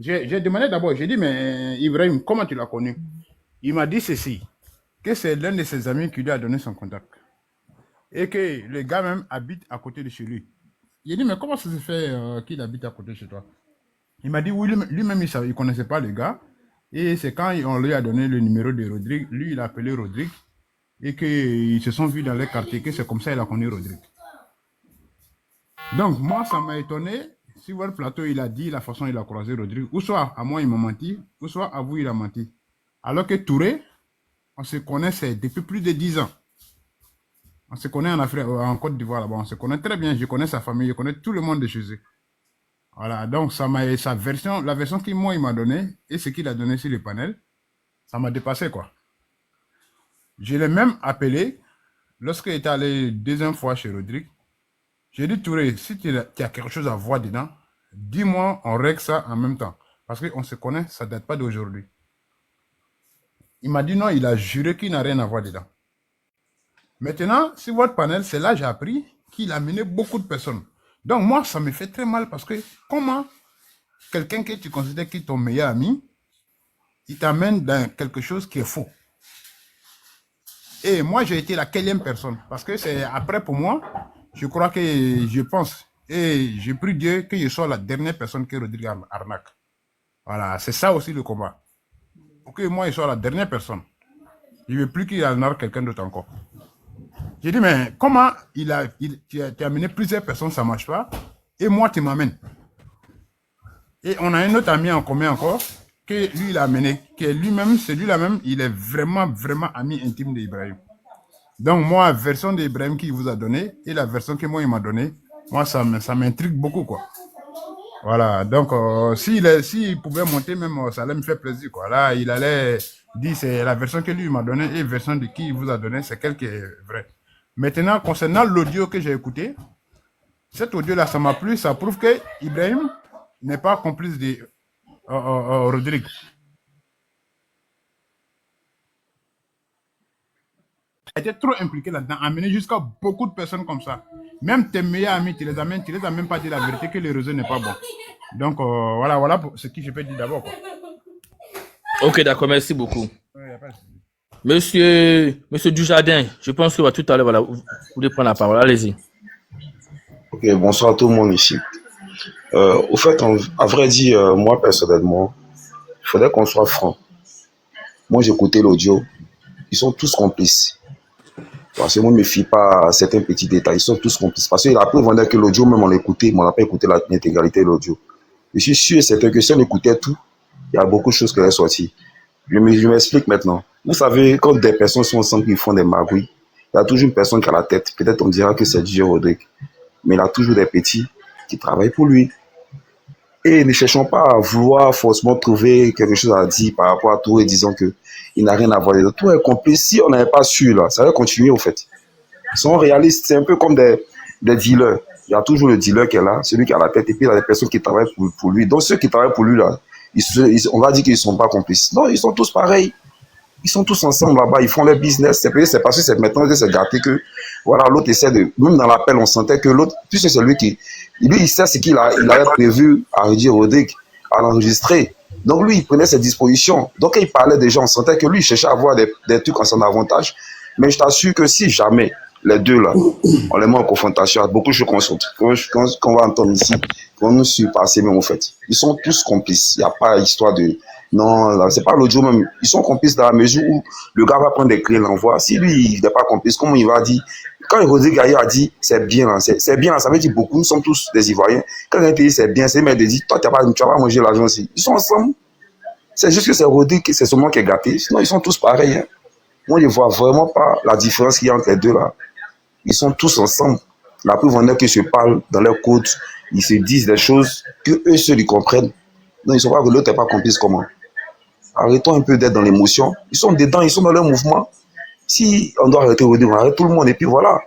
J'ai demandé d'abord, j'ai dit, mais Ibrahim, comment tu l'as connu? Il m'a dit ceci, que c'est l'un de ses amis qui lui a donné son contact. Et que le gars même habite à côté de chez lui. J'ai dit, mais comment ça se fait qu'il habite à côté de chez toi? Il m'a dit, oui, lui-même, il ne connaissait pas le gars. Et c'est quand on lui a donné le numéro de Rodrigue, lui, il a appelé Rodrigue, et qu'ils se sont vus dans les quartiers, que c'est comme ça qu'il a connu Rodrigue. Donc, moi, ça m'a étonné. Sur votre plateau, il a dit la façon dont il a croisé Rodrigue. Ou soit à moi, il m'a menti, ou soit à vous, il a menti. Alors que Touré, on se connaît depuis plus de 10 ans. On se connaît en Afrique, en Côte d'Ivoire là-bas. On se connaît très bien. Je connais sa famille, je connais tout le monde de chez eux. Voilà, donc ça m'a sa version, la version qu'il moi il m'a donnée et ce qu'il a donné sur le panel, ça m'a dépassé quoi. Je l'ai même appelé lorsqu'il était allé deuxième fois chez Rodrigue. J'ai dit Touré, si tu as quelque chose à voir dedans, dis-moi, on règle ça en même temps. Parce qu'on se connaît, ça ne date pas d'aujourd'hui. Il m'a dit non, il a juré qu'il n'a rien à voir dedans. Maintenant, sur votre panel, c'est là que j'ai appris qu'il a mené beaucoup de personnes. Donc moi, ça me fait très mal parce que comment quelqu'un que tu considères qui est ton meilleur ami, il t'amène dans quelque chose qui est faux. Et moi, j'ai été la quatrième personne. Parce que c'est après pour moi, je crois que je pense, et j'ai pris Dieu que je sois la dernière personne que Rodrigue arnaque. Voilà, c'est ça aussi le combat. Pour que moi, je sois la dernière personne. Je ne veux plus qu'il arnaque quelqu'un d'autre encore. J'ai dit, mais comment tu as amené plusieurs personnes, ça ne marche pas, et moi, tu m'amènes. Et on a un autre ami en commun encore, que lui, il a amené, que lui-même, celui-là même, il est vraiment, vraiment ami intime d'Ibrahim. Donc, moi, version d'Ibrahim qu'il vous a donné, et la version que moi, il m'a donnée, moi, ça m'intrigue beaucoup, quoi. Voilà, donc, s'il pouvait monter, même, ça allait me faire plaisir, quoi. Là, il allait dire, c'est la version que lui m'a donnée, et la version de qui il vous a donné, c'est quelle qui est vraie. Maintenant, concernant l'audio que j'ai écouté, cet audio-là, ça m'a plu, ça prouve que Ibrahim n'est pas complice de Rodrigue. Il était trop impliqué là-dedans, amené jusqu'à beaucoup de personnes comme ça. Même tes meilleurs amis, tu les amènes, tu les as même pas dit la vérité que le réseau n'est pas bon. Donc voilà ce que je peux dire d'abord. Ok, d'accord, merci beaucoup. Monsieur Dujardin, je pense que tout à l'heure, voilà, vous voulez prendre la parole. Allez-y. Ok, bonsoir à tout le monde ici. Au fait, à vrai dire, moi personnellement, il faudrait qu'on soit franc. Moi, j'ai écouté l'audio. Ils sont tous complices. Parce que moi, je ne me fie pas à certains petits détails. Ils sont tous complices. Parce que la preuve en est que l'audio, même on l'écoutait, mais on n'a pas écouté l'intégralité de l'audio. Je suis sûr et certain que si on écoutait tout, il y a beaucoup de choses qui seraient sorties. Je m'explique maintenant. Vous savez, quand des personnes sont ensemble qui font des magouilles, il y a toujours une personne qui a la tête. Peut-être on dira que c'est DJ Rodrigue. Mais il a toujours des petits qui travaillent pour lui. Et ne cherchons pas à vouloir forcément trouver quelque chose à dire par rapport à tout et disant que il n'a rien à voir. Tout est complice. Si on n'avait pas su, là, ça va continuer, au fait. Ils sont réalistes. C'est un peu comme des dealers. Il y a toujours le dealer qui est là, celui qui a la tête, et puis il y a des personnes qui travaillent pour lui. Donc, ceux qui travaillent pour lui, là, on va dire qu'ils ne sont pas complices. Non, ils sont tous pareils. Ils sont tous ensemble là-bas, ils font leur business. C'est parce que c'est maintenant que c'est gâté que, voilà, l'autre essaie de. Même dans l'appel, on sentait que l'autre, puisque c'est lui qui. Lui, il sait ce qu'il avait prévu à redire Rodrigue, à l'enregistrer. Donc, lui, il prenait ses dispositions. Donc, quand il parlait des gens, on sentait que lui, il cherchait à avoir des trucs en son avantage. Mais je t'assure que si jamais les deux, là, on les met en confrontation, il y a beaucoup de choses qu'on va entendre ici, qu'on nous surpasser même, en fait. Ils sont tous complices. Il n'y a pas histoire de. Non, c'est pas l'audio même. Ils sont complices dans la mesure où le gars va prendre des clés, l'envoie. Si lui, il n'est pas complice, comment il va dire? Quand Rodrigue Gaillard a dit c'est bien, là, c'est bien, là, ça veut dire beaucoup. Nous sommes tous des Ivoiriens. Quand un pays c'est bien, c'est mais dit toi, tu vas pas manger l'argent aussi. Ils sont ensemble. C'est juste que c'est Rodrigue, c'est seulement qui est gâté. Sinon, ils sont tous pareils. Hein. Moi, je ne vois vraiment pas la différence qu'il y a entre les deux là. Ils sont tous ensemble. La preuve en est qu'ils se parlent dans leur code. Ils se disent des choses que eux seuls ils comprennent. Non, ils ne sont pas que l'autre n'est pas complice comment. Arrêtons un peu d'être dans l'émotion. Ils sont dedans, ils sont dans leur mouvement. Si on doit arrêter Rodrigue, on arrête tout le monde et puis voilà.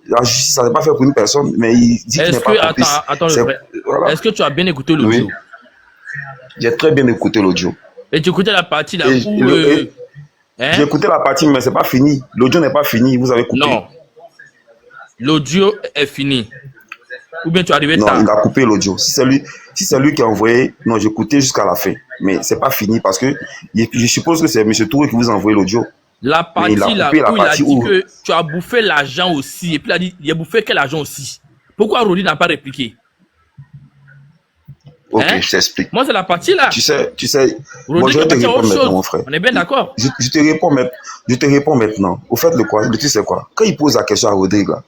La justice, ça n'est pas fait pour une personne, mais il dit qu'il n'est pas complice. Attends, voilà. Est-ce que tu as bien écouté l'audio? Oui. J'ai très bien écouté l'audio. Et tu écoutais la partie là où... J'ai écouté la partie, mais c'est pas fini. L'audio n'est pas fini, vous avez écouté. Non. L'audio est fini. Ou bien tu es arrivé Non, tard? il a coupé l'audio. Si c'est lui qui a envoyé, non, j'ai écouté jusqu'à la fin. Mais c'est pas fini parce que je suppose que c'est M. Touré qui vous a envoyé l'audio. La Mais il a partie là coupé la où il a partie dit où... que tu as bouffé l'argent aussi. Et puis il a dit, il a bouffé quel argent aussi? Pourquoi Rodi n'a pas répliqué? Ok, Hein? je t'explique. Moi, c'est la partie là. Tu sais, moi Rodi je vais te doit dire répondre autre maintenant, chose. mon frère. On est bien d'accord. Je te réponds maintenant. Au fait, tu sais quoi? Quand il pose la question à Rodrigue, là,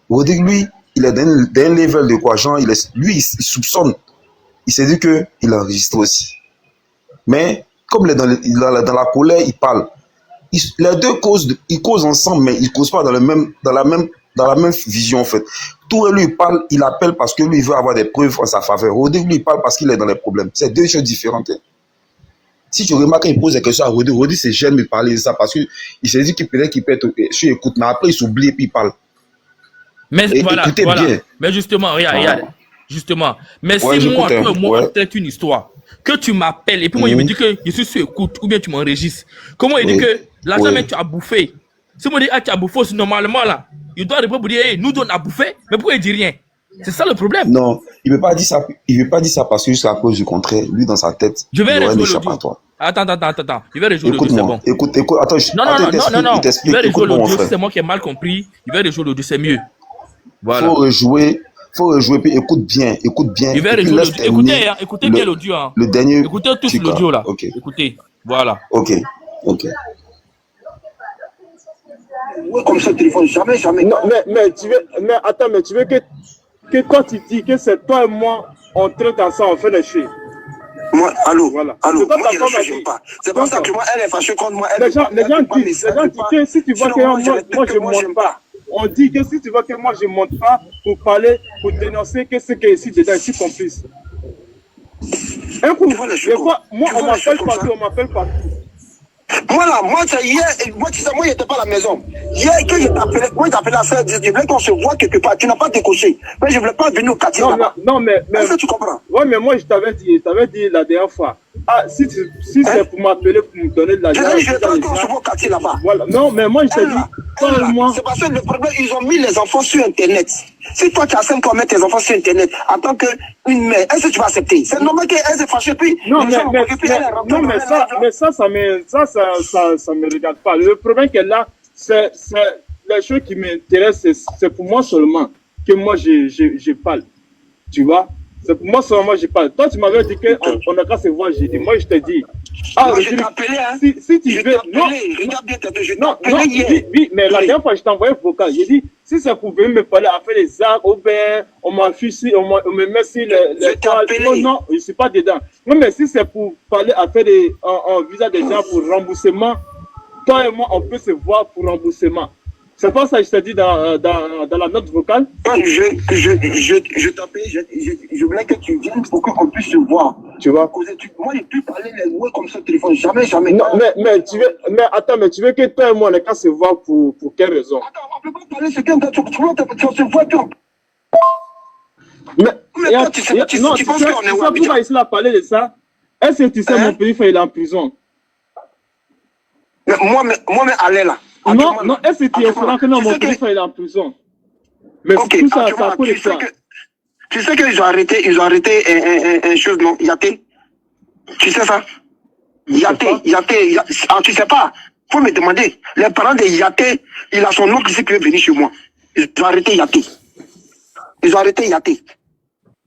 Rodrigue, lui, il est d'un level de quoi? Genre, lui, il soupçonne. Il s'est dit qu'il a enregistré aussi. Mais, comme il est dans la colère, il parle. Les deux ils causent ensemble, mais ils ne causent pas dans la même vision, en fait. Touré, lui, il parle, il appelle parce que lui, il veut avoir des preuves en sa faveur. Rodrigue, lui, il parle parce qu'il est dans les problèmes. C'est deux choses différentes. Hein. Si tu remarques, il pose des questions à Rodrigue c'est gêne de parler de ça parce qu'il s'est dit qu'il peut être sur écoute, mais après, il s'oublie et puis il parle. Mais Et voilà, écoutez voilà. bien. Mais justement, regarde. Justement. Mais Ouais, si moi, j'écoute, toi, moi, ouais. on traite une histoire, que tu m'appelles et puis moi, il me dit que je suis sur écoute ou bien tu m'enregistres. Comment il dit que l'argent, mais tu as bouffé? Si moi, je dis, ah, tu as bouffé aussi, normalement, là, il doit répondre pour dire, hey, nous, on a bouffé. Mais pourquoi il dit rien? C'est ça le problème. Non, il ne veut pas dire ça. Il veut pas dire ça parce que jusqu'à cause du contraire, lui, dans sa tête, Je vais il aurait un rejouer l'audio. échappatoire. Attends. Je vais rejouer l'audio, c'est Écoute-moi, bon. écoute, attends, Non. il Je t'explique. vais rejouer Écoute-moi, mon l'audio. Si frère. c'est moi qui ai mal compris, je vais rejouer l'audio, c'est mieux. Voilà. Faut rejouer, puis écoute bien. Je vais Et puis rejouer laisse l'audio. terminer Écoutez, écoutez bien l'audio. Hein. le dernier. Écoutez tous Chica. l'audio là. Ok, Écoutez. Voilà. ok. Oui, comme ça, téléphone, jamais. Non, mais attends, mais tu veux que toi tu dis que c'est toi et moi, on traite ensemble, on fait des choses. Moi, allô, Voilà. allô, C'est pas moi, ta je femme ne a fâche dit. pas. C'est pour ça que moi, elle est fâchée contre moi. Les gens disent que si tu vois que moi je ne monte pas, on dit que si tu vois que moi je ne monte pas pour parler, pour dénoncer que ce qui est ici dedans, ici complice. Un coup, des fois, moi on m'appelle partout. Moi là, moi tu sais, moi j'étais pas à la maison. Hier que je t'appelais, moi je t'appelais à 16, je voulais qu'on se voit quelque part. Tu n'as pas décoché. Mais je ne voulais pas venir au quartier là-bas. Non, mais est-ce que tu comprends? Ouais, mais moi je t'avais dit la dernière fois. Ah, si c'est pour m'appeler, pour me donner de l'argent. Je vais pas qu'on se voit au quartier là-bas. Voilà. Non, mais moi je te dis, moi. C'est parce que le problème, ils ont mis les enfants sur Internet. Si toi tu acceptes qu'on mette tes enfants sur Internet en tant qu'une mère, est-ce que tu vas accepter? C'est normal qu'elle se fâche puis. Non, mais ça me regarde pas. Le problème qu'elle a, c'est les choses qui m'intéressent, c'est pour moi seulement que moi je parle. Tu vois? C'est pour moi seulement que je parle. Toi, tu m'avais dit qu'on n'a qu'à se voir jeudi. Moi, je te dis. Ah, je t'ai appelé, hein. Si tu veux. Non, regarde bien, je t'ai non, appelé hier. Oui, mais la dernière fois, je t'ai envoyé un vocal. J'ai dit, si ça pouvait me parler à faire les arts, ou bien on m'affiche, on me met sur les toiles. Non, je ne suis pas dedans. Non, mais si c'est pour parler à faire un visa des gens pour remboursement, toi et moi, on peut se voir pour remboursement. C'est pas ça que je t'ai dit dans la note vocale. Je t'appelais, je voulais que tu viennes pour qu'on puisse se voir. Tu vois? Moi, j'ai pu parler les mots comme ça au téléphone. Jamais. Non, mais tu veux que toi et moi, on ait qu'à se voir pour quelle raison? Attends, on ne peut pas parler, c'est qu'un tu se vois, toi. Mais toi, tu penses qu'on est où? Pourquoi ici, a parlé de ça? Est-ce que tu sais, mon petit frère, il est en prison? Mais moi, allez là. Non, est-ce que tu es au courant que non, mon petit frère, il est en prison? Mais tout ça, ça a coûté quoi? Tu sais qu'ils ont arrêté un chose, non? Yaté. Tu sais ça? Yaté. Ah, tu sais pas? Faut me demander. Les parents de Yaté, il a son oncle ici qui est venu chez moi. Ils ont arrêté Yaté.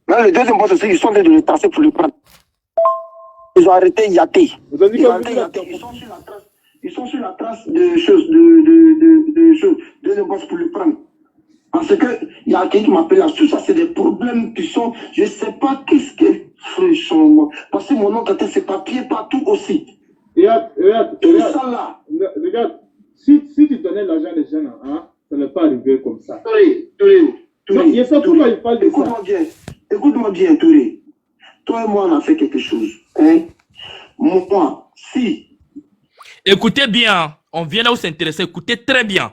Là, le deuxième boss aussi, ils sont en train de le tasser pour le prendre. Ils ont arrêté Yaté. Ils sont sur la trace de choses, de choses. Deuxième boss pour le prendre. Parce que il y a quelqu'un qui m'appelle là. Tout ça, c'est des problèmes qui sont. Je ne sais pas qu'est-ce que. Franchement. Parce que mon oncle a ses papiers partout aussi. Regarde. Ça là. Regarde. Si tu donnais l'argent des jeunes, hein, ça n'est pas arrivé comme ça. Touré. Je sais pourquoi il parle de ça. Écoute-moi bien, Touré. Toi et moi, on a fait quelque chose. Hein? Moi, si. Écoutez bien. On vient là où s'intéresser. Écoutez très bien.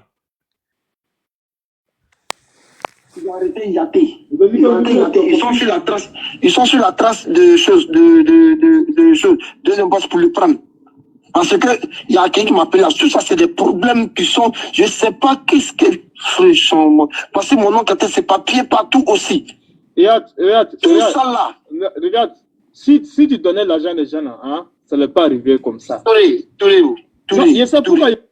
Ils ont arrêté Yaté. Ils sont sur la trace de choses, de choses. Deuxième boss pour le prendre. Parce que il y a quelqu'un qui m'appelle là. Tout ça, c'est des problèmes qui sont. Je ne sais pas qu'est-ce que. Franchement. Parce que mon oncle a ses papiers partout aussi. Tout ça là. Regarde. Si tu donnais l'argent des gens, hein, ça ne pas arriver comme ça.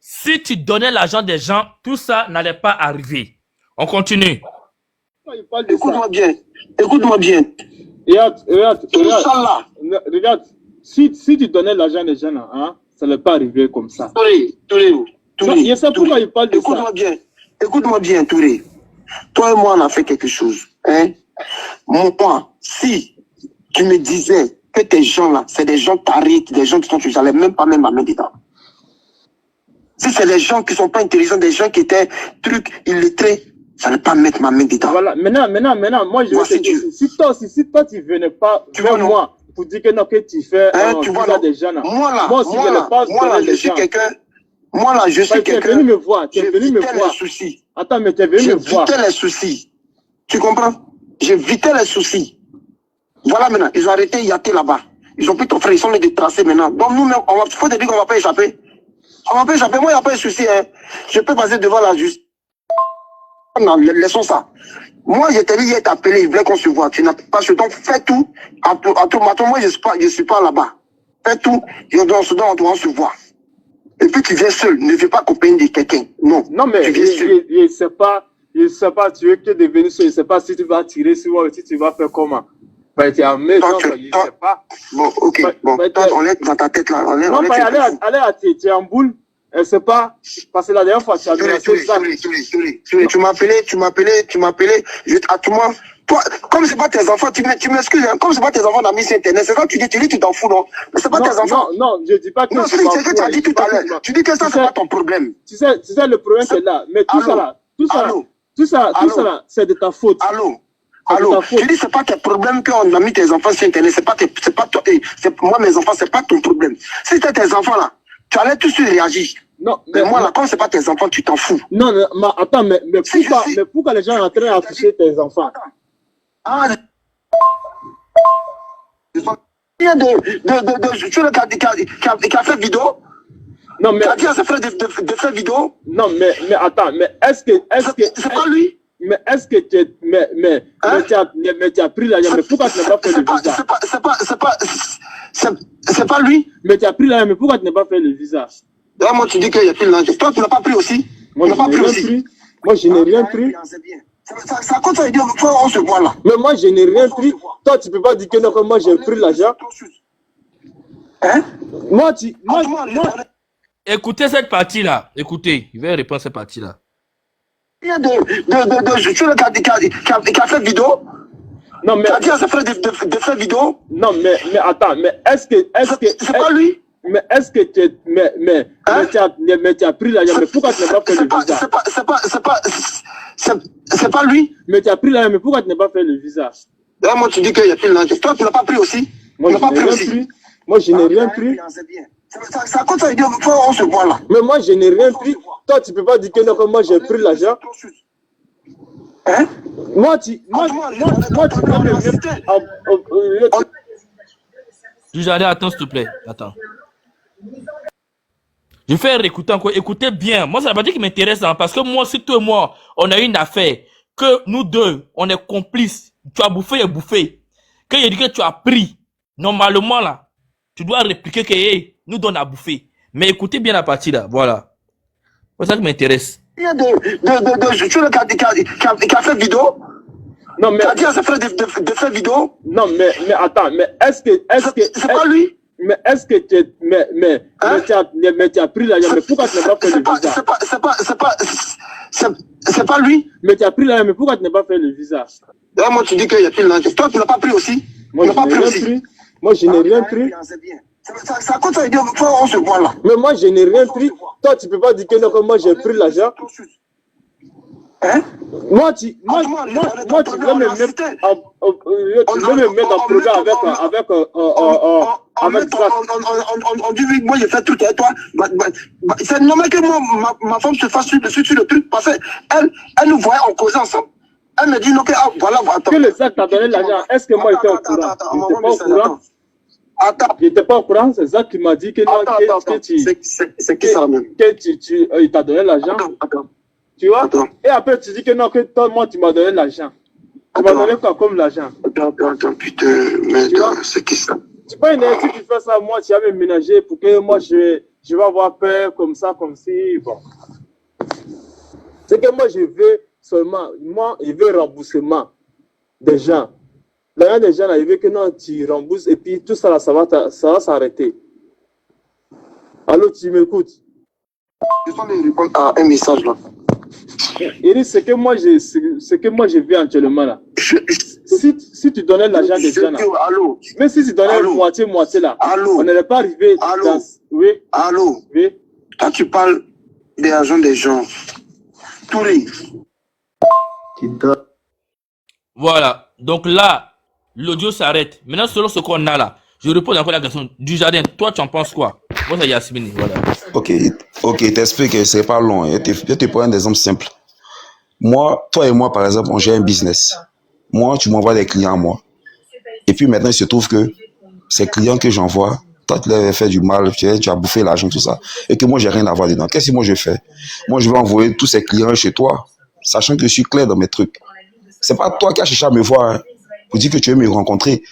Si tu donnais l'argent des gens, tout ça n'allait pas arriver. On continue. Écoute-moi bien. Écoute-moi bien. Regarde. Tout ça là. Regarde. Si tu donnais l'argent des gens, hein, ça ne pas arriver comme ça. Touré. Pourquoi il parle de ça. Écoute-moi bien, Touré. Toi et moi, on a fait quelque chose. Hein? Moi, si tu me disais que tes gens-là, c'est des gens tariques, des gens qui sont, tu n'allais même pas mettre ma main dedans. Si c'est des gens qui ne sont pas intelligents, des gens qui étaient illettrés, ça ne pas mettre ma main dedans. Voilà, maintenant, moi, je vais te dire, si toi, tu venais pas vers moi pour dire que non, que tu fais tu vois, des gens là. Moi, je suis quelqu'un. Moi, là, je suis quelqu'un. Tu es venu me voir. Les soucis. Attends, mais tu es venu me voir. J'évitais les soucis. Tu comprends? J'évitais les soucis. Voilà maintenant, ils ont arrêté Yaté là-bas. Ils ont pris ton frère, ils sont allés de tracer maintenant. Donc nous-mêmes, il faut te dire qu'on ne va pas échapper. On va pas échapper. Moi, il n'y a pas de souci. Hein. Je peux passer devant la justice. Non, laissons ça. Moi, je t'ai dit, il t'a appelé, il voulait qu'on se voit. Tu n'as pas ce temps. Fais tout. À tout matin, moi, je suis pas là-bas. Fais tout. On doit se voir. Et puis tu viens seul. Ne viens pas accompagner de quelqu'un. Non. Non, mais tu viens seul. Je ne sais pas, tu veux que devenir seul. Je ne sais pas si tu vas tirer sur moi, si tu vas faire comment. Ben, tu es à maison, je ne sais pas. Bon, ok. Bon, on est dans ta tête là. Non, mais allez, tu es en boule. Je ne sais pas. Parce que la dernière fois, tu as menacé ça. Tu m'as appelé. À tout moment. Toi, comme c'est pas tes enfants, tu m'excuses, hein, comme c'est pas tes enfants d'amis sur Internet, c'est ça que tu dis, tu t'en fous, non? Mais c'est pas tes enfants. Non, je dis pas que non, c'est ce que tu as dit tout à l'heure. Tu dis que ça, c'est pas ton problème. Tu sais, le problème, c'est là. Mais tout ça là, c'est de ta faute. Allô, tu dis c'est pas tes problèmes qu'on a mis tes enfants sur Internet, c'est pas toi, moi mes enfants, c'est pas ton problème. Si c'était tes enfants là, tu allais tout de suite réagir. Non, mais moi là, comme c'est pas tes enfants, tu t'en fous. Non, mais attends, mais pourquoi les gens sont en train d'afficher tes enfants? Il y a qui a fait vidéo. Non, mais. Qui a dit à ses frères de faire vidéo. Non, mais attends, mais est-ce que. C'est pas lui. Mais est-ce que tu. Mais tu as pris l'argent, mais pourquoi tu n'as pas fait le visa? C'est pas lui. Mais tu as pris l'argent, mais pourquoi tu n'as pas fait le visa? Là, moi, tu dis qu'il y a plus l'argent. Toi, tu n'as pas pris aussi. Moi, je n'ai rien pris. Ça compte, ça veut dire qu'on se voit là. Mais moi, je n'ai rien pris. Toi, tu ne peux pas dire que non, que moi, j'ai pris l'argent. Hein? Écoutez cette partie-là. Écoutez, je vais répondre à cette partie-là. Il y a qui a fait vidéo. Non, mais. Qui a dit à ses frères de faire vidéo. Non, mais attends, mais est-ce que. C'est pas lui. Mais est-ce que tu. Mais tu as pris l'argent, mais pourquoi tu n'as pas fait le visa? C'est pas lui. Mais tu as pris l'argent, mais pourquoi tu n'as pas fait le visa? Là, moi, tu dis qu'il y a plus l'argent. Toi, tu n'as pas pris aussi. Moi, je n'ai rien pris. Ça compte, ça veut dire qu'on se voit là. Mais moi, je n'ai rien pris. Toi, tu ne peux pas dire que non, que moi, j'ai pris l'argent. Hein? Moi, tu peux me mettre. Dujardin, attends, s'il te plaît. Attends. Je vais faire écouter encore. Écoutez bien. Moi, ça ne veut pas dire qu'il m'intéresse, hein, parce que moi, si toi et moi, on a une affaire, que nous deux, on est complices, tu as bouffé et bouffé, que il dit que tu as pris, normalement, là, tu dois répliquer que, hey, nous donne à bouffer. Mais écoutez bien la partie, là. Voilà. C'est ça qui m'intéresse. Il y a qui a fait vidéo. Non, mais. Qui a dit à ses frères de faire vidéo. Non, mais attends, mais est-ce que. C'est pas lui. Mais est-ce que tu. Mais tu as pris l'argent, mais pourquoi tu n'as pas fait le visa? C'est pas lui. Mais tu as pris l'argent, mais pourquoi tu n'as pas fait le visa? Là, moi, tu dis qu'il y a plus l'argent. Toi, tu n'as pas pris aussi. Moi, je n'ai rien pris. Ça compte, ça veut dire qu'on se voit là. Mais moi, je n'ai rien pris. Toi, tu ne peux pas dire que non, que moi, j'ai pris l'argent. Hein? Moi, tu veux me mettre en programme avec Zach. On dit oui, moi j'ai fait tout et toi. C'est normal que moi, ma femme se fasse sur le truc parce qu'elle nous voyait en causant ensemble. Elle me dit non, que voilà. Que le Zach t'a donné l'argent, est-ce que moi j'étais au courant? Je n'étais pas au courant, c'est Zach qui m'a dit que non, c'est qui ça même? Il t'a donné l'argent. Tu vois? Et après, tu dis que non, que toi, moi, tu m'as donné l'argent. Tu m'as donné quoi comme l'argent? Attends, putain, mais c'est qui ça? Tu pas une étude qui fait ça, moi, tu vas me ménager pour que moi, je vais avoir peur comme ça, comme si, bon. C'est que moi, je veux seulement, moi, je veux remboursement des gens. Là, des gens, là, ils veulent que non, tu rembourses et puis tout ça, là, ça va s'arrêter. Allô, tu m'écoutes? Je dois me répondre à un message là. Il dit, ce que moi, je vis actuellement là. Si tu donnais l'argent des gens là, allô, même si tu donnais moitié là, allô, on n'allait pas arriver dans... Oui. Allô. Oui. Quand tu parles de l'argent des gens, Touré. Voilà. Donc là, l'audio s'arrête. Maintenant, selon ce qu'on a là, je repose encore la question. Du jardin, toi, tu en penses quoi? Moi, c'est Yasmine. Voilà. Ok, t'explique, c'est pas long. Je te prends un exemple simple. Moi, toi et moi, par exemple, on gère un business. Moi, tu m'envoies des clients à moi. Et puis maintenant, il se trouve que ces clients que j'envoie, toi, tu leur as fait du mal, tu as bouffé l'argent, tout ça. Et que moi, j'ai rien à voir dedans. Qu'est-ce que moi je fais? Moi, je vais envoyer tous ces clients chez toi, sachant que je suis clair dans mes trucs. C'est pas toi qui as cherché à me voir hein, pour dire que tu veux me rencontrer.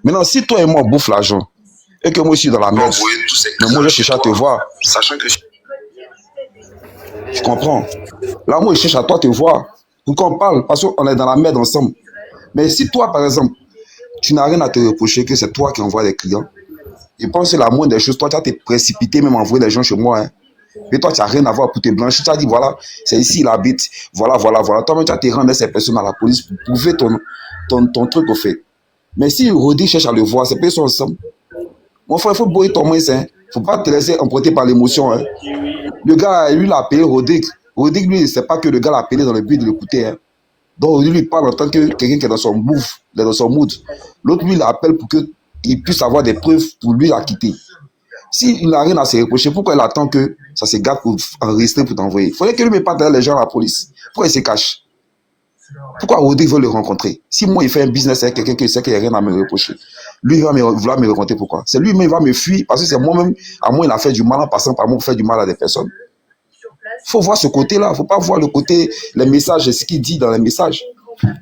Maintenant, si toi et moi, on bouffe l'argent, et que moi, je suis dans la merde, mais moi, je cherche à te voir, sachant que tu comprends? Là, moi, je cherche à toi te voir, pour qu'on parle, parce qu'on est dans la merde ensemble. Mais si toi, par exemple, tu n'as rien à te reprocher, que c'est toi qui envoies les clients, je pense que la moindre des choses, toi, tu as été précipité, même envoyer les gens chez moi. Hein. Mais toi, tu n'as rien à voir pour te blanchir. Tu as dit, voilà, c'est ici, il habite. Voilà. Toi-même, tu as été rendre ces personnes à la police pour prouver ton truc au fait. Mais si Rodi cherche à le voir, c'est pas ils sont ensemble. Mon frère, il faut boire ton moins. Il ne faut pas te laisser emporter par l'émotion. Hein. Le gars, lui, il a appelé Rodi. Rodi, lui, c'est pas que le gars l'a appelé dans le but de l'écouter. Hein. Donc, lui, il parle en tant que quelqu'un qui est dans son mood. L'autre, lui, il appelle pour qu'il puisse avoir des preuves pour lui la quitter. S'il n'a rien à se reprocher, pourquoi il attend que ça se gâte pour enregistrer pour t'envoyer? Il faudrait que lui ne mette pas derrière les gens à la police. Pourquoi il se cache? Pourquoi Rodrigue veut le rencontrer? Si moi, il fait un business avec quelqu'un qui sait qu'il n'y a rien à me reprocher, lui, il va vouloir me rencontrer. Pourquoi? C'est lui-même, il va me fuir parce que c'est moi-même, à moi, il a fait du mal en passant par moi pour faire du mal à des personnes. Il faut voir ce côté-là. Il ne faut pas voir le côté, les messages, ce qu'il dit dans les messages.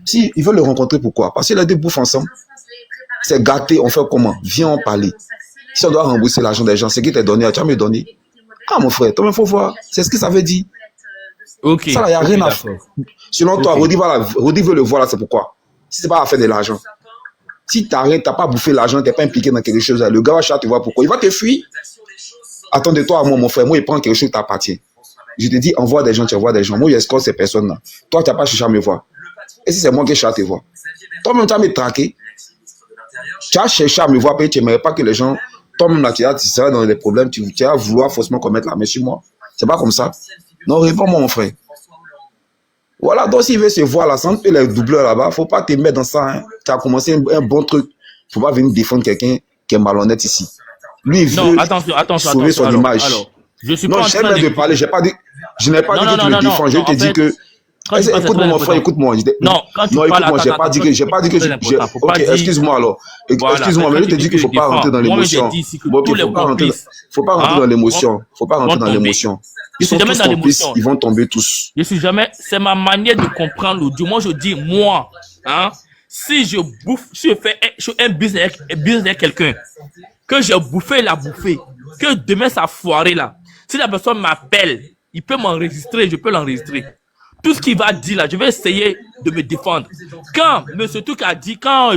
Si il veut le rencontrer, pourquoi? Parce qu'il a des bouffes ensemble. C'est gâté, on fait comment? Viens en parler. Si on doit rembourser l'argent des gens, c'est qui t'a donné, tu vas me donner. Ah, mon frère, toi, il faut voir. C'est ce que ça veut dire. Ok. Ça, il n'y a rien à faire. Selon toi, Rodi veut le voir, là, c'est pourquoi? Si c'est pas à faire de l'argent. Si tu n'as pas bouffé l'argent, tu n'es pas impliqué dans quelque chose, là, le gars va chercher à te voir pourquoi. Il va te fuir. Attendez-toi à moi, mon frère. Moi, il prend quelque chose qui t'appartient. Je te dis, envoie des gens, tu envoies des gens. Moi, j'escorte ces personnes-là. Toi, tu n'as pas cherché à me voir. Et si c'est moi qui cherche à te voir? Toi-même, tu as me traqué. Tu as cherché à me voir, mais tu n'aimerais pas que les gens... Toi-même, là, tu serais dans des problèmes, tu vas vouloir forcément commettre la main sur moi. C'est pas comme ça. Non, réponds-moi, mon frère. Voilà, donc s'il veut se voir là, sans les doubleurs là-bas, faut pas te mettre dans ça. Hein. Tu as commencé un bon truc. Faut pas venir défendre quelqu'un qui est malhonnête ici. Lui, il veut sauver son image. Alors, je suis non, pas en train de parler. Je n'ai pas dit que tu le défends. Je te dis que... Écoute-moi, mon frère, écoute-moi. Non, quand tu parles, écoute-moi, j'ai pas dit que... Ok, excuse-moi alors. Excuse-moi, mais je te dis qu'il ne faut pas rentrer dans l'émotion. Il ne faut pas rentrer dans l'émotion. Il ne faut pas rentrer dans l'émotion. Ils sont tous complices, ils vont tomber tous. Je suis jamais... C'est ma manière de comprendre l'audio. Moi, je dis, moi, hein, si je bouffe, si je fais un business avec quelqu'un, que j'ai bouffé, que demain, ça foiré là, si la personne m'appelle, il peut m'enregistrer, je peux l'enregistrer. Tout ce qu'il va dire là, je vais essayer de me défendre. Quand M. Touk a dit, quand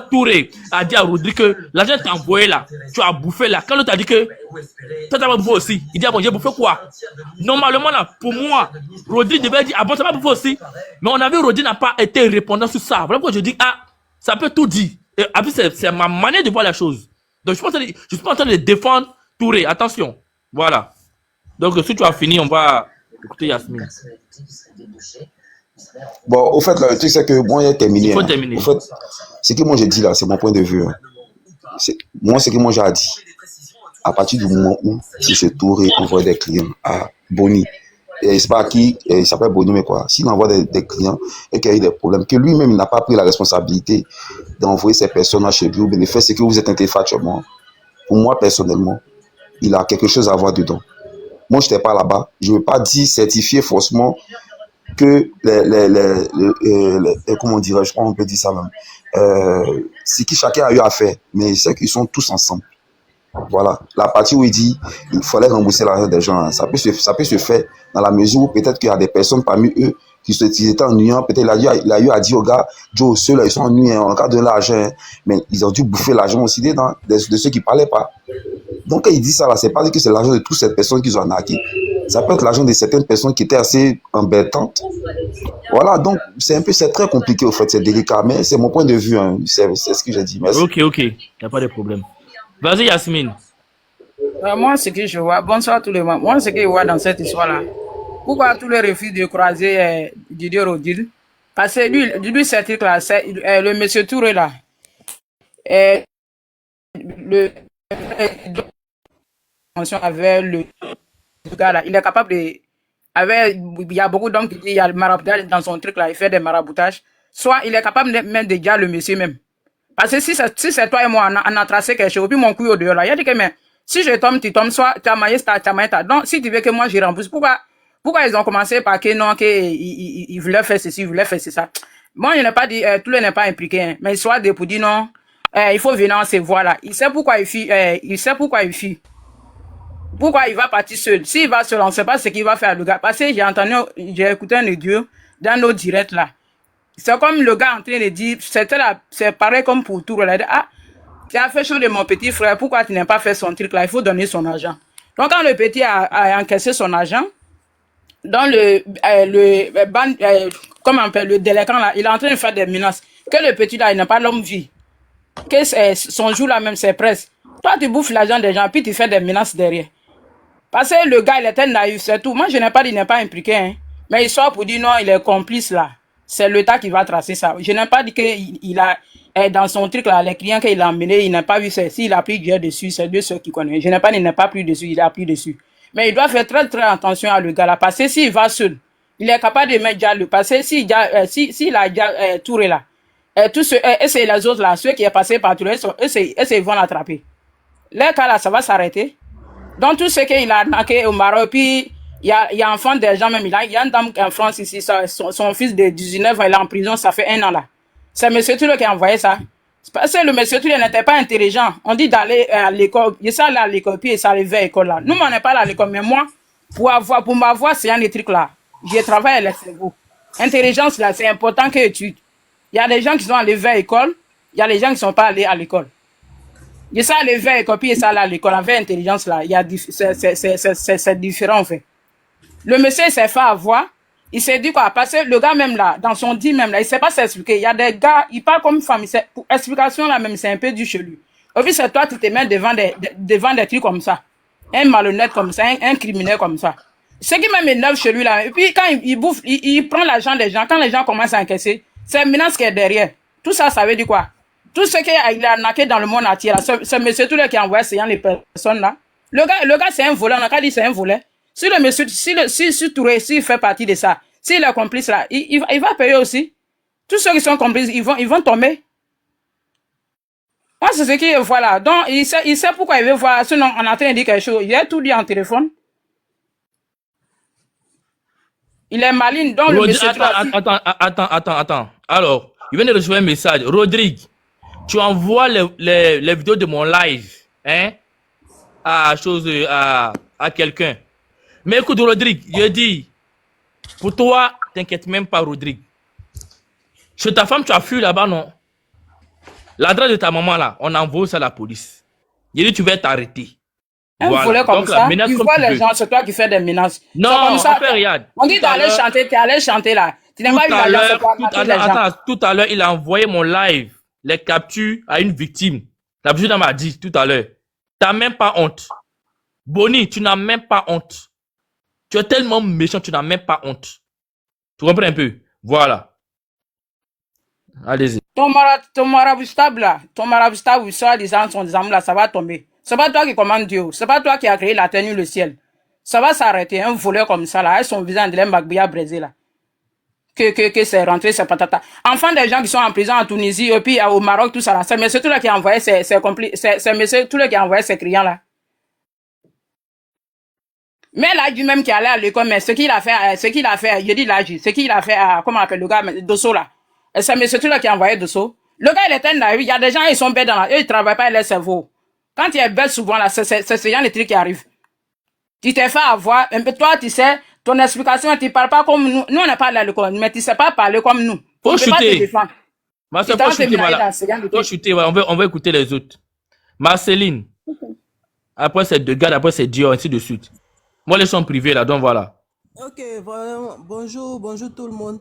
Touré a dit à Rodrigue que l'argent t'a envoyé là, tu as bouffé là, quand l'autre a dit que toi t'as pas bouffé aussi, il dit ah bon, j'ai bouffé quoi? Normalement là, pour moi, Rodrigue devait dire ah bon, t'as pas bouffé aussi. Mais on a vu Rodrigue n'a pas été répondant sur ça. Voilà pourquoi je dis ah, ça peut tout dire. Et après, c'est ma manière de voir la chose. Donc je suis pas en train de défendre Touré, attention. Voilà. Donc si tu as fini, on va écouter Yasmine. Bon, au fait, là, le truc, c'est que moi, il a terminé. Il faut terminer. Au fait, ce que moi j'ai dit là, c'est mon point de vue. Hein. Moi, ce que moi j'ai dit, à partir du moment où ce Touré envoie des clients à Boni, et c'est pas qui, il s'appelle Boni, mais quoi, s'il envoie des clients et qu'il y a eu des problèmes, que lui-même n'a pas pris la responsabilité d'envoyer ces personnes chez lui, ou bien le fait, c'est que vous êtes intellectuellement. Pour moi, personnellement, il a quelque chose à voir dedans. Moi, je n'étais pas là-bas. Je ne veux pas dire certifier forcément que comment dirais-je, on peut dire ça même, c'est que chacun a eu à faire, mais c'est qu'ils sont tous ensemble. Voilà, la partie où il dit il fallait rembourser l'argent des gens, ça peut se faire dans la mesure où peut-être qu'il y a des personnes parmi eux qui étaient ennuyants, peut-être il a eu à dire aux gars, Joe, ceux-là ils sont ennuyants, on a de l'argent, mais ils ont dû bouffer l'argent aussi de ceux qui ne parlaient pas. Donc quand il dit ça là, c'est pas dire que c'est l'argent de toutes ces personnes qu'ils ont arnaqué. Ça peut être l'argent de certaines personnes qui étaient assez embêtantes. Voilà, donc c'est très compliqué au fait, c'est délicat, mais c'est mon point de vue, hein. C'est ce que j'ai dit. Merci. Ok, il n'y a pas de problème. Vas-y, Yasmine. Moi, ce que je vois, bonsoir tout le monde. Moi, ce que je vois dans cette histoire-là, pourquoi tous les refus de croiser Didier Rodil? Parce que lui ce truc-là, le monsieur Touré là, le avec le gars là, il est capable de. Il y a beaucoup d'hommes qui disent il y a le maraboutage dans son truc là, il fait des maraboutages. Soit il est capable de mettre déjà le monsieur même. Parce que si c'est toi et moi, on a tracé quelque chose, puis mon couille au dehors là, il a dit que mais si je tombe, tu tombes, soit tu as maillé ça, tu as maillé ça. Donc si tu veux que moi je rembourse, pourquoi ils ont commencé par que non, ils voulaient faire ceci, ils voulaient faire ça. Moi, je n'ai pas dit, tout le monde n'est pas impliqué, hein, mais soit des pour dire non, il faut venir en se voir là. Il sait pourquoi il fuit, pourquoi il va partir seul. S'il va seul, on ne sait pas ce qu'il va faire le gars. Parce que j'ai écouté un audio dans nos directs là. C'est comme le gars en train de dire, c'est pareil comme pour tout. Il a dit, tu as fait chose de mon petit frère, pourquoi tu n'as pas fait son truc là? Il faut donner son argent. Donc quand le petit a encaissé son argent, dans comment on appelle, le délinquant là, il est en train de faire des menaces. Que le petit là, il n'a pas l'homme vie. Que son jour là même, c'est presque. Toi, tu bouffes l'argent des gens, puis tu fais des menaces derrière. Parce que le gars, il était naïf, c'est tout. Moi, je n'ai pas dit, il n'est pas impliqué, hein. Mais il sort pour dire non, il est complice là. C'est l'État qui va tracer ça. Je n'ai pas dit qu'il a, dans son truc là, les clients qu'il a emmenés, il n'a pas vu ça. S'il a pris Dieu dessus, c'est Dieu ceux qui connaissent. Je n'ai pas dit qu'il n'a pas pris dessus, il a pris dessus. Mais il doit faire très, très attention à le gars là. Parce que s'il va seul, il est capable de mettre déjà le passé. S'il a déjà touré là, tous ceux, et c'est les autres là, ceux qui est passé par Touré, ils vont l'attraper. Les cas là, ça va s'arrêter. Donc tout ce qu'il a arnaqué au Maroc, puis il y a enfant des gens même, il y a une dame en France ici, son fils de 19 ans, il est en prison, ça fait 1 an là. C'est monsieur Touré qui a envoyé ça. Parce que le monsieur Touré n'était pas intelligent. On dit d'aller à l'école, il s'est allé à l'école, puis il s'est arrivé à l'école là. Nous, on n'est pas allé à l'école, mais moi, pour m'avoir, c'est un des trucs là. J'ai travaillé à le cerveau. Intelligence là, c'est important que tu. Il y a des gens qui sont allés vers l'école, il y a des gens qui ne sont pas allés à l'école. Il s'est allé vers l'école, puis il s'est allé à l'école, avec intelligence là, c'est différent en fait. Le monsieur s'est fait avoir, il s'est dit quoi, parce que le gars même là, dans son dit même là, il sait pas s'expliquer. Il y a des gars, il parle comme une femme, pour explication là même, c'est un peu dur chez lui. Et puis c'est toi, tu te mets devant des trucs comme ça. Un malhonnête comme ça, un criminel comme ça. Ce qui même énerve chez lui là, et puis quand il bouffe, il prend l'argent des gens, quand les gens commencent à encaisser, c'est une menace qui est derrière. Tout ça, ça veut dire quoi? Tout ce qu'il a arnaqué dans le monde entier là, c'est monsieur Touré qui a envoyé ces les personnes là. Le gars c'est un voleur, on a qu'à dire c'est un voleur. Si le monsieur, si Touré, s'il fait partie de ça, s'il est complice là, il va payer aussi. Tous ceux qui sont complices, ils vont tomber. Moi, c'est ce qu'il voit là. Donc, il sait pourquoi il veut voir. Sinon, on est en train de dire quelque chose. Il a tout dit en téléphone. Il est maligne. Donc, le monsieur Attends. Alors, il vient de recevoir un message. Rodrigue, tu envoies les vidéos de mon live, hein, à quelqu'un. Mais écoute, Rodrigue, je dis, pour toi, t'inquiète même pas, Rodrigue. Chez ta femme, tu as fui là-bas, non? L'adresse de ta maman, là, on envoie ça à la police. Il dit, tu vas t'arrêter. Un volet comme donc, ça, il voit les gens, c'est toi qui fais des menaces. Non, comme ça, regarde. On dit d'aller chanter, t'es allé chanter là. Tu n'as pas eu l'argent, c'est toi qui attends, tout à l'heure, il a envoyé mon live, les captures à une victime. La victime m'a dit tout à l'heure, t'as même pas honte. Bonnie, tu n'as même pas honte. Tu es tellement méchant, tu n'as même pas honte. Tu comprends un peu? Voilà. Allez-y. Ton maraboutage là, où ça, les gens sont des âmes là, ça va tomber. C'est pas toi qui commande Dieu. C'est pas toi qui a créé la terre ni le ciel. Ça va s'arrêter. Un voleur comme ça là, avec son visage de l'embagouilla brisé là. Que c'est rentré, c'est patata. Enfin, des gens qui sont en prison en Tunisie, et puis au Maroc, tout ça là. C'est monsieur tout là qui a envoyé c'est monsieur tout là qui a envoyé ces clients là. Mais là, du même qui allait à l'école, mais ce qu'il a fait, je dis là, ce qu'il a fait à, comment on appelle le gars, Dosso là. Et c'est monsieur tout là qui a envoyé Dosso. Le gars, il était naïf. Il y a des gens, ils sont bêtes eux, ils travaillent pas leur cerveau. Quand il est bête souvent là, c'est ce genre de trucs qui arrivent. Tu t'es fait avoir, un peu toi, tu sais, ton explication, tu parles pas comme nous. Nous, on n'a pas à l'école, mais tu sais pas parler comme nous. Faut Tu peux pas te chuter. défendre. Ma soeur, Tu faut t'en chuter, fais voilà. dans ce genre de Faut trucs. chuter, voilà. On va écouter les autres. Marceline. Après, c'est De Gade, après, c'est Dior, ainsi de suite. Moi, les sont privés, là, donc voilà. Ok, voilà. Bonjour, bonjour tout le monde.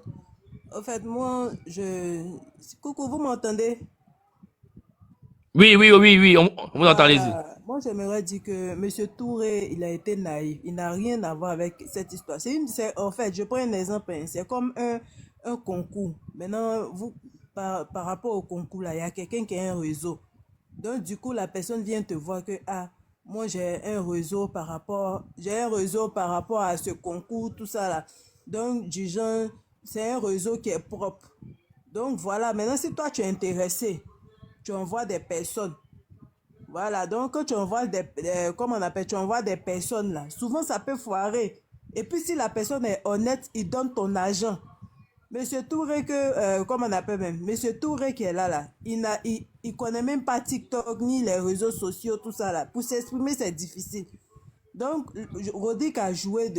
En fait, moi, Coucou, vous m'entendez? Oui, on vous entend, allez-y. Voilà. Moi, j'aimerais dire que Monsieur Touré, il a été naïf. Il n'a rien à voir avec cette histoire. En fait, je prends un exemple. C'est comme un concours. Maintenant, par rapport au concours, là, il y a quelqu'un qui a un réseau. Donc, du coup, la personne vient te voir que, moi, j'ai un réseau par rapport à ce concours, tout ça, là. Donc, du genre, c'est un réseau qui est propre. Donc, voilà. Maintenant, si toi, tu es intéressé, tu envoies des personnes. Voilà, donc quand tu envoies tu envoies des personnes là, souvent ça peut foirer. Et puis si la personne est honnête, il donne ton argent. Monsieur Touré Monsieur Touré qui est là, il connaît même pas TikTok ni les réseaux sociaux, tout ça là. Pour s'exprimer, c'est difficile. Donc, Rodic a joué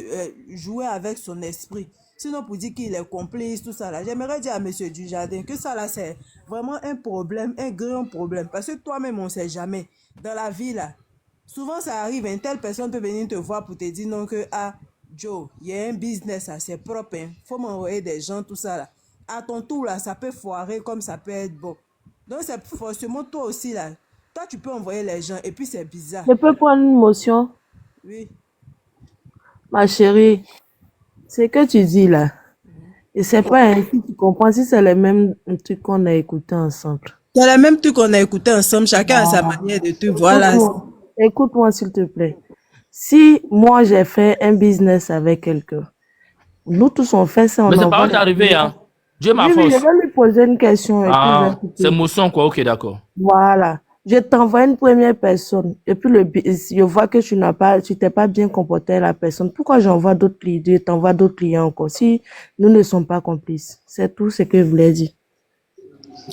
avec son esprit. Sinon, pour dire qu'il est complice, tout ça là. J'aimerais dire à Monsieur Dujardin que ça là, c'est vraiment un problème, un grand problème. Parce que toi-même, on ne sait jamais. Dans la vie là, souvent ça arrive, une telle personne peut venir te voir pour te dire non que, Joe, il y a un business, c'est propre, faut m'envoyer des gens, tout ça là. À ton tour là, ça peut foirer comme ça peut être bon. Donc, c'est forcément toi aussi là. Toi, tu peux envoyer les gens et puis c'est bizarre. Je peux prendre une motion, Oui. ma chérie. Ce que tu dis là, et c'est pas ainsi, tu comprends, si c'est le même truc qu'on a écouté ensemble. C'est le même truc qu'on a écouté ensemble, chacun a sa manière de te voilà. Écoute-moi, s'il te plaît. Si moi j'ai fait un business avec quelqu'un, nous tous on fait ça. Mais c'est pas arrivé, hein. Dieu m'a Oui, force. je vais lui poser une question. Et puis c'est motion, quoi. Ok, d'accord. Voilà. Je t'envoie une première personne. Et puis je vois que tu t'es pas bien comporté avec la personne. Pourquoi j'envoie d'autres clients, je t'envoie d'autres clients encore si nous ne sommes pas complices? C'est tout ce que je voulais dire.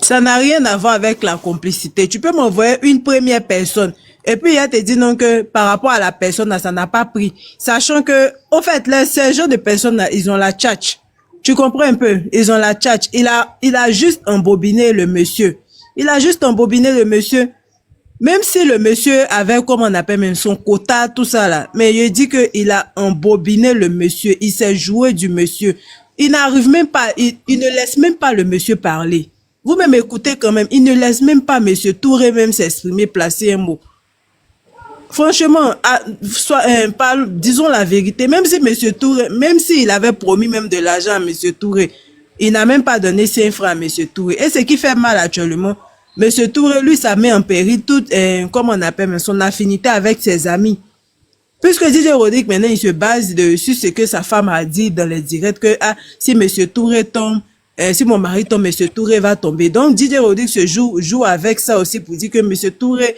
Ça n'a rien à voir avec la complicité. Tu peux m'envoyer une première personne. Et puis, il te dit non que par rapport à la personne, ça n'a pas pris. Sachant que, au fait, ces gens de personnes, ils ont la tchatch. Tu comprends un peu? Ils ont la tchatch. Il a juste embobiné le monsieur. Même si le monsieur avait, comme on appelle même son quota, tout ça là. Mais il dit que il a embobiné le monsieur. Il s'est joué du monsieur. Il n'arrive même pas, il ne laisse même pas le monsieur parler. Vous-même écoutez quand même. Il ne laisse même pas monsieur Touré même s'exprimer, placer un mot. Franchement, disons la vérité, même si monsieur Touré, même s'il avait promis même de l'argent à monsieur Touré, il n'a même pas donné 5 francs à monsieur Touré. Et ce qui fait mal actuellement, monsieur Touré, lui, ça met en péril toute, comment on appelle, son affinité avec ses amis. Puisque DJ Rodic, maintenant, il se base sur ce que sa femme a dit dans les directs, que si monsieur Touré tombe, si mon mari tombe, monsieur Touré va tomber. Donc, DJ Rodic se joue avec ça aussi pour dire que monsieur Touré,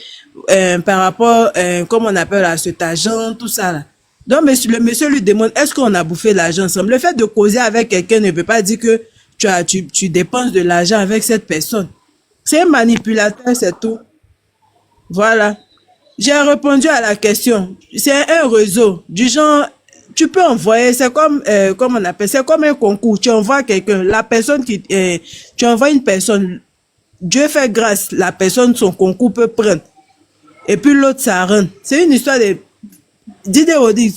par rapport, comment on appelle à cet agent, tout ça là. Donc, le monsieur lui demande, est-ce qu'on a bouffé l'argent ensemble? Le fait de causer avec quelqu'un ne veut pas dire que tu dépenses de l'argent avec cette personne. C'est un manipulateur, c'est tout. Voilà. J'ai répondu à la question. C'est un réseau. Du genre, tu peux envoyer, c'est comme, comment on appelle, c'est comme un concours. Tu envoies quelqu'un, tu envoies une personne, Dieu fait grâce, la personne, son concours peut prendre. Et puis l'autre, ça rentre. C'est une histoire de,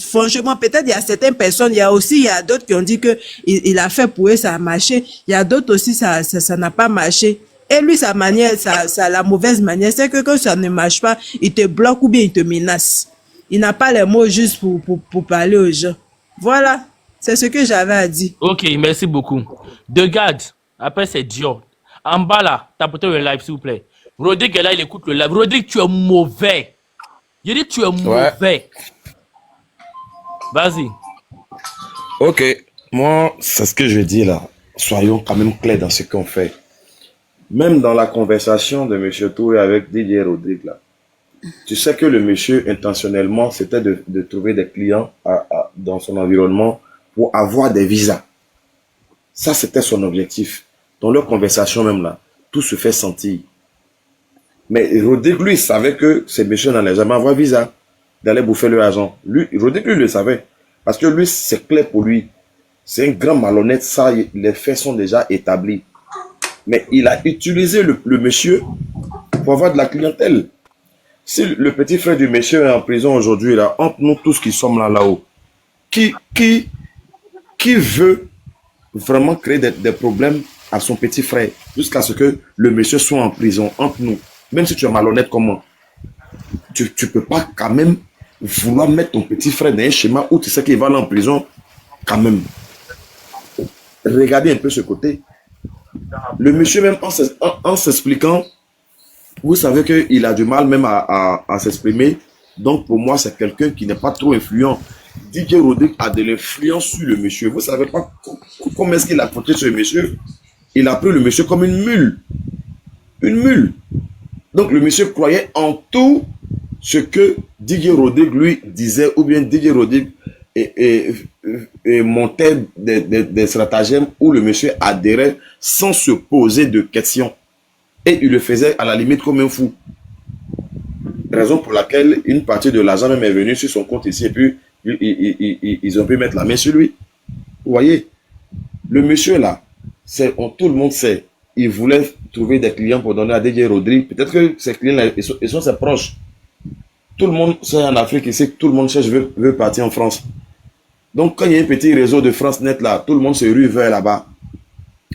franchement, peut-être il y a certaines personnes, il y a d'autres qui ont dit que il a fait pour eux, ça a marché. Il y a d'autres aussi, ça n'a pas marché. Et lui, sa manière, la mauvaise manière, c'est que quand ça ne marche pas, il te bloque ou bien il te menace. Il n'a pas les mots juste pour parler aux gens. Voilà, c'est ce que j'avais à dire. Ok, merci beaucoup. De Gade, après c'est Dior. En bas là, tapotez le live s'il vous plaît. Rodic est là, il écoute le live. Rodic, tu es mauvais. Je dis tu es mauvais. Vas-y. Ok, moi, c'est ce que je dis là. Soyons quand même clairs dans ce qu'on fait. Même dans la conversation de M. Touré avec Didier Rodic là, tu sais que le monsieur intentionnellement c'était de trouver des clients dans son environnement pour avoir des visas. Ça, c'était son objectif. Dans leur conversation même là, tout se fait sentir. Mais Rodrigue, lui, savait que ces messieurs n'allaient jamais avoir visa, d'aller bouffer leur argent. Rodrigue, lui, le savait. Parce que lui, c'est clair pour lui. C'est un grand malhonnête, ça, les faits sont déjà établis. Mais il a utilisé le monsieur pour avoir de la clientèle. Si le petit frère du monsieur est en prison aujourd'hui, là, entre nous tous qui sommes là-haut, qui veut vraiment créer des problèmes à son petit frère jusqu'à ce que le monsieur soit en prison, entre nous, même si tu es malhonnête comme moi, tu peux pas quand même vouloir mettre ton petit frère dans un schéma où tu sais qu'il va aller en prison quand même. Regardez un peu ce côté. Le monsieur même en s'expliquant, vous savez qu'il a du mal même à s'exprimer. Donc pour moi, c'est quelqu'un qui n'est pas trop influent. Didier Rodrigue a de l'influence sur le monsieur. Vous savez pas comment est-ce qu'il a porté ce monsieur. Il a pris le monsieur comme une mule. Une mule. Donc le monsieur croyait en tout ce que Didier Rodrigue lui disait, ou bien Didier Rodrigue et montait des stratagèmes où le monsieur adhérait sans se poser de questions. Et il le faisait à la limite comme un fou. Raison pour laquelle une partie de l'argent même est venue sur son compte ici et puis ils ont pu mettre la main sur lui. Vous voyez, le monsieur là, tout le monde sait, il voulait trouver des clients pour donner à Didier Rodrigue. Peut-être que ces clients-là, ils sont ses proches. Tout le monde sait en Afrique ici, tout le monde cherche, veut partir en France. Donc quand il y a un petit réseau de France Net là, tout le monde se rue vers là-bas.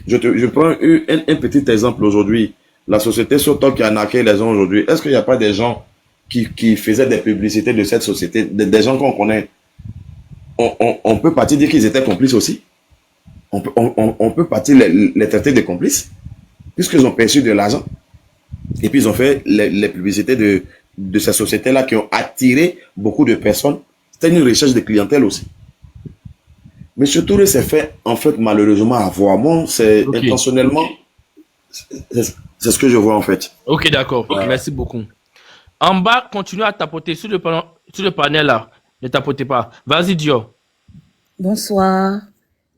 Je prends un petit exemple aujourd'hui. La société Sotol qui a arnaqué les gens aujourd'hui. Est-ce qu'il n'y a pas des gens qui faisaient des publicités de cette société, des gens qu'on connaît? On peut partir dire qu'ils étaient complices aussi. On peut partir les traiter de complices, puisqu'ils ont perçu de l'argent. Et puis ils ont fait les publicités de ces sociétés-là qui ont attiré beaucoup de personnes. C'était une recherche de clientèle aussi. Monsieur Touré s'est fait, en fait, malheureusement avoir. Moi, c'est intentionnellement, c'est ce que je vois, en fait. Ok, d'accord. Merci beaucoup. En bas, continuez à tapoter sur le panel là. Ne tapotez pas. Vas-y, Dio. Bonsoir.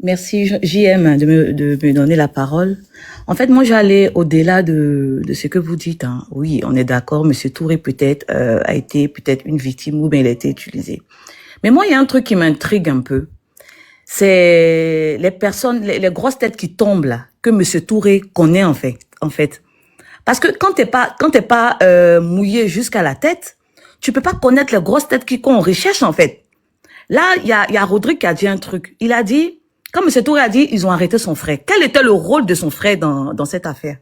Merci, JM, de me donner la parole. En fait, moi, j'allais au-delà de ce que vous dites. Hein. Oui, on est d'accord. Monsieur Touré, peut-être, a été peut-être une victime ou bien il a été utilisé. Mais moi, il y a un truc qui m'intrigue un peu. C'est les personnes, les grosses têtes qui tombent là, que Monsieur Touré connaît en fait. Parce que quand t'es pas mouillé jusqu'à la tête, tu peux pas connaître les grosses têtes qu'on recherche en fait. Là, il y a Rodrigue qui a dit un truc. Il a dit, quand Monsieur Touré a dit, ils ont arrêté son frère. Quel était le rôle de son frère dans cette affaire?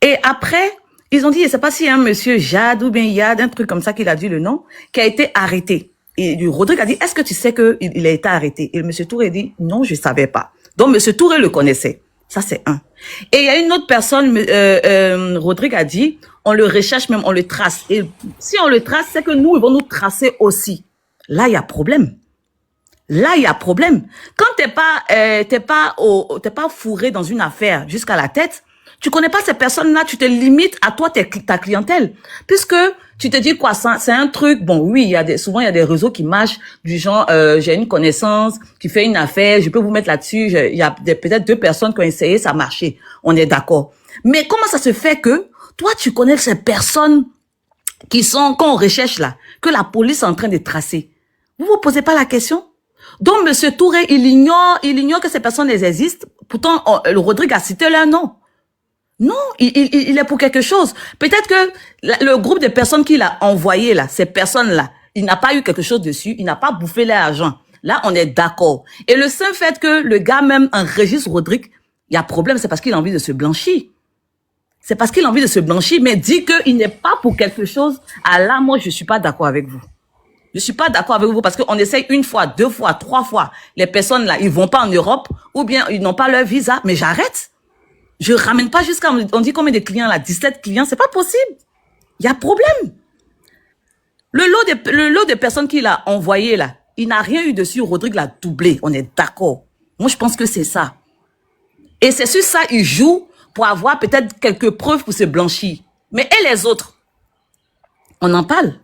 Et après, ils ont dit, je sais pas s'il y a un monsieur Jad ou bien Yad, un truc comme ça qu'il a dit le nom, qui a été arrêté. Et Rodrigue a dit, est-ce que tu sais qu'il a été arrêté? Et M. Touré dit, non, je savais pas. Donc, M. Touré le connaissait. Ça, c'est un. Et il y a une autre personne, Rodrigue a dit, on le recherche même, on le trace. Et si on le trace, c'est que nous, ils vont nous tracer aussi. Là, il y a problème. Là, il y a problème. Quand t'es pas fourré dans une affaire jusqu'à la tête, tu connais pas ces personnes-là, tu te limites à toi, ta clientèle. Puisque tu te dis quoi, c'est un truc, bon, oui, souvent il y a des réseaux qui marchent, du genre, j'ai une connaissance qui fait une affaire, je peux vous mettre là-dessus, il y a peut-être 2 personnes qui ont essayé, ça a marché. On est d'accord. Mais comment ça se fait que, toi, tu connais ces personnes qu'on recherche là, que la police est en train de tracer? Vous vous posez pas la question? Donc, Monsieur Touré, il ignore que ces personnes existent. Pourtant, le Rodrigue a cité leur nom. Non, il est pour quelque chose. Peut-être que le groupe de personnes qu'il a envoyé là, ces personnes-là, il n'a pas eu quelque chose dessus, il n'a pas bouffé leur argent. Là, on est d'accord. Et le seul fait que le gars même enregistre Rodrigue, il y a problème, c'est parce qu'il a envie de se blanchir. C'est parce qu'il a envie de se blanchir, mais dit qu'il n'est pas pour quelque chose. Ah là, moi, je suis pas d'accord avec vous. Je suis pas d'accord avec vous parce qu'on essaye 1 fois, 2 fois, 3 fois. Les personnes là, ils vont pas en Europe ou bien ils n'ont pas leur visa, mais j'arrête. Je ramène pas jusqu'à, on dit combien de clients là, 17 clients, c'est pas possible. Il y a problème. Le lot de personnes qu'il a envoyé là, il n'a rien eu dessus, Rodrigue l'a doublé, on est d'accord. Moi, je pense que c'est ça. Et c'est sur ça, il joue pour avoir peut-être quelques preuves pour se blanchir. Mais et les autres? On en parle.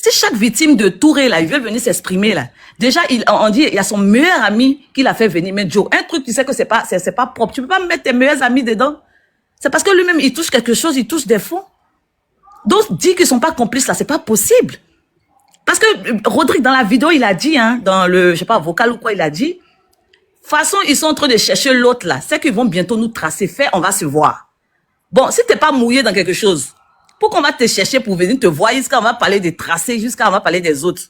Si chaque victime de Touré, là, il veut venir s'exprimer, là, déjà, on dit, il y a son meilleur ami qui l'a fait venir. Mais Joe, un truc, tu sais que c'est pas propre. Tu peux pas mettre tes meilleurs amis dedans. C'est parce que lui-même, il touche quelque chose, il touche des fonds. Donc, dire qu'ils sont pas complices, là, c'est pas possible. Parce que Rodrigue, dans la vidéo, il a dit, hein, dans le, je sais pas, vocal ou quoi, il a dit, de toute façon, ils sont en train de chercher l'autre, là. C'est qu'ils vont bientôt nous tracer. Fait, on va se voir. Bon, si t'es pas mouillé dans quelque chose, pourquoi on va te chercher pour venir te voir jusqu'à on va parler des tracés, jusqu'à on va parler des autres?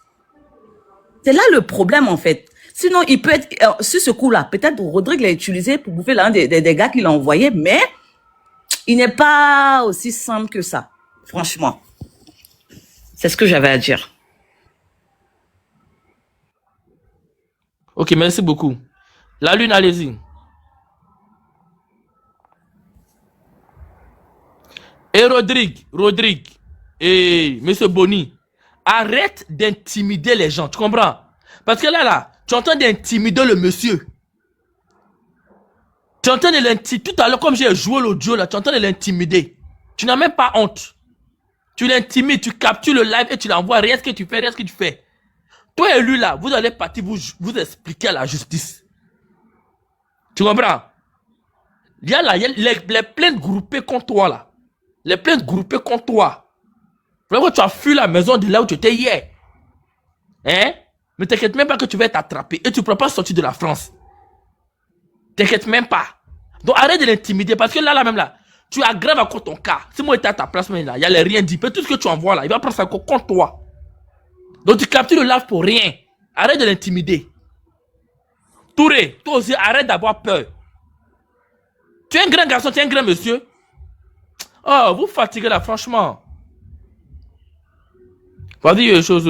C'est là le problème, en fait. Sinon, il peut être, sur ce coup-là, peut-être Rodrigue l'a utilisé pour bouffer l'un des gars qu'il a envoyé, mais il n'est pas aussi simple que ça. Franchement. C'est ce que j'avais à dire. Ok, merci beaucoup. La Lune, allez-y. Et Rodrigue, et Monsieur Boni, arrête d'intimider les gens, tu comprends? Parce que là, tu es en train d'intimider le monsieur. Tu es en train de l'intimider. Tout à l'heure, comme j'ai joué l'audio, là, tu es en train de l'intimider. Tu n'as même pas honte. Tu l'intimides, tu captures le live et tu l'envoies. Rien ce que tu fais, rien ce que tu fais. Toi et lui, là, vous allez partir vous expliquer à la justice. Tu comprends? Il y a là, les plaintes groupées contre toi, là. Les plaintes groupées contre toi. Vraiment, tu as fui la maison de là où tu étais hier. Hein? Mais t'inquiète même pas que tu vas être attrapé. Et tu ne pourras pas sortir de la France. T'inquiète même pas. Donc arrête de l'intimider. Parce que là même là, tu aggraves encore ton cas. Si moi j'étais à ta place, mais là, il n'y a rien dit. Tout ce que tu envoies là, il va prendre ça encore contre toi. Donc tu captures le live pour rien. Arrête de l'intimider. Touré, toi aussi, arrête d'avoir peur. Tu es un grand garçon, tu es un grand monsieur. Oh, vous fatiguez là, franchement. Vas-y, une chose,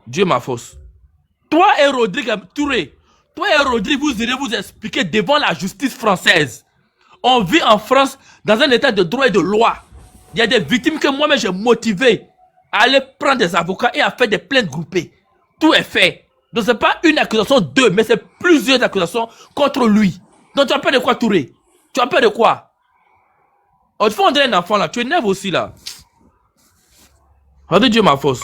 Dieu ma force. Toi et Rodrigue, Touré, toi et Rodrigue, vous irez vous expliquer devant la justice française. On vit en France dans un état de droit et de loi. Il y a des victimes que moi-même j'ai motivé à aller prendre des avocats et à faire des plaintes groupées. Tout est fait. Donc c'est pas une accusation, deux, mais c'est plusieurs accusations contre lui. Donc tu as peur de quoi, Touré? Tu as peur de quoi? Oh, tu fais on dirait un enfant là, tu es nerveux aussi là. Regardez Dieu ma force.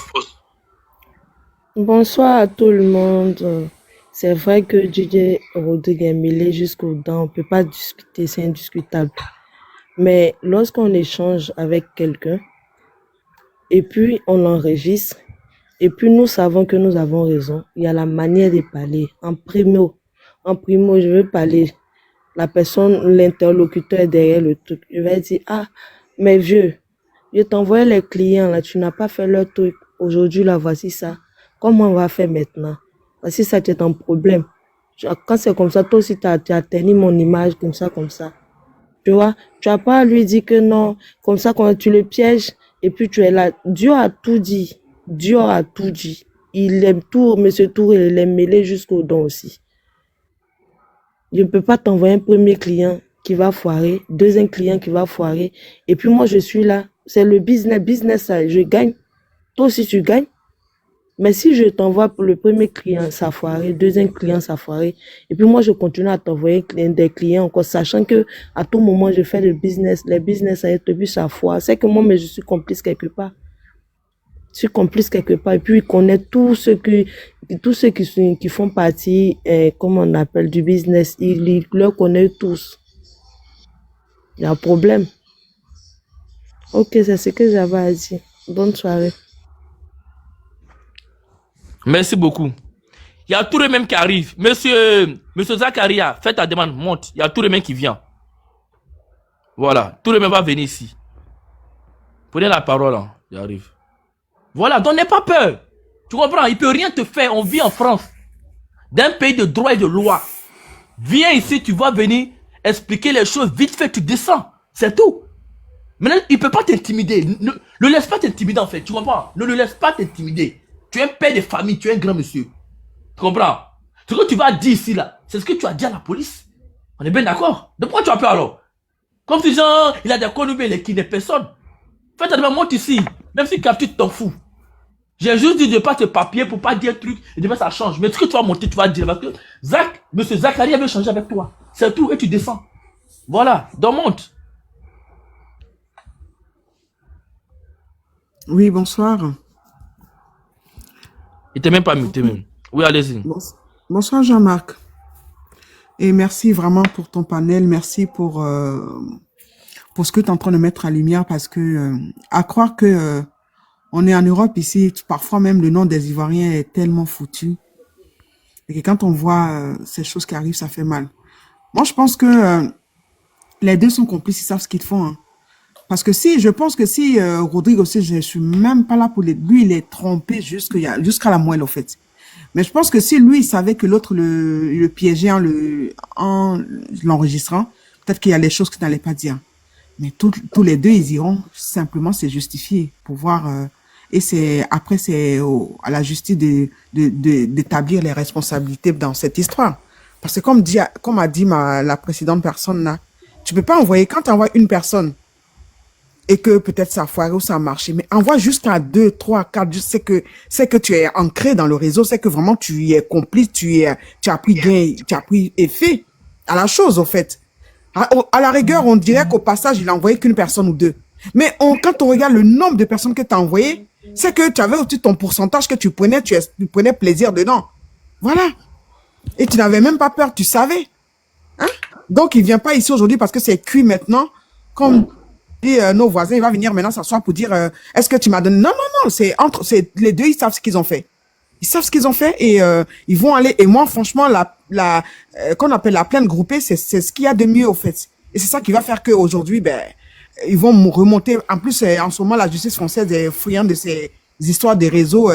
Bonsoir à tout le monde. C'est vrai que DJ Rodrigue est mêlé jusqu'aux dents. On ne peut pas discuter, c'est indiscutable. Mais lorsqu'on échange avec quelqu'un, et puis on l'enregistre, et puis nous savons que nous avons raison, il y a la manière de parler. En primo, je veux parler. La personne, l'interlocuteur est derrière le truc. Je vais dire, ah, mais vieux, je t'envoie les clients, là, tu n'as pas fait leur truc. Aujourd'hui, là, voici ça. Comment on va faire maintenant? Voici ça, tu es ton problème. Quand c'est comme ça, toi aussi, tu as tenu mon image comme ça, comme ça. Tu vois, tu n'as pas à lui dire que non, comme ça, quand tu le pièges, et puis tu es là. Dieu a tout dit. Dieu a tout dit. Il aime tout, Monsieur Touré, il aime mêler jusqu'au don aussi. Je ne peux pas t'envoyer un premier client qui va foirer, deuxième client qui va foirer. Et puis moi, je suis là. C'est le business, ça, je gagne. Toi aussi, tu gagnes. Mais si je t'envoie pour le premier client, ça foiré, deuxième client, ça foiré. Et puis moi, je continue à t'envoyer des clients encore, sachant que à tout moment, je fais le business. Les business avec le but, ça foire. C'est que moi, mais je suis complice quelque part. Je suis complice quelque part. Et puis, il connaît tous ceux qui font partie, comment on appelle, du business. Il le connaît tous. Il y a un problème. Ok, c'est ce que j'avais à dire. Bonne soirée. Merci beaucoup. Il y a tout le même qui arrive. Monsieur Zakaria, fais ta demande, monte. Il y a tout le même qui vient. Voilà, tout le même va venir ici. Prenez la parole, hein. Il arrive. Voilà, donc n'aie pas peur. Tu comprends? Il ne peut rien te faire. On vit en France. D'un pays de droit et de loi. Viens ici, tu vas venir expliquer les choses. Vite fait, tu descends. C'est tout. Maintenant, il ne peut pas t'intimider. Ne le laisse pas t'intimider en fait. Tu comprends? Ne le laisse pas t'intimider. Tu es un père de famille, tu es un grand monsieur. Tu comprends? Ce que tu vas dire ici, là, c'est ce que tu as dit à la police. On est bien d'accord? De pourquoi tu as peur alors? Comme si genre, il a des connubiers, il kidnappe personne. Fais ta demande, monte ici. Même si capture, tu t'en fous. J'ai juste dit de ne pas te papier pour pas dire un truc et demain ça change. Mais ce que tu vas monter, tu vas dire. Parce que Monsieur Zakaria veut changer avec toi. C'est tout et tu descends. Voilà, donc monte. Oui, bonsoir. Il t'est même pas muté même. Oui, allez-y. Bonsoir Jean-Marc. Et merci vraiment pour ton panel. Merci pour ce que tu es en train de mettre en lumière parce que à croire que on est en Europe ici, parfois même le nom des Ivoiriens est tellement foutu. Et que quand on voit ces choses qui arrivent, ça fait mal. Moi, je pense que les deux sont complices, ils savent ce qu'ils font. Hein. Parce que je pense que si Rodrigue aussi, je suis même pas là pour lui, il est trompé jusqu'à la moelle, au fait. Mais je pense que si lui, il savait que l'autre le piégeait en l'enregistrant, peut-être qu'il y a des choses qu'il n'allait pas dire. Mais tous les deux, ils iront simplement se justifier pour voir. Et après, c'est à la justice d'établir les responsabilités dans cette histoire. Parce que comme a dit la précédente personne là, tu peux pas envoyer, quand tu envoies une personne et que peut-être ça a foiré ou ça a marché, mais envoie jusqu'à 2, 3, 4, c'est que tu es ancré dans le réseau, c'est que vraiment tu y es complice, tu as pris gain, tu as pris effet à la chose, au fait. À la rigueur, on dirait qu'au passage, il a envoyé qu'une personne ou deux. Mais quand on regarde le nombre de personnes que tu as envoyées, c'est que tu avais aussi ton pourcentage que tu prenais plaisir dedans. Voilà. Et tu n'avais même pas peur, tu savais. Hein? Donc, il vient pas ici aujourd'hui parce que c'est cuit maintenant. Comme dit nos voisins, il va venir maintenant s'asseoir pour dire est-ce que tu m'as donné... Non, c'est les deux, ils savent ce qu'ils ont fait. Ils savent ce qu'ils ont fait et ils vont aller... Et moi, franchement, qu'on appelle la plainte groupée, c'est ce qu'il y a de mieux, au fait. Et c'est ça qui va faire qu'aujourd'hui, ils vont remonter. En plus, en ce moment, la justice française est friande de ces histoires des réseaux.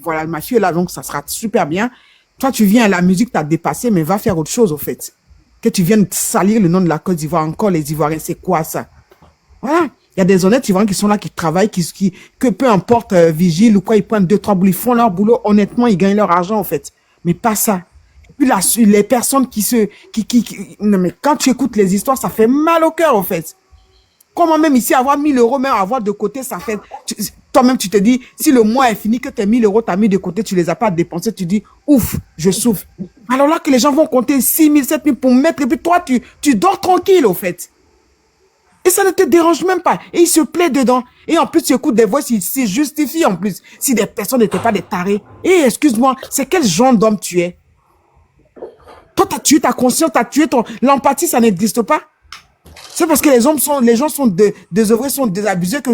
Voilà, le mafieux est là, donc ça sera super bien. Toi, tu viens, la musique t'a dépassé, mais va faire autre chose, au fait. Que tu viennes salir le nom de la Côte d'Ivoire, encore les Ivoiriens, c'est quoi ça? Voilà. Il y a des honnêtes Ivoiriens qui sont là, qui travaillent, que peu importe, vigile ou quoi, ils prennent 2, 3 boulots, ils font leur boulot, honnêtement, ils gagnent leur argent, en fait. Mais pas ça. Et puis les personnes non, mais quand tu écoutes les histoires, ça fait mal au cœur, en fait. Comment même ici, avoir 1000 euros, même avoir de côté, ça fait... Toi-même, tu te dis, si le mois est fini, que tes 1000 euros, t'as mis de côté, tu les as pas dépensés, tu dis, ouf, je souffre. Alors là que les gens vont compter 6 000, 7 000 pour mettre, et puis toi, tu dors tranquille, au fait. Et ça ne te dérange même pas. Et il se plaît dedans. Et en plus, tu écoutes des voix, il se justifie en plus. Si des personnes n'étaient pas des tarés. Et excuse-moi, c'est quel genre d'homme tu es? Toi, t'as tué ta conscience, t'as tué l'empathie, ça n'existe pas. C'est parce que les gens sont désœuvrés, sont désabusés que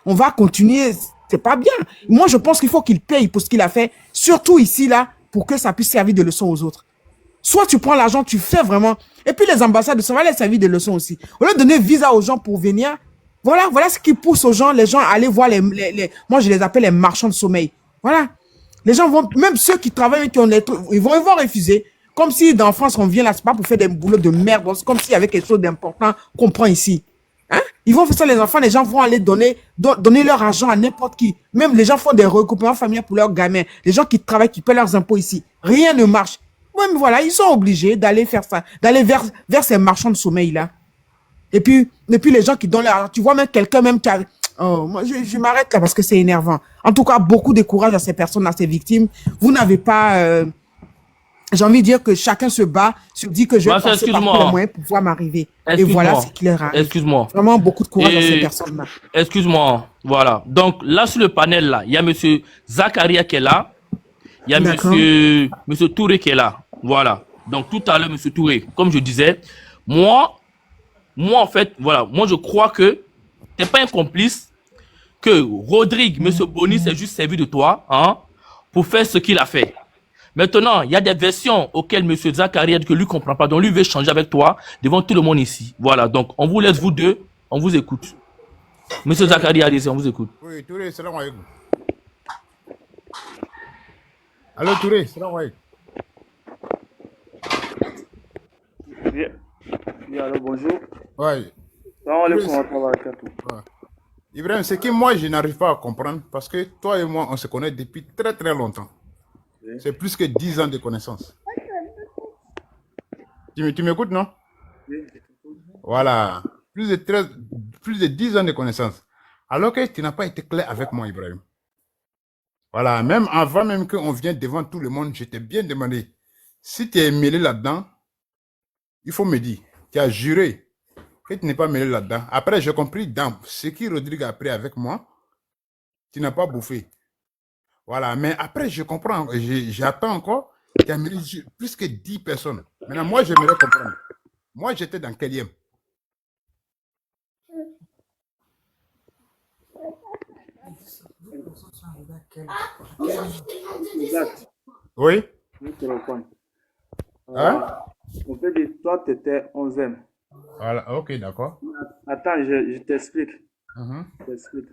on va continuer. C'est pas bien. Moi, je pense qu'il faut qu'il paye pour ce qu'il a fait, surtout ici, là, pour que ça puisse servir de leçon aux autres. Soit tu prends l'argent, tu fais vraiment. Et puis les ambassades, ça va les servir de leçon aussi. Au lieu de donner visa aux gens pour venir, voilà ce qui pousse les gens à aller voir moi je les appelle les marchands de sommeil. Voilà. Les gens vont, même ceux qui travaillent, ils vont refuser. Comme si dans France, on vient là, c'est pas pour faire des boulots de merde. C'est comme s'il y avait quelque chose d'important qu'on prend ici. Hein? Ils vont faire ça, les enfants, les gens vont aller donner leur argent à n'importe qui. Même les gens font des regroupements familiaux pour leurs gamins. Les gens qui travaillent, qui paient leurs impôts ici. Rien ne marche. Ouais, mais voilà, ils sont obligés d'aller faire ça, d'aller vers ces marchands de sommeil-là. Et puis les gens qui donnent leur argent, tu vois même quelqu'un même qui a... Oh, moi, je m'arrête là parce que c'est énervant. En tout cas, beaucoup de courage à ces personnes, à ces victimes. Vous n'avez pas... J'ai envie de dire que chacun se bat, se dit que je vais passer par tous les moyens pour pouvoir m'arriver. Et voilà ce qui leur arrive. Excuse-moi. Vraiment beaucoup de courage à ces personnes-là. Excuse-moi. Voilà. Donc là, sur le panel, là, il y a monsieur Zakaria qui est là. Il y a monsieur Touré qui est là. Voilà. Donc tout à l'heure, monsieur Touré, comme je disais, moi, en fait, voilà, moi je crois que t'es pas un complice, que Rodrigue, monsieur Boni s'est juste servi de toi, hein, pour faire ce qu'il a fait. Maintenant, il y a des versions auxquelles monsieur Zakaria dit que lui comprend pas, donc lui veut changer avec toi devant tout le monde ici. Voilà. Donc on vous laisse vous deux, on vous écoute. Monsieur Zakaria, allez-y, on vous écoute. Oui, Touré, salam alaikum. Allô Touré, salam alaikum. Oui, alors bonjour. Ouais. Ibrahim, c'est que moi je n'arrive pas à comprendre parce que toi et moi on se connaît depuis très très longtemps. Oui. C'est plus que 10 ans de connaissance. Tu m'écoutes, non? Oui. Voilà. Plus de 10 ans de connaissance. Alors que tu n'as pas été clair avec moi, Ibrahim. Voilà. Même avant même qu'on vienne devant tout le monde, je t'ai bien demandé. Si tu es mêlé là-dedans, il faut me dire. Tu as juré que tu n'es pas mêlé là-dedans. Après, j'ai compris dans ce que Rodrigue a pris avec moi, tu n'as pas bouffé. Voilà, mais après, je comprends, j'attends encore. Tu as mis plus que 10 personnes. Maintenant, moi, j'aimerais comprendre. Moi, j'étais dans quelième? Exact. Oui? Je te reprends. Hein? On peut dire, toi, tu étais 11e. Voilà, ok, d'accord. Attends, je t'explique. Mhm, Je t'explique.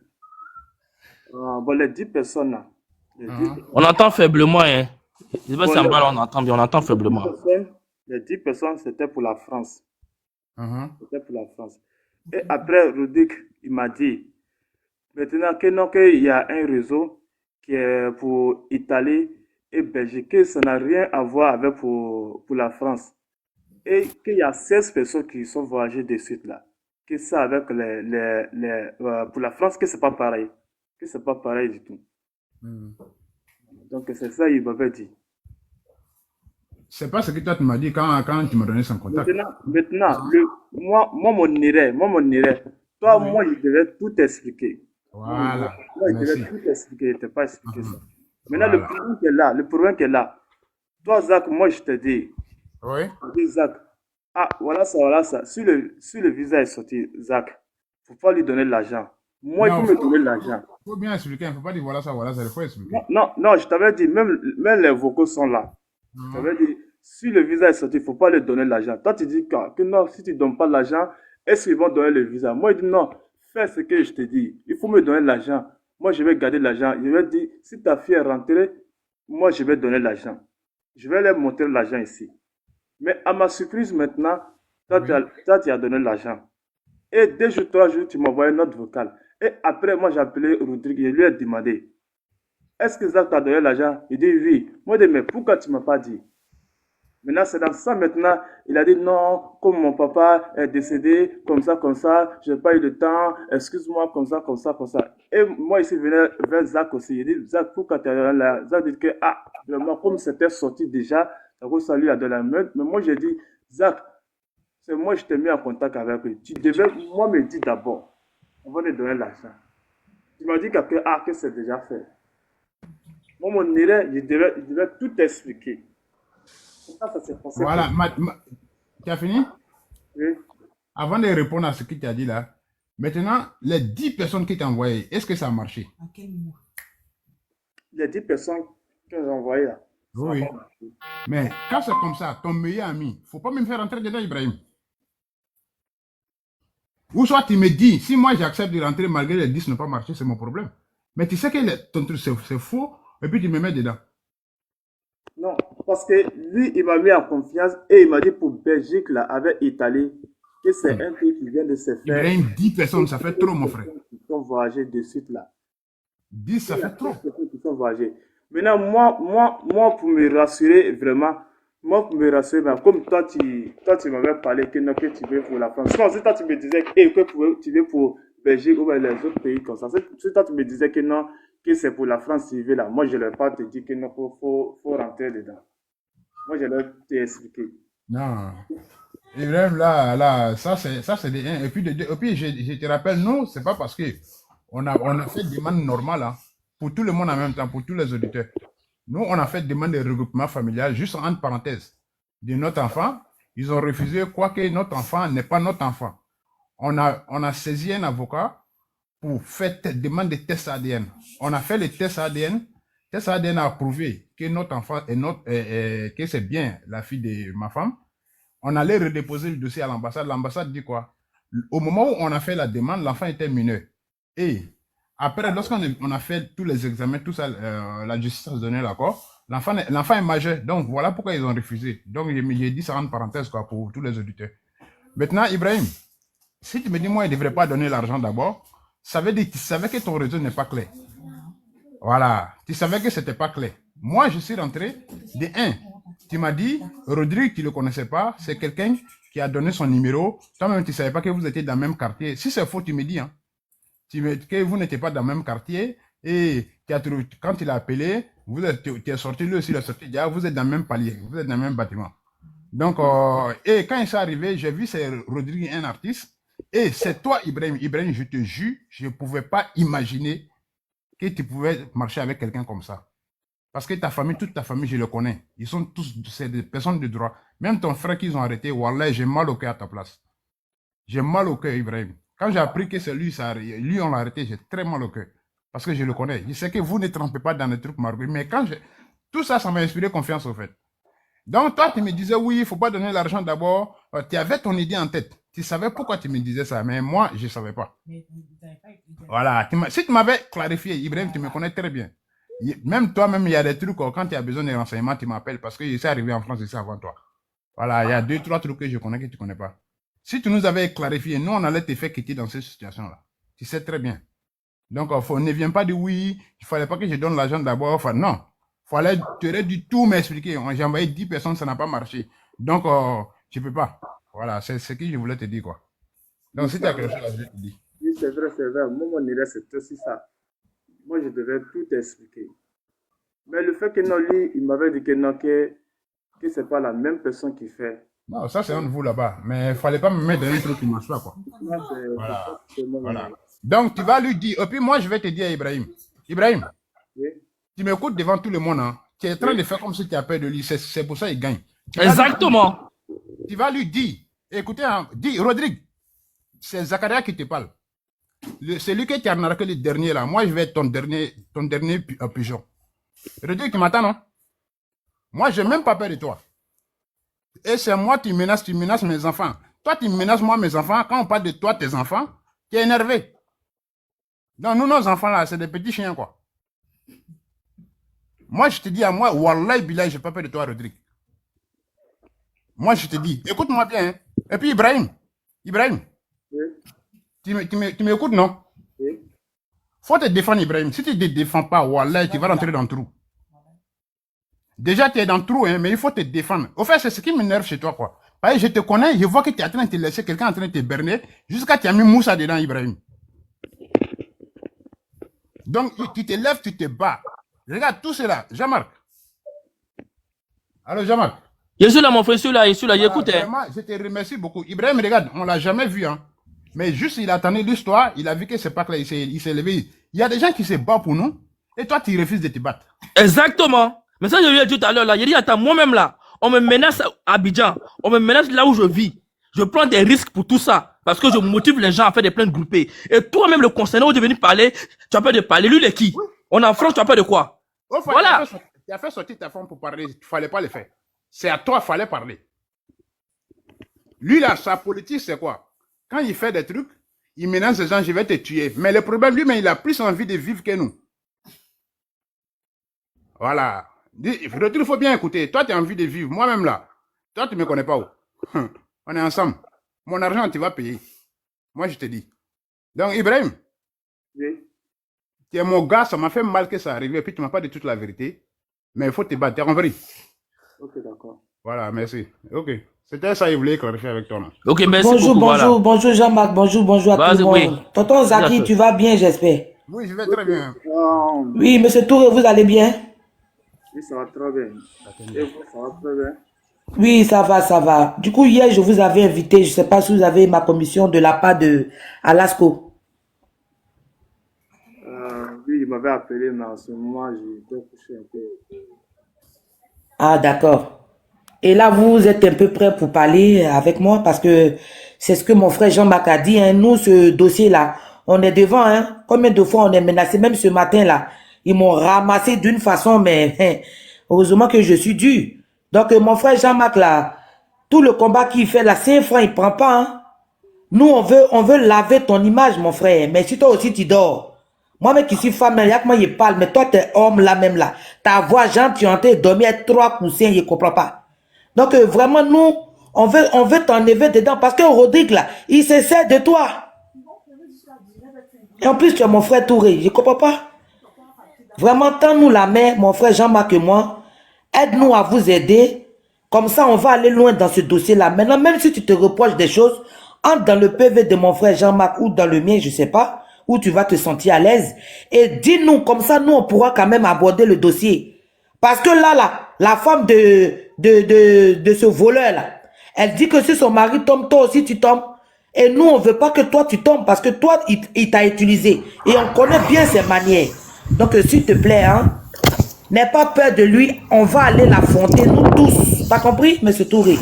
Bon, les 10 personnes là. Les 10 mhm. On entend faiblement, hein. Je sais pas bon, si en bas, on entend bien, on entend faiblement. les 10 personnes, c'était pour la France. Mhm. C'était pour la France. Et après, Rudik, il m'a dit, maintenant que non, qu'il y a un réseau qui est pour Italie et Belgique, que ça n'a rien à voir avec pour la France. Et qu'il y a 16 personnes qui sont voyagées de suite là. Que ça avec pour la France, que c'est pas pareil. Que c'est pas pareil du tout. Mhm. Donc c'est ça, il m'avait dit. C'est pas ce que toi, tu m'as dit quand tu m'as donné son contact. Maintenant, moi, mon irait. Toi, Oui. moi, je devais tout expliquer. Voilà, Moi, je devais merci. tout expliquer, je ne t'ai pas expliqué ça. Mhm. Maintenant, Voilà. le problème qui est là. Toi, Zach, moi, je te dis, Oui? Zach, ah, voilà ça, voilà ça. Si le visa est sorti, Zach, il ne faut pas lui donner l'argent. Moi, il Non, faut me donner l'argent. faut bien expliquer. Il ne faut pas dire voilà ça, il faut expliquer. Non, je t'avais dit, même les vocaux sont là. Je Mhm. t'avais dit, si le visa est sorti, il ne faut pas lui donner l'argent. Toi, tu dis que non, si tu ne donnes pas l'argent, est-ce qu'ils vont donner le visa? Moi, je dis non, fais ce que je te dis. Il faut me donner l'argent. Moi, je vais garder l'argent. Je vais dire, si ta fille est rentrée, moi, je vais donner l'argent. Je vais leur montrer l'argent ici. Mais à ma surprise maintenant, toi, Oui. tu as donné l'argent. Et 2 jours, 3 jours, tu m'as envoyé une note vocale. Et après, moi, j'ai appelé Rodrigue, je lui ai demandé, est-ce que Zach t'a donné l'argent? Il dit oui. Moi, je dis, mais pourquoi tu ne m'as pas dit? Maintenant, c'est dans ça, maintenant, il a dit non, comme mon papa est décédé, comme ça, je n'ai pas eu de temps, excuse-moi, comme ça, comme ça, comme ça. Et moi, ici, je venais vers Zach aussi. Il dit, Zach, pourquoi tu as là? Zach dit que, ah, vraiment, comme c'était sorti déjà, ça lui a de la main. Mais moi, j'ai dit, Zach, c'est moi, je t'ai mis en contact avec lui. Tu devais, moi, me dire d'abord, on va lui donner l'argent. Tu m'as dit que c'est déjà fait. Moi, mon erreur, je devais tout expliquer. Ça s'est passé. Voilà. Tu as fini? Oui. Avant de répondre à ce que tu as dit là, maintenant, les 10 personnes qui t'ont envoyé, est-ce que ça a marché? Les 10 personnes que j'ai envoyées là. Oui. Mais quand c'est comme ça, ton meilleur ami, il ne faut pas me faire rentrer dedans, Ibrahim. Ou soit tu me dis, si moi j'accepte de rentrer malgré les 10 n'ont pas marché, c'est mon problème. Mais tu sais que ton truc c'est faux, et puis tu me mets dedans. Non, parce que lui, il m'a mis en confiance et il m'a dit pour Belgique, là, avec Italie, que c'est un truc qui vient de se faire. Ibrahim, 10 personnes, ça fait trop, mon frère. Qui sont voyagés de suite là. 10, ça fait trop. Qui sont voyagés. Maintenant, moi, pour me rassurer vraiment, comme toi, tu m'avais parlé que, non, que tu veux pour la France. Si toi, tu me disais que tu veux pour Belgique ou les autres pays comme ça. Si toi, tu me disais que non, que c'est pour la France, tu veux là. Moi, je ne vais pas te dire que non, faut rentrer dedans. Moi, je vais t'expliquer. Non. Ibrahim, là, ça c'est des 1. Et puis, je te rappelle, nous, c'est pas parce que on a fait des demandes normales, hein, pour tout le monde en même temps, pour tous les auditeurs. Nous, on a fait demande de regroupement familial, juste entre parenthèses, de notre enfant. Ils ont refusé, quoique notre enfant n'est pas notre enfant. On a saisi un avocat pour faire demande de test ADN. On a fait le test ADN. Test ADN a prouvé que notre enfant est que c'est bien la fille de ma femme. On allait redéposer le dossier à l'ambassade. L'ambassade dit quoi? Au moment où on a fait la demande, l'enfant était mineur. Et après, lorsqu'on a fait tous les examens, tout ça, la justice a donné l'accord. L'enfant est majeur. Donc, voilà pourquoi ils ont refusé. Donc, j'ai dit ça en parenthèse, quoi, pour tous les auditeurs. Maintenant, Ibrahim, si tu me dis, moi, il ne devrait pas donner l'argent d'abord, ça veut dire que tu savais que ton réseau n'est pas clair. Voilà. Tu savais que ce n'était pas clair. Moi, je suis rentré de 1. Tu m'as dit, Rodrigue, tu ne le connaissais pas, c'est quelqu'un qui a donné son numéro. Toi-même, tu ne savais pas que vous étiez dans le même quartier. Si c'est faux, tu me dis, hein. Que vous n'étiez pas dans le même quartier et quand il a appelé, tu es sorti, lui aussi il est sorti, vous êtes dans le même palier, vous êtes dans le même bâtiment. Donc, et quand il s'est arrivé, j'ai vu c'est Rodrigue, un artiste, et c'est toi, Ibrahim. Ibrahim, je te jure, je ne pouvais pas imaginer que tu pouvais marcher avec quelqu'un comme ça. Parce que ta famille, toute ta famille, je le connais. Ils sont tous, c'est des personnes de droit. Même ton frère qu'ils ont arrêté, Wallah, j'ai mal au cœur à ta place. J'ai mal au cœur, Ibrahim. Quand j'ai appris que c'est lui, lui on l'a arrêté, j'ai très mal au cœur. Parce que je le connais. Je sais que vous ne trempez pas dans les trucs marbrés. Mais quand tout ça, ça m'a inspiré confiance au fait. Donc toi, tu me disais, oui, il ne faut pas donner l'argent d'abord. Tu avais ton idée en tête. Tu savais pourquoi tu me disais ça. Mais moi, je ne savais pas. Voilà. Si tu m'avais clarifié, Ibrahim, tu me connais très bien. Même toi-même, il y a des trucs, quand tu as besoin de renseignements, tu m'appelles parce que je suis arrivé en France ici avant toi. Voilà, il y a 2-3 trucs que je connais que tu ne connais pas. Si tu nous avais clarifié, nous, on allait te faire quitter dans cette situation-là. Tu sais très bien. Donc, ne viens pas dire oui, il ne fallait pas que je donne l'argent d'abord. Enfin, non. Tu aurais dû tout m'expliquer. J'ai envoyé 10 personnes, ça n'a pas marché. Donc, je ne peux pas. Voilà, c'est ce que je voulais te dire, quoi. Donc, si tu as quelque chose à dire, je te dis. Oui, c'est vrai, c'est vrai. Moi, mon idée, c'était aussi ça. Moi, je devais tout expliquer. Mais le fait que non, lui, il m'avait dit que non, que ce n'est pas la même personne qui fait. Non, ça, c'est un de vous là-bas. Mais il ne fallait pas me mettre dans un truc qui ne marche pas, quoi. Voilà. Donc, tu vas lui dire. Et puis, moi, je vais te dire à Ibrahim. Ibrahim, oui. Tu m'écoutes devant tout le monde. Hein. Tu es en train de faire comme si tu as peur de lui. C'est pour ça qu'il gagne. Exactement. Tu vas lui dire. Écoutez, hein, dis, Rodrigue, c'est Zakaria qui te parle. C'est lui qui t'a arnaqué le dernier là. Moi, je vais être ton dernier pigeon. Rodrigue, tu m'attends, non? Moi, je n'ai même pas peur de toi. Et c'est moi qui menace mes enfants. Toi, tu menaces moi, mes enfants. Quand on parle de toi, tes enfants, tu es énervé. Donc, nous, nos enfants là, c'est des petits chiens, quoi. Moi, je te dis à moi, Wallahi Billah, je n'ai pas peur de toi, Rodrigue. Moi, je te dis, écoute-moi bien. Hein. Et puis, Ibrahim, oui. Tu m'écoutes, non? Oui. Faut te défendre, Ibrahim. Si tu ne te défends pas, Wallahi, tu vas rentrer dans le trou. Déjà, tu es dans le trou, hein, mais il faut te défendre. Au fait, c'est ce qui m'énerve chez toi, quoi. Parce que je te connais, je vois que tu es en train de te laisser quelqu'un en train de te berner, jusqu'à ce que tu as mis Moussa dedans, Ibrahim. Donc, tu te lèves, tu te bats. Regarde tout cela. Jean-Marc. Allô, Jean-Marc. Je suis là, mon frère, je suis là, écoute. Vraiment, je te remercie beaucoup. Ibrahim, regarde, on ne l'a jamais vu, hein. Mais juste, il a attendu l'histoire, il a vu que c'est pas clair, il s'est levé. Il y a des gens qui se battent pour nous, et toi, tu refuses de te battre. Exactement. Mais ça, je lui ai dit tout à l'heure, là. Il dit, attends, moi-même, là, on me menace à Abidjan, on me menace là où je vis. Je prends des risques pour tout ça, parce que je motive les gens à faire des plaintes groupées. Et toi-même, le concernant, où tu es venu parler, tu as peur de parler. Lui, il est qui? Oui. On est en France, tu as peur de quoi? Voilà. Tu as fait sortir ta femme pour parler, il ne fallait pas le faire. C'est à toi qu'il fallait parler. Lui, là, sa politique, c'est quoi? Quand il fait des trucs, il menace les gens, je vais te tuer. Mais le problème, lui, mais il a plus envie de vivre que nous. Voilà. Il faut bien écouter. Toi, tu as envie de vivre. Moi-même, là. Toi, tu ne me connais pas où. On est ensemble. Mon argent, tu vas payer. Moi, je te dis. Donc, Ibrahim. Oui. Tu es mon gars, ça m'a fait mal que ça arrive. Et puis, tu ne m'as pas dit toute la vérité. Mais il faut te battre. Tu as compris? Ok, d'accord. Voilà, merci. Ok. C'était ça, il voulait clarifier avec toi. Ok, merci bonjour, beaucoup, bonjour, voilà. bonjour Jean-Marc, bonjour à tout le monde. Oui. Tonton Zaki, tu vas bien, j'espère? Oui, je vais très bien. Oui, monsieur Touré, vous allez bien? Oui, ça va très bien. Et vous, ça va très bien? Oui, ça va. Du coup, hier, je vous avais invité, je ne sais pas si vous avez ma commission de la part de Alasco. Oui, il m'avait appelé, mais en ce moment, j'étais couché un peu. Ah, d'accord. Et là, vous êtes un peu prêt pour parler avec moi parce que c'est ce que mon frère Jean-Marc a dit. Hein. Nous, ce dossier-là, on est devant. Hein. Combien de fois on est menacé? Même ce matin-là, ils m'ont ramassé d'une façon, mais heureusement que je suis dur. Donc, mon frère Jean-Marc, là, tout le combat qu'il fait, là, 5 francs, il ne prend pas. Hein. Nous, on veut laver ton image, mon frère. Mais si toi aussi, tu dors. Moi-même qui suis femme, il y a que moi, il parle. Mais toi, tu es homme là même là. Ta voix, genre, tu es en train de dormir avec 3 coussins, il ne comprend pas. Donc, vraiment, nous, on veut t'enlever dedans. Parce que Rodrigue, là, il se sert de toi. Et en plus, tu es mon frère Touré. Je ne comprends pas. Vraiment, tends-nous la main, mon frère Jean-Marc et moi. Aide-nous à vous aider. Comme ça, on va aller loin dans ce dossier-là. Maintenant, même si tu te reproches des choses, entre dans le PV de mon frère Jean-Marc ou dans le mien, je ne sais pas, où tu vas te sentir à l'aise. Et dis-nous, comme ça, nous, on pourra quand même aborder le dossier. Parce que là, la femme de ce voleur-là, elle dit que si son mari tombe, toi aussi tu tombes. Et nous, on ne veut pas que toi tu tombes parce que toi, il t'a utilisé. Et on connaît bien ses manières. Donc, s'il te plaît, hein, n'aie pas peur de lui. On va aller l'affronter, nous tous. T'as compris, monsieur Touré?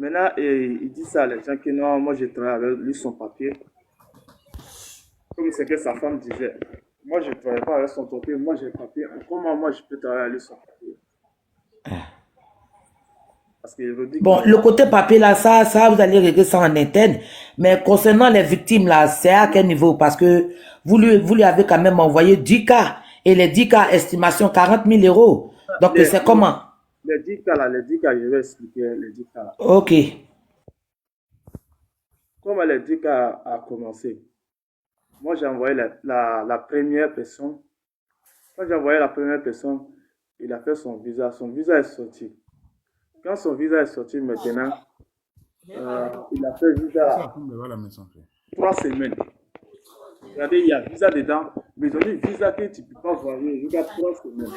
Maintenant, il dit ça à les gens que non, moi je travaille avec lui son papier. Comme c'est que sa femme disait. Moi je ne travaille pas avec son papier, moi j'ai le papier. Comment moi je peux travailler avec lui son papier? Parce qu'il veut dire Bon, le côté papier là, ça, vous allez régler ça en interne. Mais concernant les victimes là, c'est à quel niveau? Parce que vous lui avez quand même envoyé 10 cas. Et les 10 cas, estimation 40 000 euros. Donc, c'est comment? les 10 cas là, les 10 cas, je vais expliquer les 10 cas là. Ok. Comment les 10 cas a commencé? Moi j'ai envoyé la première personne. Quand j'ai envoyé la première personne, il a fait son visa. Son visa est sorti. Quand son visa est sorti maintenant, il a fait visa 3 semaines. Regardez, il y a visa dedans, mais ils ont dit visa que tu ne peux pas voyager jusqu'à 3 semaines.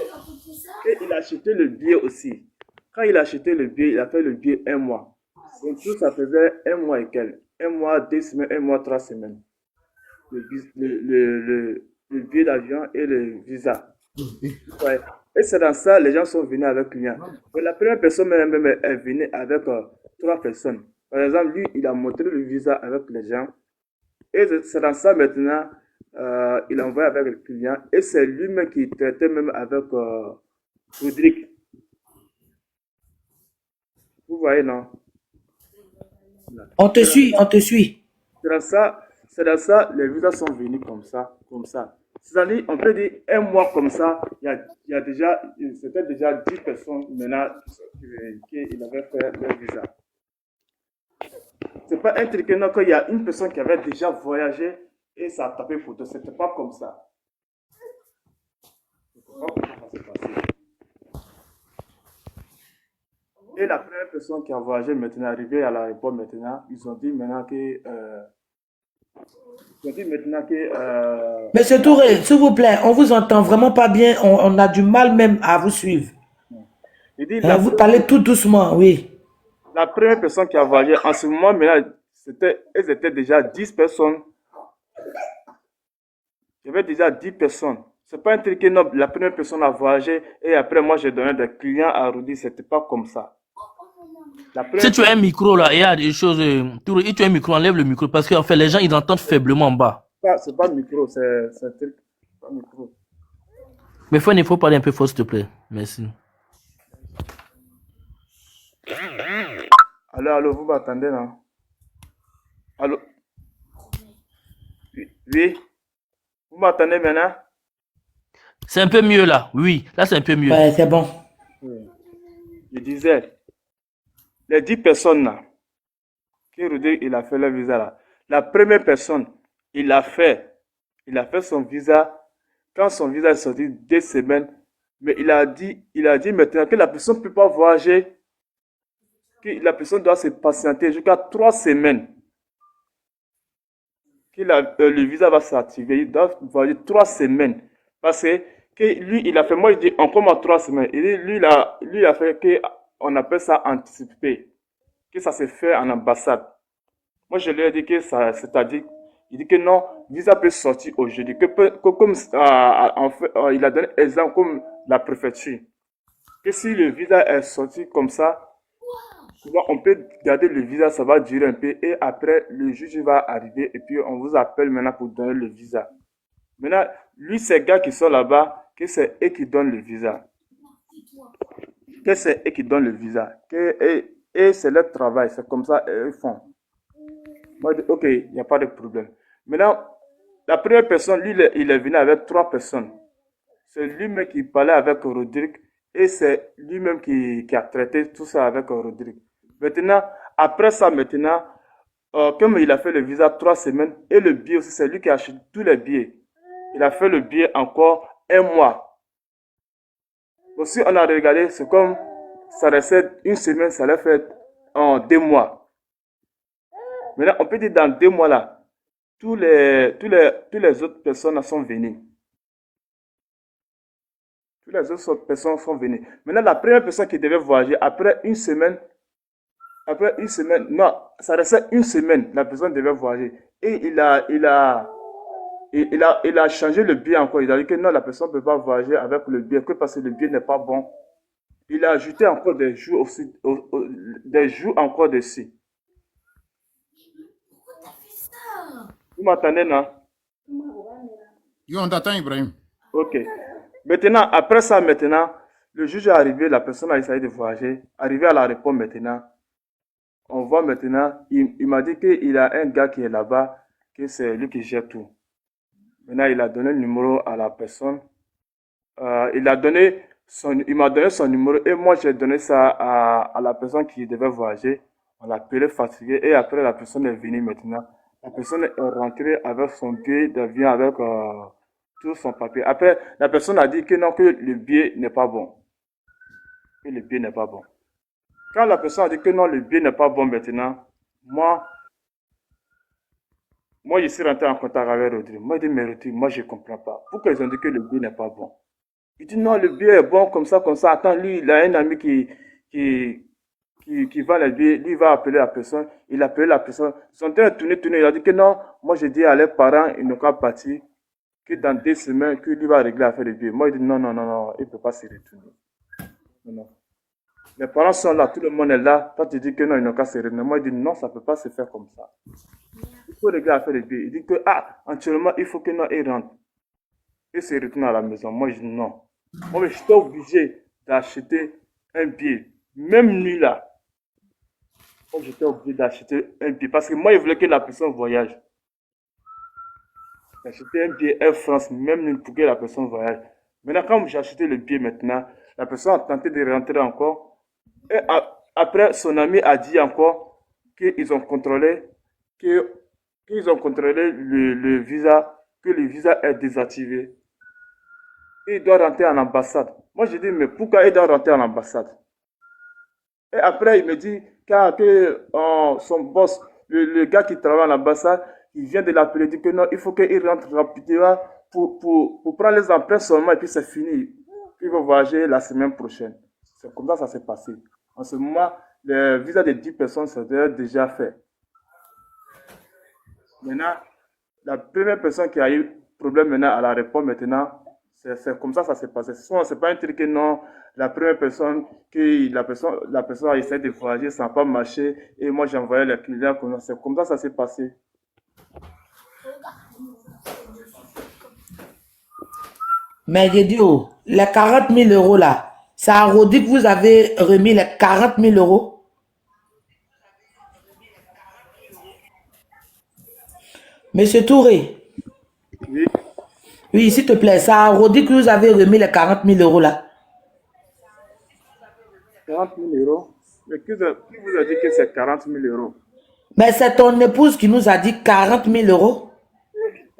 Et il a acheté le billet aussi. Quand il a acheté le billet, il a fait le billet 1 mois. Donc tout ça faisait 1 mois et quelques. 1 mois, 2 semaines, 1 mois, 3 semaines. Le billet d'avion et le visa. Ouais. Et c'est dans ça, les gens sont venus avec client. La première personne même est venue avec 3 personnes. Par exemple, lui, il a montré le visa avec les gens. Et c'est dans ça maintenant, il a envoyé avec le client. Et c'est lui-même qui traitait même avec Rodrigue. Vous voyez, non? On te suit, on te suit. C'est dans ça, les visas sont venus comme ça. C'est-à-dire, on peut dire 1 mois comme ça, c'était déjà 10 personnes maintenant qui avaient fait leur visa. C'est pas un truc non, qu'il y a une personne qui avait déjà voyagé et ça a tapé photo. C'était pas comme ça. Et la première personne qui a voyagé maintenant, arrivée à l'aéroport maintenant, ils ont dit maintenant que Monsieur Touré, s'il vous plaît, on vous entend vraiment pas bien. On a du mal même à vous suivre. Vous parlez tout doucement, oui. La première personne qui a voyagé, en ce moment, maintenant, elles étaient déjà 10 personnes. Il y avait déjà 10 personnes. C'est pas un truc énorme. La première personne a voyagé et après, moi, j'ai donné des clients à Rudy. C'était pas comme ça. Si tu as un micro là, il y a des choses. Si tu as un micro, enlève le micro parce qu'en fait, les gens ils entendent faiblement en bas. C'est pas le micro, c'est un truc. Pas le micro. Mais il faut parler un peu fort, s'il te plaît. Merci. Allô, vous m'attendez là? Allô? Oui? Vous m'attendez maintenant? C'est un peu mieux là, oui. Là, c'est un peu mieux. Ouais, c'est bon. Je disais, les 10 personnes là, qui Rudy, il a fait le visa là. La première personne, il a fait son visa. Quand son visa est sorti 2 semaines, mais il a dit maintenant que la personne ne peut pas voyager, que la personne doit se patienter jusqu'à 3 semaines. Que le visa va s'activer, il doit voyager 3 semaines. Parce que lui, il a fait, moi, il dit, on commence 3 semaines. Il dit, lui, il a fait qu'on appelle ça anticipé. Que ça se fait en ambassade. Moi, je lui ai dit que ça, c'est-à-dire, il dit que non, visa peut sortir aujourd'hui. Comme en fait, il a donné exemple comme la préfecture. Que si le visa est sorti comme ça, souvent, on peut garder le visa, ça va durer un peu et après, le juge va arriver et puis on vous appelle maintenant pour donner le visa. Maintenant, lui, ces gars qui sont là-bas, que c'est eux qui donnent le visa. Que c'est eux qui donnent le visa. Et c'est leur travail, c'est comme ça ils font. Moi, je dis, ok, il n'y a pas de problème. Maintenant, la première personne, lui, il est venu avec 3 personnes. C'est lui-même qui parlait avec Rodrigue et c'est lui-même qui a traité tout ça avec Rodrigue. Maintenant, après ça, comme il a fait le visa 3 semaines et le billet aussi, c'est lui qui a acheté tous les billets. Il a fait le billet encore 1 mois. Aussi, on a regardé, c'est comme ça restait 1 semaine, ça l'a fait en 2 mois. Maintenant, on peut dire dans 2 mois là, tous les autres personnes sont venues. Toutes les autres personnes sont venues. Maintenant, la première personne qui devait voyager, après 1 semaine, Après une semaine, non, ça restait une semaine, la personne devait voyager. Et il a changé le billet encore. Il a dit que non, la personne ne peut pas voyager avec le billet, que parce que le billet n'est pas bon. Il a ajouté encore des jours aussi, des jours encore dessus. Vous m'entendez, non? Yo, on t'attend, Ibrahim. Ok. Maintenant, après ça, maintenant, le juge est arrivé, la personne a essayé de voyager. Arrivé à l'aéroport maintenant, on voit maintenant, il m'a dit qu'il a un gars qui est là-bas, que c'est lui qui gère tout. Maintenant, il a donné le numéro à la personne. Il m'a donné son numéro et moi j'ai donné ça à la personne qui devait voyager. On l'a appelé fatigué et après la personne est venue maintenant. La personne est rentrée avec son billet d'avion, avec tout son papier. Après, la personne a dit que non, que le billet n'est pas bon. Que le billet n'est pas bon. Quand la personne a dit que non, le billet n'est pas bon maintenant, moi je suis rentré en contact avec Rodrigue. Moi, je dis, mais Rodrigue, moi, je ne comprends pas. Pourquoi ils ont dit que le billet n'est pas bon? Il dit, non, le billet est bon, comme ça, comme ça. Attends, lui, il a un ami qui va le billet. Lui, il va appeler la personne. Il a appelé la personne. Ils sont en train de tourner. Il a dit que non, moi, j'ai dit à leurs parents, ils n'ont qu'à partir, que dans 2 semaines, que lui va régler l'affaire du billet. Moi, il dit, non, non, non, non, il ne peut pas se retourner. Non, non. Les parents sont là, tout le monde est là. Toi, tu dis que non, ils n'ont qu'à se retourner. Moi, il dit, non, ça ne peut pas se faire comme ça. Il faut régler l'affaire du billet. Il dit que, actuellement, il faut que non, il rentre. Il se retourne à la maison. Moi, je dis non. Moi, j'étais obligé d'acheter un billet. Même nuit là. Moi, j'étais obligé d'acheter un billet. Parce que moi, je voulais que la personne voyage. J'ai acheté un billet Air France, même nuit, pour que la personne voyage. Maintenant, quand j'ai acheté le billet maintenant, la personne a tenté de rentrer encore. Et après, son ami a dit encore qu'ils ont contrôlé, le visa, que le visa est désactivé. Et il doit rentrer en ambassade. Moi, j'ai dit, mais pourquoi il doit rentrer en ambassade? Et après, il me dit que son boss, le gars qui travaille à l'ambassade, il vient de l'appeler, il dit que non, il faut qu'il rentre rapidement pour prendre les empreintes seulement, et puis c'est fini. Il va voyager la semaine prochaine. C'est comme ça que ça s'est passé. En ce moment, le visa de 10 personnes, c'est déjà fait. Maintenant, la première personne qui a eu problème maintenant à l'aéroport maintenant, c'est comme ça que ça s'est passé. C'est pas un truc que non, la première personne, la personne a essayé de voyager, ça n'a pas marché, et moi j'ai envoyé les clients, c'est comme ça que ça s'est passé. Mais Dieu, les 40 000 euros là, c'est à Rodi que vous avez remis les 40 000 euros? Monsieur Touré. Oui. Oui, s'il te plaît, ça a Rodi que vous avez remis les 40 000 euros là. 40 000 euros? Mais qui vous a dit que c'est 40 000 euros? Mais c'est ton épouse qui nous a dit 40 000 euros.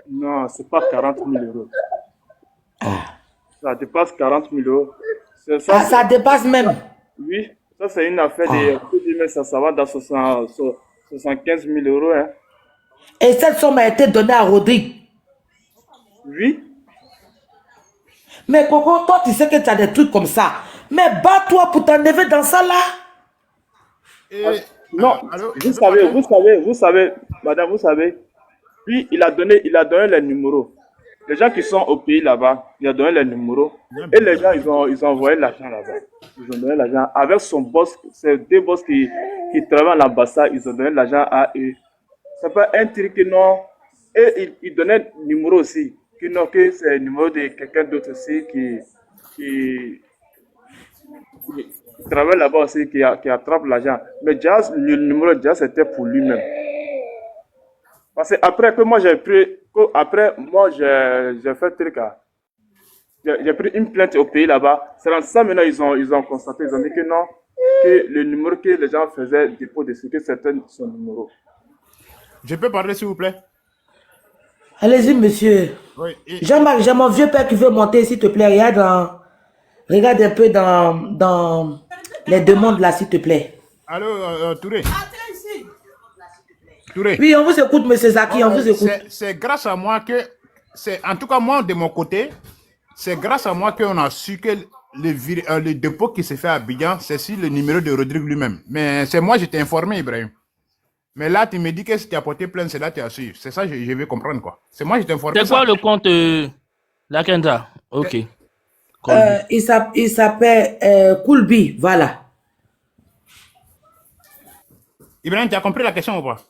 Non, c'est pas 40 000 euros. Ça dépasse 40 000 euros. Ça dépasse même. Oui, ça c'est une affaire de... Ça va dans 75 000 euros. Hein. Et cette somme a été donnée à Rodrigue? Oui. Mais Coco, toi tu sais que tu as des trucs comme ça. Mais bats-toi pour t'enlever dans ça là. Non, vous savez, madame, vous savez, lui, il a donné les numéros. Les gens qui sont au pays là-bas, il a donné les numéros. Et les gens, ils ont envoyé l'argent là-bas. Ils ont donné l'argent avec son boss. C'est 2 boss qui travaillent à l'ambassade. Ils ont donné l'argent à eux. C'est pas un truc que non. Et il donnait le numéro aussi. Que c'est le numéro de quelqu'un d'autre aussi qui travaille là-bas aussi, qui attrape l'argent. Mais déjà, le numéro, déjà, c'était pour lui-même. Parce que après que moi j'ai pris, j'ai fait truc. J'ai pris une plainte au pays là-bas. C'est dans ça maintenant ils ont constaté, ils ont dit que non, que le numéro que les gens faisaient dépôt de que c'était son numéro. Je peux parler s'il vous plaît? Allez-y monsieur. Oui, Jean-Marc, j'ai mon vieux père qui veut monter s'il te plaît. Regarde un peu dans les demandes là s'il te plaît. Allô Touré. Touré. Oui, on vous écoute, monsieur Zaki, on vous écoute. C'est grâce à moi que, en tout cas moi de mon côté, c'est grâce à moi qu'on a su que le dépôt qui s'est fait à Abidjan, c'est sur le numéro de Rodrigue lui-même. Mais c'est moi, j'étais informé, Ibrahim. Mais là, tu me dis que si tu as porté plainte, c'est là que tu as su. C'est ça, je vais comprendre, quoi. C'est moi, j'étais informé. C'est quoi le compte Lakenda? Ok. Il s'appelle Koulbi, voilà. Ibrahim, tu as compris la question ou pas?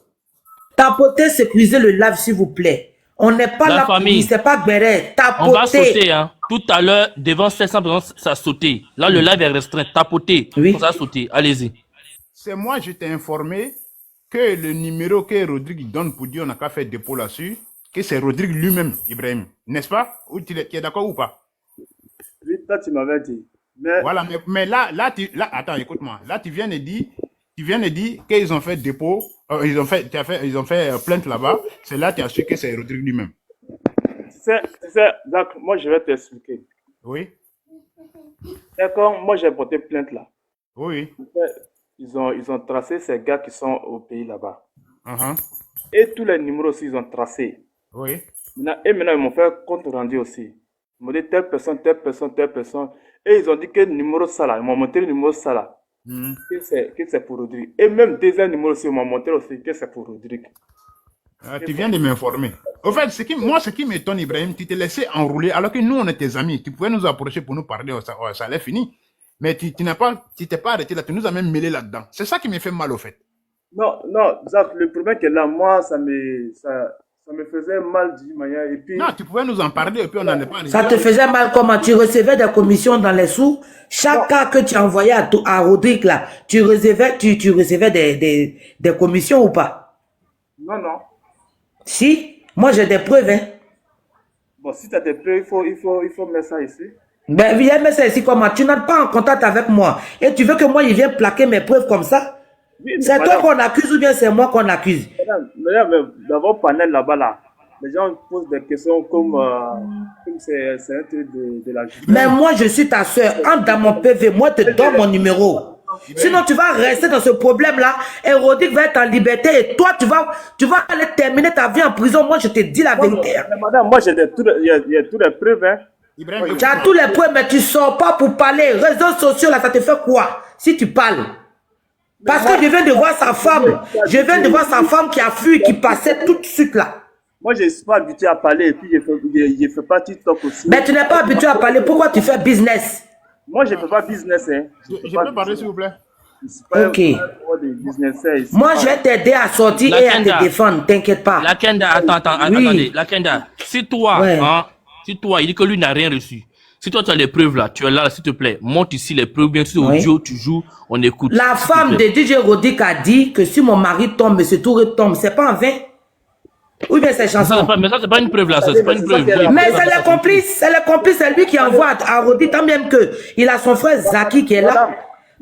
Tapoter, sécuriser le live, s'il vous plaît. On n'est pas La là pour famille. dire, c'est pas Béret. On va sauter, Tapoter. hein. Tout à l'heure, devant 700 personnes, ça a sauté. Là, le live est restreint. Tapoter. Oui. Ça a sauté. Allez-y. C'est moi, j'étais informé que le numéro que Rodrigue donne pour dire on n'a qu'à faire dépôt là-dessus, que c'est Rodrigue lui-même, Ibrahim. N'est-ce pas? Ou tu es d'accord ou pas? Oui, toi, tu m'avais dit. Mais Voilà, mais là, attends, écoute-moi. Là, tu viens de dire qu'ils ont fait dépôt, ils ont fait plainte là-bas. C'est là que tu as su que c'est Rodrigue lui-même. tu sais, Zach, moi, je vais t'expliquer. Oui, D'accord, moi, j'ai porté plainte là. oui. Ils ont tracé ces gars qui sont au pays là-bas. Uh-huh. Et tous les numéros aussi, ils ont tracé. Oui. Maintenant, ils m'ont fait compte rendu aussi. Ils m'ont dit telle personne, telle personne, telle personne. Et ils ont dit que le numéro ça là, ils m'ont montré le numéro ça là, Mhm. que c'est pour Rodrigue. Et même deuxième numéro aussi, ils m'ont montré aussi que c'est pour Rodrigue. Tu viens de m'informer. Au fait, ce qui m'étonne, Ibrahim, tu t'es laissé enrouler alors que nous, on est tes amis. Tu pouvais nous approcher pour nous parler, ça allait fini. Mais tu t'es pas arrêté là, tu nous as même mêlé là-dedans. C'est ça qui me fait mal, au fait. Non, Zach, le problème que là, moi, ça me faisait mal d'une manière. Et puis, Non, tu pouvais nous en parler et puis on n'en est pas arrivé. Ça te faisait mal comment? Tu recevais des commissions dans les sous. Chaque cas que tu envoyais à Rodrigue là, tu recevais des commissions ou pas? non. Si, moi j'ai des preuves, hein. Bon, si tu as des preuves, il faut mettre ça ici. Ben, viens mettre ça ici comment? Tu n'es pas en contact avec moi. Et tu veux que moi, il vienne plaquer mes preuves comme ça? Oui, mais C'est toi madame, qu'on accuse ou bien c'est moi qu'on accuse? madame, dans votre panel là-bas, là, les gens posent des questions comme c'est un truc de la justice. Mais moi, je suis ta soeur. Entre dans mon PV, moi, je te donne mon numéro. Sinon, tu vas rester dans ce problème-là et Rodrigue va être en liberté et toi, tu vas aller terminer ta vie en prison. Moi, je te dis la vérité. Mais madame, moi, il y a tous les preuves, hein. Ibrahim, Tu as tous les preuves, mais tu sors pas pour parler. Réseaux sociaux, là, ça te fait quoi si tu parles? Parce que je viens de voir sa femme. Je viens de voir sa femme qui a fui, qui passait tout de suite là. Moi, je ne suis pas habitué à parler et puis je fais pas TikTok aussi. Mais tu n'es pas habitué à parler. Pourquoi tu fais business? Moi, je ne fais pas business, hein. je peux parler, s'il vous plaît? Ok. Moi, je vais t'aider à sortir et à Lakenda. te défendre. T'inquiète pas. Lakenda, attendez. Lakenda, si toi, Ouais. il dit que lui n'a rien reçu. Si toi, tu as les preuves là, tu es là, s'il te plaît, monte ici les preuves, bien sûr, Oui. audio, tu joues, on écoute. La s'il te femme de plaît. DJ Rodrigue a dit que si mon mari tombe, M. Touré tombe, c'est pas en vain. Ou bien c'est chanson. Mais ça, c'est pas une preuve là, ça, c'est pas une preuve. Mais c'est le complice, c'est lui qui envoie à Rodrigue, tant même que il a son frère Zaki qui est là.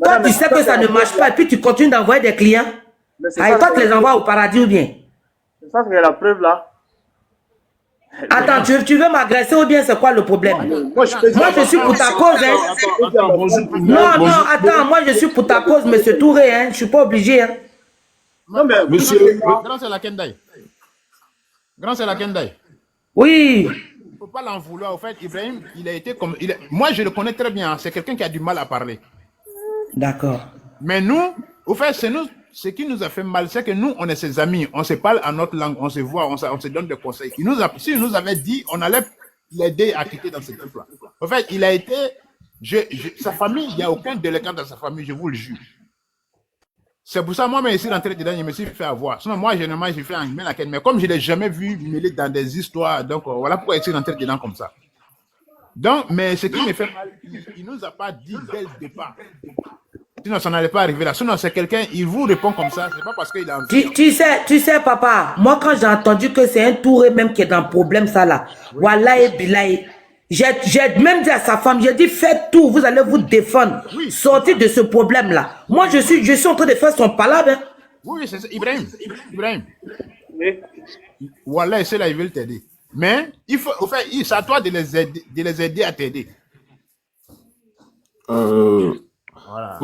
Toi, tu sais que ça ne marche pas et puis tu continues d'envoyer des clients. Et toi, tu les envoies au paradis ou bien? C'est ça, c'est la preuve là. Attends, tu veux m'agresser ou bien c'est quoi le problème? Moi, je suis pour ta cause, hein. Non, attends, moi, je suis pour ta cause, monsieur Touré, hein. Je suis pas obligé, hein. Non, mais Monsieur... Grand, c'est la Kendai. Grand, c'est la Kendai. Oui. Il ne faut pas l'en vouloir. Au fait, Ibrahim, il a été comme... Moi, je le connais très bien. C'est quelqu'un qui a du mal à parler. D'accord. Mais nous, au fait, c'est nous... Ce qui nous a fait mal, c'est que nous, on est ses amis. On se parle en notre langue. On se voit, on se donne des conseils. S'il nous avait dit, on allait l'aider à quitter dans ce truc-là. En fait, il a été... sa famille, il n'y a aucun délinquant dans sa famille, je vous le jure. C'est pour ça, moi, je suis rentré dedans, je me suis fait avoir. Sinon, moi, généralement, j'ai fait un mais comme je ne l'ai jamais vu mêler dans des histoires, donc voilà pourquoi je suis rentré dedans comme ça. Donc, mais ce qui me fait mal, il ne nous a pas dit dès le départ. Sinon, ça n'allait pas arriver là. Sinon, c'est quelqu'un, il vous répond comme ça, c'est pas parce qu'il a envie. Tu sais, papa, moi, quand j'ai entendu que c'est un Touré même qui est dans le problème, ça là, Wallahi Bilahi, j'ai même dit à sa femme, j'ai dit, faites tout, vous allez vous défendre. Oui. Sortir de ce problème-là. Moi, je suis en train de faire son palabre. Hein. Oui, c'est ça. Ibrahim. oui. Voilà, c'est là, ils veulent t'aider. Mais, il faut, au fait, c'est à toi de les aider à t'aider. Voilà.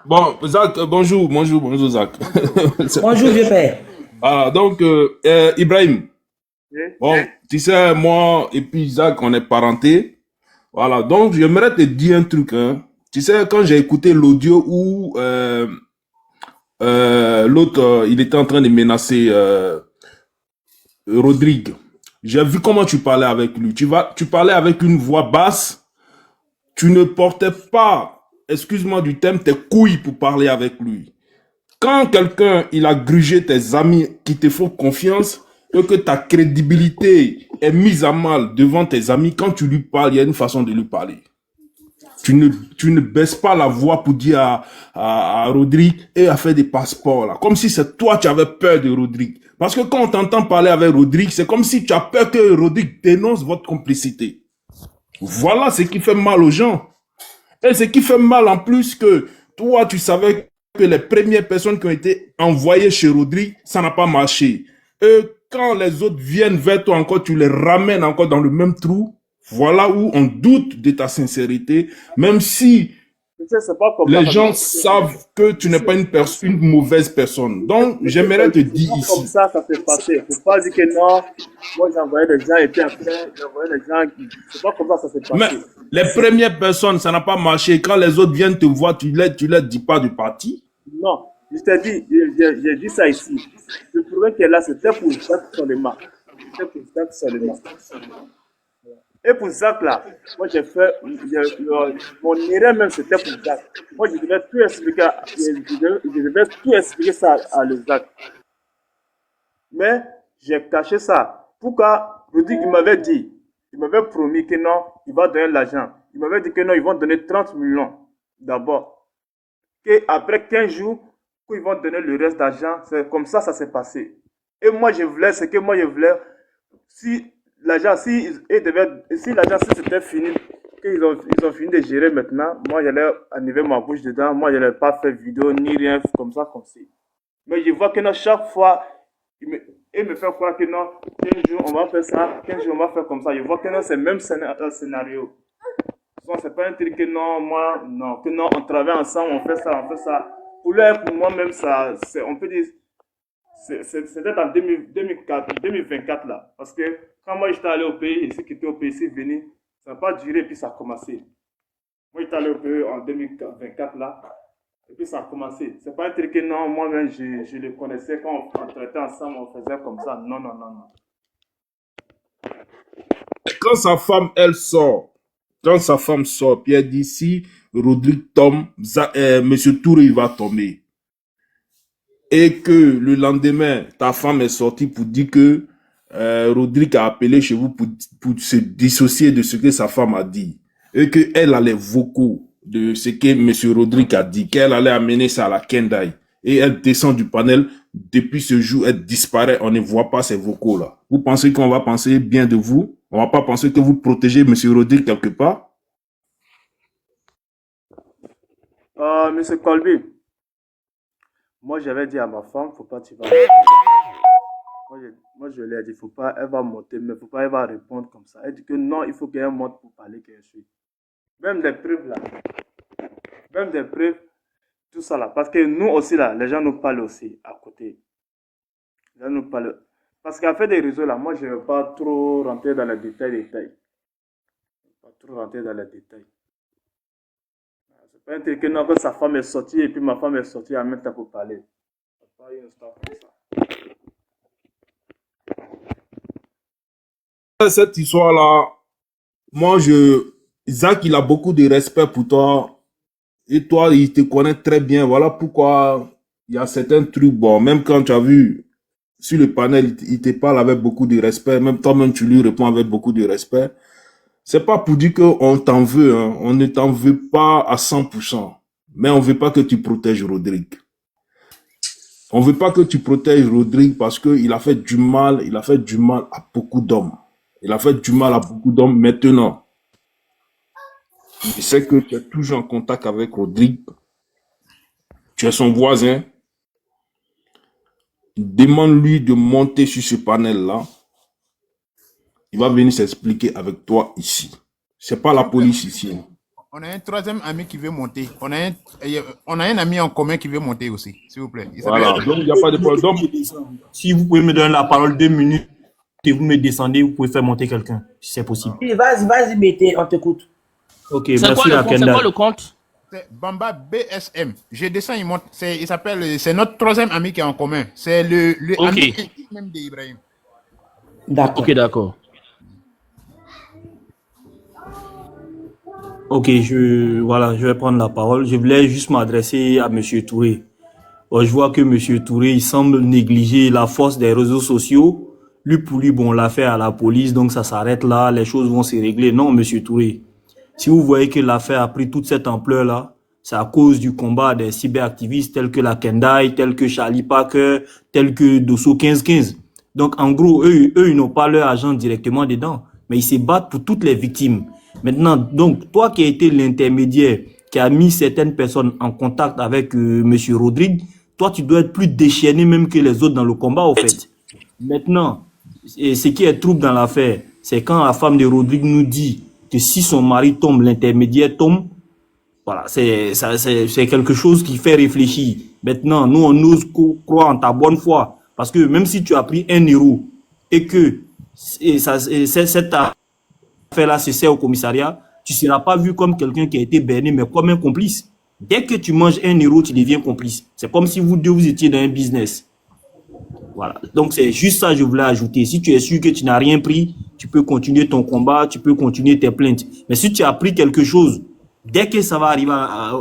Bon, Zach, bonjour, Zach. Bonjour, vieux père. Ah, donc, Ibrahim. Oui. Bon, tu sais, moi et puis Zach, on est parentés. Voilà, donc j'aimerais te dire un truc. Hein. Tu sais, quand j'ai écouté l'audio où l'autre, il était en train de menacer Rodrigue, j'ai vu comment tu parlais avec lui. Tu parlais avec une voix basse. Tu ne portais pas, excuse-moi du thème, tes couilles pour parler avec lui. Quand quelqu'un, il a grugé tes amis qui te font confiance et que ta crédibilité est mise à mal devant tes amis, quand tu lui parles, il y a une façon de lui parler. Tu ne baisses pas la voix pour dire à Rodrigue et à faire des passeports là. Comme si c'est toi qui avais peur de Rodrigue. Parce que quand on t'entend parler avec Rodrigue, c'est comme si tu as peur que Rodrigue dénonce votre complicité. Voilà ce qui fait mal aux gens. Et ce qui fait mal en plus que toi, tu savais que les premières personnes qui ont été envoyées chez Rodrigue, ça n'a pas marché. Et quand les autres viennent vers toi encore, tu les ramènes encore dans le même trou. Voilà où on doute de ta sincérité, même si C'est pas comme les ça, gens savent que tu n'es pas une mauvaise personne. Donc, j'aimerais te dire comme ici. ça s'est passé. Faut pas dire que non, moi j'ai envoyé des gens et puis après, j'ai envoyé des gens qui. C'est pas comme ça s'est passé. Mais les premières personnes, ça n'a pas marché. Quand les autres viennent te voir, tu leur dis pas du parti. Non, je t'ai dit, j'ai dit ça ici. Le problème qui est là, c'était pour Zach seulement. C'était pour Zach seulement. Et pour Zach là, moi j'ai fait, mon erreur même c'était pour Zach. Moi je devais tout expliquer, je devais tout expliquer ça à le Zach. Mais j'ai caché ça. Pourquoi Rudy, il m'avait promis que non, il va donner l'argent. Il m'avait dit que non, ils vont donner 30 millions d'abord. Qu'après 15 jours, qu'ils vont donner le reste d'argent. C'est comme ça s'est passé. Et moi, je voulais, si l'argent, si c'était fini, qu'ils ont fini de gérer maintenant, moi, j'allais enlever ma bouche dedans. Moi, je n'allais pas faire vidéo ni rien comme ça, comme ça. Mais je vois que non, chaque fois, il me fait croire que non, 15 jours, on va faire ça, 15 jours, on va faire comme ça. Je vois que non, c'est le même scénario. C'est pas un truc que non, moi, non, que non, on travaille ensemble, on fait ça, on fait ça. Pour moi-même, ça, on peut dire, c'était en 2024 là. Parce que quand moi j'étais allé au pays, ceux qui étaient au pays, ici venus, ça n'a pas duré, puis ça a commencé. Moi j'étais allé au pays en 2024 là, et puis ça a commencé. C'est pas un truc que non, moi-même je le connaissais, quand on traitait ensemble, on faisait comme ça. Non, non, non, non. Quand sa femme, elle sort, puis elle dit si Rodrigue tombe, Monsieur Touré, il va tomber. Et que le lendemain, ta femme est sortie pour dire que Rodrigue a appelé chez vous pour se dissocier de ce que sa femme a dit. Et qu'elle a les vocaux de ce que Monsieur Rodrigue a dit, qu'elle allait amener ça à la Kendai. Et elle descend du panel. Depuis ce jour, elle disparaît. On ne voit pas ces vocaux-là. Vous pensez qu'on va penser bien de vous? On va pas penser que vous protégez Monsieur Rodrigue quelque part? Monsieur Colby, moi j'avais dit à ma femme, faut pas tu vas. Moi je lui ai dit, faut pas, elle va monter, mais faut pas, elle va répondre comme ça. Elle dit que non, il faut qu'elle monte pour parler que je suis. Même des preuves là. Même des preuves, tout ça là. Parce que nous aussi là, les gens nous parlent aussi à côté. Les gens nous parlent. Parce qu'à fait des réseaux là, moi je ne vais pas trop rentrer dans les détails. Pas trop rentrer dans les détails. C'est pas un truc que non, que sa femme est sortie et puis ma femme est sortie en même temps pour parler. C'est pas une histoire comme ça. Cette histoire-là, moi, Zach, il a beaucoup de respect pour toi. Et toi, il te connaît très bien. Voilà pourquoi il y a certains trucs. Bon, même quand tu as vu sur le panel, il te parle avec beaucoup de respect. Même toi-même, tu lui réponds avec beaucoup de respect. C'est pas pour dire qu'on t'en veut. Hein. On ne t'en veut pas à 100%. Mais on veut pas que tu protèges Rodrigue. On veut pas que tu protèges Rodrigue parce qu'il a fait du mal. Il a fait du mal à beaucoup d'hommes. Il a fait du mal à beaucoup d'hommes. Maintenant, je sais que tu es toujours en contact avec Rodrigue. Tu es son voisin. Demande-lui de monter sur ce panel-là. Il va venir s'expliquer avec toi ici. C'est pas la police ici. On a un troisième ami qui veut monter. On a un ami en commun qui veut monter aussi, s'il vous plaît. Voilà, donc il n'y a pas de problème. Si vous pouvez me donner la parole 2 minutes et vous me descendez, vous pouvez faire monter quelqu'un, si c'est possible. Vas-y, mettez, on t'écoute. Ok, C'est quoi merci le compte? C'est Lakenda. quoi le compte? C'est Bamba BSM. Je descends, il monte. Il s'appelle, c'est notre troisième ami qui est en commun. C'est le Ok. ami intime même d'Ibrahim. D'accord. Ok, d'accord. Ok, voilà, je vais prendre la parole. Je voulais juste m'adresser à Monsieur Touré. Je vois que Monsieur Touré, il semble négliger la force des réseaux sociaux. Lui, pour lui, bon, on l'a fait à la police, donc ça s'arrête là, les choses vont se régler. Non, Monsieur Touré. Si vous voyez que l'affaire a pris toute cette ampleur-là, c'est à cause du combat des cyberactivistes tels que la Kendai, tels que Charlie Parker, tels que Dosso 1515. Donc, en gros, eux, ils n'ont pas leur argent directement dedans, mais ils se battent pour toutes les victimes. Maintenant, donc, toi qui as été l'intermédiaire, qui a mis certaines personnes en contact avec Monsieur Rodrigue, toi, tu dois être plus déchaîné même que les autres dans le combat, au fait. Maintenant, ce qui est trouble dans l'affaire, c'est quand la femme de Rodrigue nous dit que si son mari tombe, l'intermédiaire tombe. Voilà, c'est quelque chose qui fait réfléchir. Maintenant, nous, on ose croire en ta bonne foi. Parce que même si tu as pris 1 euro et que cette affaire-là se sert au commissariat, tu ne seras pas vu comme quelqu'un qui a été berné, mais comme un complice. Dès que tu manges 1 euro, tu deviens complice. C'est comme si vous deux, vous étiez dans un business. Voilà. Donc, c'est juste ça que je voulais ajouter. Si tu es sûr que tu n'as rien pris, tu peux continuer ton combat, tu peux continuer tes plaintes. Mais si tu as pris quelque chose, dès que ça va arriver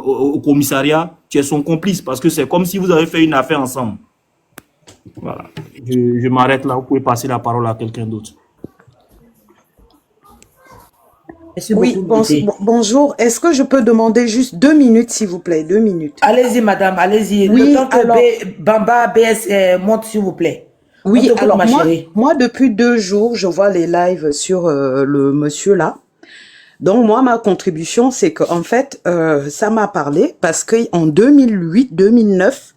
au commissariat, tu es son complice parce que c'est comme si vous avez fait une affaire ensemble. Voilà. Je m'arrête là. Vous pouvez passer la parole à quelqu'un d'autre. Oui, bonjour. Est-ce que je peux demander juste 2 minutes, s'il vous plaît? 2 minutes. Allez-y, madame, allez-y. Oui, Le temps que alors- Bamba BS monte, s'il vous plaît. Oui, On t'écoute, alors ma moi, chérie. moi, depuis 2 jours, je vois les lives sur le monsieur là. Donc moi, ma contribution, c'est que en fait, ça m'a parlé parce que en 2008-2009,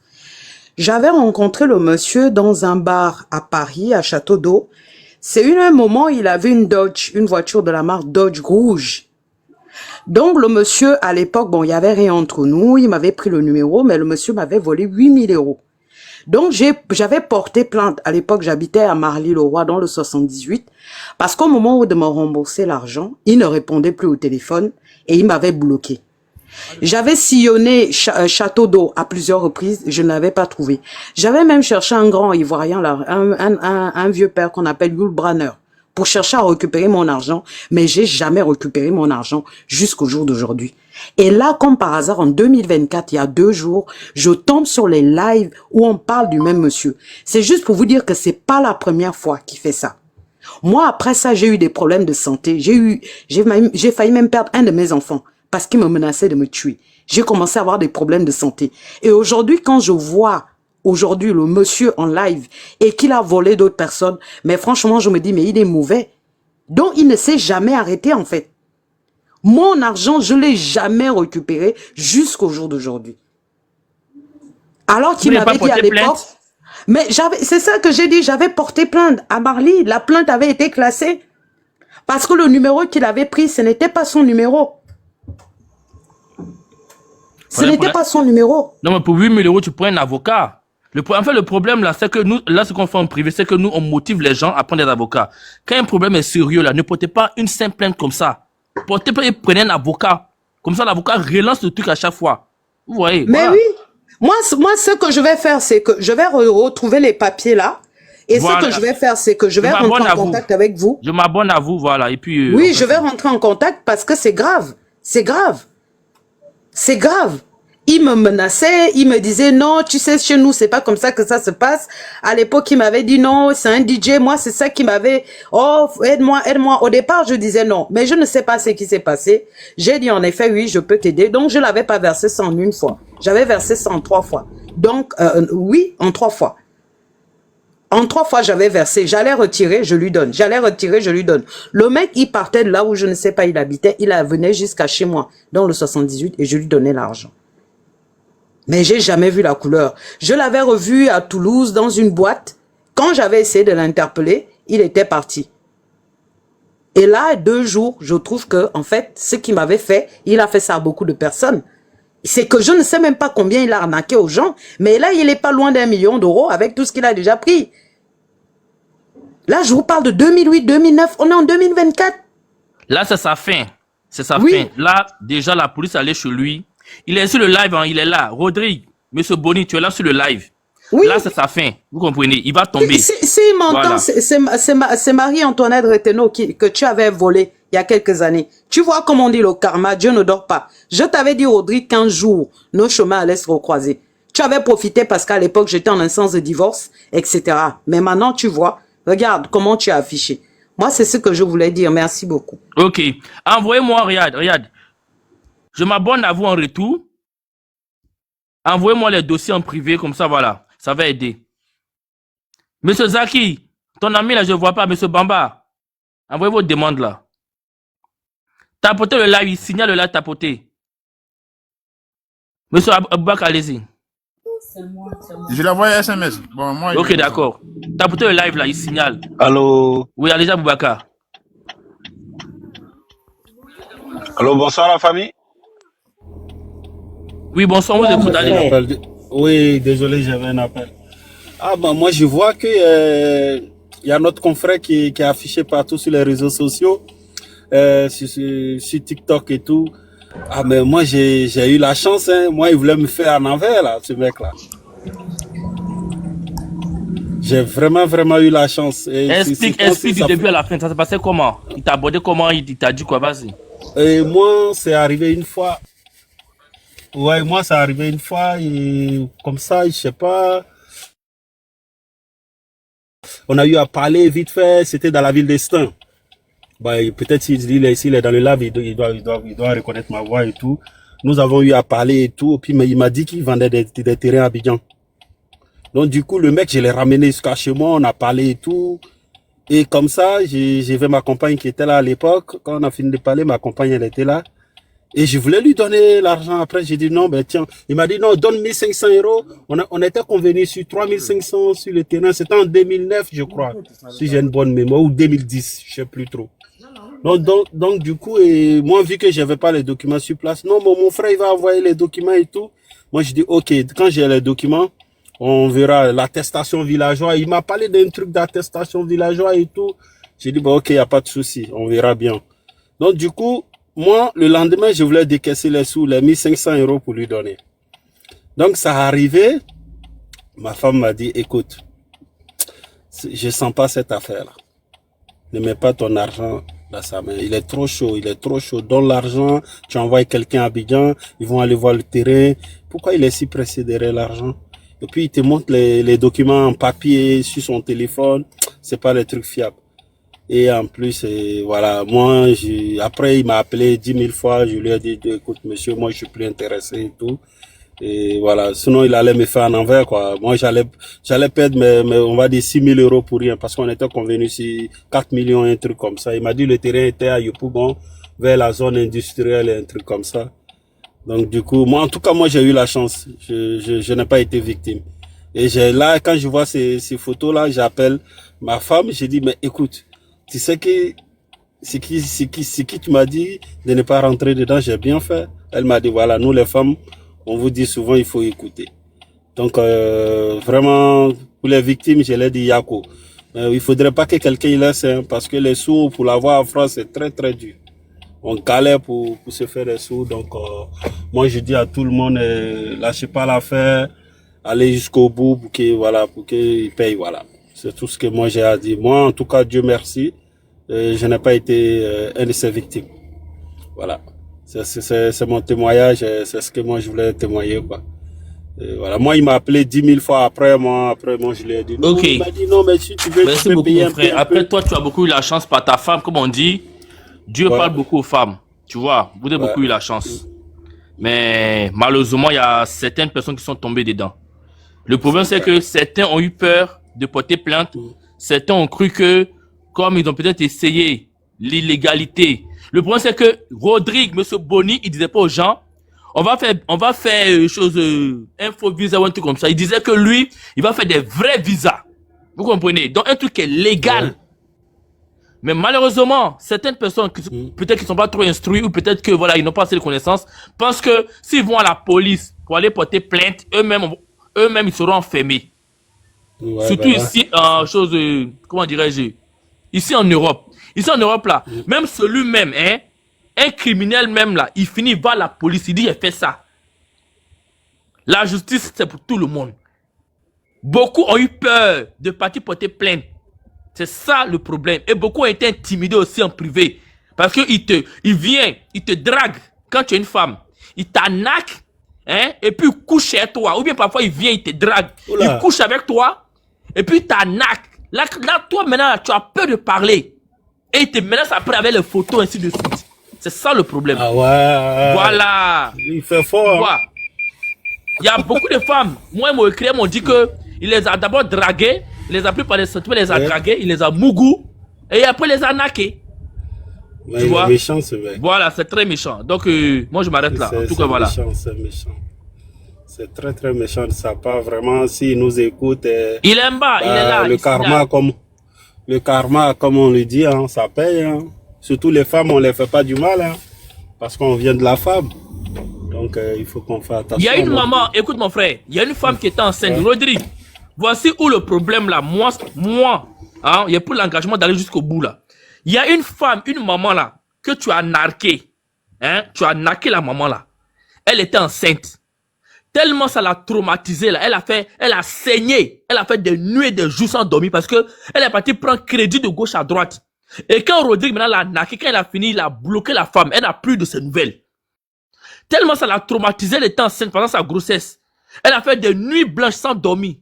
j'avais rencontré le monsieur dans un bar à Paris, à Château d'Eau. C'est un moment, il avait une Dodge, une voiture de la marque Dodge rouge. Donc le monsieur, à l'époque, bon, il y avait rien entre nous, il m'avait pris le numéro, mais le monsieur m'avait volé 8 000 euros. Donc j'avais porté plainte. À l'époque, j'habitais à Marly-le-Roi dans le 78, parce qu'au moment où de me rembourser l'argent, il ne répondait plus au téléphone et il m'avait bloqué. J'avais sillonné Château d'Eau à plusieurs reprises, je ne l'avais pas trouvé. J'avais même cherché un grand Ivoirien, là, un vieux père qu'on appelle Yul Branner, pour chercher à récupérer mon argent, mais j'ai jamais récupéré mon argent jusqu'au jour d'aujourd'hui. Et là, comme par hasard, en 2024, il y a 2 jours, je tombe sur les lives où on parle du même monsieur. C'est juste pour vous dire que c'est pas la première fois qu'il fait ça. Moi, après ça, j'ai eu des problèmes de santé. J'ai failli même perdre un de mes enfants parce qu'il me menaçait de me tuer. J'ai commencé à avoir des problèmes de santé. Et aujourd'hui, quand je vois aujourd'hui le monsieur en live et qu'il a volé d'autres personnes, mais franchement, je me dis, mais il est mauvais. Donc, il ne s'est jamais arrêté, en fait. Mon argent, je l'ai jamais récupéré jusqu'au jour d'aujourd'hui. Alors qu'il Vous n'avez m'avait pas dit à porté l'époque, plainte? mais c'est ça que j'ai dit, j'avais porté plainte à Marly, la plainte avait été classée. Parce que le numéro qu'il avait pris, ce n'était pas son numéro. Ce n'était pas son numéro. Non, mais pour 8 000 euros, tu prends un avocat. En fait, le problème, là, c'est que nous, là, ce qu'on fait en privé, c'est que nous, on motive les gens à prendre des avocats. Quand un problème est sérieux, là, ne portez pas une simple plainte comme ça. Portez pas et prenez un avocat. Comme ça, l'avocat relance le truc à chaque fois. Vous voyez. Mais voilà. oui, moi, ce que je vais faire, c'est que je vais retrouver les papiers là. Et Voilà. ce que je vais faire, c'est que je vais m'abonne rentrer à en vous. contact avec vous. Je m'abonne à vous, voilà. Et puis. Oui, je vais rentrer en contact parce que c'est grave. C'est grave. C'est grave. Il me menaçait, il me disait non, tu sais, chez nous, c'est pas comme ça que ça se passe. À l'époque, il m'avait dit non, c'est un DJ. Moi, c'est ça qui m'avait, oh, aide-moi, aide-moi. Au départ, je disais non, mais je ne sais pas ce qui s'est passé. J'ai dit en effet, oui, je peux t'aider. Donc, je l'avais pas versé 101 fois. J'avais versé 103 fois. Donc, oui, en 3 fois. En 3 fois, j'avais versé. J'allais retirer, je lui donne. J'allais retirer, je lui donne. Le mec, il partait de là où je ne sais pas, il habitait. Il venait jusqu'à chez moi, dans le 78, et je lui donnais l'argent. Mais j'ai jamais vu la couleur. Je l'avais revu à Toulouse, dans une boîte. Quand j'avais essayé de l'interpeller, il était parti. Et là, 2 jours, je trouve que, en fait, ce qu'il m'avait fait, il a fait ça à beaucoup de personnes. C'est que je ne sais même pas combien il a arnaqué aux gens, mais là, il est pas loin d'1 million d'euros avec tout ce qu'il a déjà pris. Là, je vous parle de 2008, 2009, on est en 2024. Là, c'est sa fin. c'est sa Oui. fin. Là, déjà, la police allait chez lui. Il est sur le live, hein, il est là. Rodrigue, Monsieur Boni, tu es là sur le live. Oui. Là, c'est sa fin. Vous comprenez? Il va tomber. Si il m'entend, Voilà. c'est Marie-Antoinette Reteneau que tu avais volé il y a quelques années. Tu vois comment on dit le karma, Dieu ne dort pas. Je t'avais dit, Rodrigue, qu'un jour, nos chemins allaient se recroiser. Tu avais profité parce qu'à l'époque, j'étais en instance de divorce, etc. Mais maintenant, tu vois, regarde comment tu as affiché. Moi, c'est ce que je voulais dire. Merci beaucoup. Ok. Envoyez-moi, regarde. Je m'abonne à vous en retour. Envoyez-moi les dossiers en privé, comme ça, voilà. Ça va aider. Monsieur Zaki, ton ami là, je ne vois pas. Monsieur Bamba, envoyez vos demandes là. Tapotez le live, il signale le live tapoté. Monsieur Aboubak, allez-y. Je l'ai envoyé SMS. Bon, moi, Ok, d'accord. Tapotez le live là, il signale. Allô? Oui, allez-y, Aboubaka. Allô, bonsoir la famille. Oui, bonsoir, on vous écoute, allez. Oui, désolé, j'avais un appel. Ah ben moi je vois que y a notre confrère qui est affiché partout sur les réseaux sociaux, sur TikTok et tout. Ah mais moi j'ai eu la chance, hein. Moi il voulait me faire en envers là, ce mec là. J'ai vraiment eu la chance. Et Explique du début à la fin, ça s'est passé comment? Il t'a abordé comment? Il t'a dit quoi? Vas-y. Et moi c'est arrivé une fois. Ouais, moi c'est arrivé une fois et comme ça, je sais pas. On a eu à parler vite fait, c'était dans la ville d'Estaing. Bah, peut-être s'il est dans le live, il doit reconnaître ma voix et tout. Nous avons eu à parler et tout, puis il m'a dit qu'il vendait des terrains à Abidjan. Donc du coup, le mec, je l'ai ramené jusqu'à chez moi, on a parlé et tout. Et comme ça, j'ai vu ma compagne qui était là à l'époque. Quand on a fini de parler, ma compagne, elle était là. Et je voulais lui donner l'argent. Après, j'ai dit non, ben tiens. Il m'a dit non, donne 1500 €. On était convenu sur 3500 sur le terrain. C'était en 2009, je crois. Si j'ai une bonne mémoire, ou 2010, je sais plus trop. Donc du coup, et moi, vu que j'avais pas les documents sur place, non, mon frère, il va envoyer les documents et tout. Moi, je dis, ok, quand j'ai les documents, on verra l'attestation villageoise. Il m'a parlé d'un truc d'attestation villageoise et tout. J'ai dit, bon, ok, y a pas de souci, on verra bien. Donc du coup, moi, le lendemain, je voulais décaisser les sous, les 1500 € pour lui donner. Donc, ça arrivé. Ma femme m'a dit, écoute, je sens pas cette affaire-là. Ne mets pas ton argent dans sa main. Il est trop chaud. Donne l'argent, tu envoies quelqu'un à Abidjan, ils vont aller voir le terrain. Pourquoi il est si pressé derrière l'argent? Et puis, il te montre les documents en papier sur son téléphone. C'est pas les trucs fiables. Et en plus, voilà, moi, après, il m'a appelé 10 000 fois. Je lui ai dit, écoute, monsieur, moi, je suis plus intéressé et tout. Et voilà, sinon, il allait me faire en envers, quoi. Moi, j'allais perdre, on va dire 6 000 € pour rien, parce qu'on était convenu sur 4 millions, un truc comme ça. Il m'a dit, le terrain était à Yopougon, vers la zone industrielle, un truc comme ça. Donc, du coup, moi, en tout cas, moi, j'ai eu la chance. Je n'ai pas été victime. Et là, quand je vois ces photos-là, j'appelle ma femme, j'ai dit, mais écoute, tu sais que c'est qui tu m'as dit de ne pas rentrer dedans, j'ai bien fait. Elle m'a dit, voilà, nous les femmes, on vous dit souvent, il faut écouter. Donc, vraiment, pour les victimes, je l'ai dit, Yako. Il faudrait pas que quelqu'un laisse, hein, parce que les sous, pour l'avoir en France, c'est très, très dur. On galère pour se faire les sous. Donc, moi, je dis à tout le monde, lâchez pas l'affaire, allez jusqu'au bout pour qu'ils payent, voilà. C'est tout ce que moi j'ai à dire. Moi, en tout cas, Dieu merci, je n'ai pas été un de ces victimes. Voilà. C'est mon témoignage, c'est ce que moi je voulais témoigner, quoi. Et voilà. Moi, il m'a appelé 10 000 fois après moi, je lui ai dit non. Ok. Il m'a dit non, mais si tu veux, Merci tu peux beaucoup, payer mon un peu. frère. Après, toi, tu as beaucoup eu la chance par ta femme, comme on dit. Dieu Ouais. parle beaucoup aux femmes. Tu vois, vous avez beaucoup eu la chance. Mais malheureusement, il y a certaines personnes qui sont tombées dedans. Le problème, c'est que certains ont eu peur de porter plainte. Certains ont cru que, comme ils ont peut-être essayé l'illégalité. Le problème, c'est que Rodrigue, Monsieur Boni, il disait pas aux gens, on va faire chose, un faux visa ou un truc comme ça. Il disait que lui, il va faire des vrais visas. Vous comprenez? Donc, un truc qui est légal. Ouais. Mais malheureusement, certaines personnes, peut-être qu'ils sont pas trop instruits ou peut-être que voilà, ils n'ont pas assez de connaissances, pensent que s'ils vont à la police pour aller porter plainte, eux-mêmes, ils seront enfermés. Ouais, Surtout voilà. ici, comment dirais-je, ici en Europe. Ici en Europe, là, même celui-même, hein, Un criminel même là, il finit, va à la police, il dit j'ai fait ça. La justice, c'est pour tout le monde. Beaucoup ont eu peur de partir porter plainte. C'est ça le problème. Et beaucoup ont été intimidés aussi en privé. Parce qu'il vient, il te drague quand tu es une femme. Il t'arnaque, hein, et puis il couche chez toi. Ou bien parfois il vient, il te drague. Oula. Il couche avec toi, et puis il t'arnaque. Là, toi maintenant, tu as peur de parler. Et il te menace après avec les photos, ainsi de suite. C'est ça le problème. Ah ouais. Voilà. Il fait fort. Voilà. Il y a beaucoup de femmes. Moi, ils m'ont écrit, ils m'ont dit que il les a d'abord dragués, il les a pris par les sentiments, il les a dragués, il les a mougou, et après il les a naqués. Mais Tu il vois? est méchant ce mec. Voilà, c'est très méchant. Donc, moi, je m'arrête là. En tout cas, voilà. C'est méchant. C'est très très méchant de sa part. Vraiment, s'il nous écoute, Il aime pas, il est là. Le karma, comme on le dit, hein, ça paye. Hein. Surtout les femmes, on les fait pas du mal, hein, parce qu'on vient de la femme. Donc, il faut qu'on fasse attention. Il y a une maman, écoute mon frère, il y a une femme qui était enceinte. Rodrigue, voici où le problème là, moi, hein, il y a pour l'engagement d'aller jusqu'au bout là. Il y a une femme, une maman là, que tu as narqué. Hein, tu as narqué la maman là. Elle était enceinte. Tellement ça l'a traumatisée là. Elle a saigné. Elle a fait des nuits et des jours sans dormir parce que elle est partie prendre crédit de gauche à droite. Et quand Rodrigue maintenant l'a narqué, quand elle a fini, il a bloqué la femme. Elle n'a plus de ses nouvelles. Tellement ça l'a traumatisée, elle était enceinte pendant sa grossesse. Elle a fait des nuits blanches sans dormir.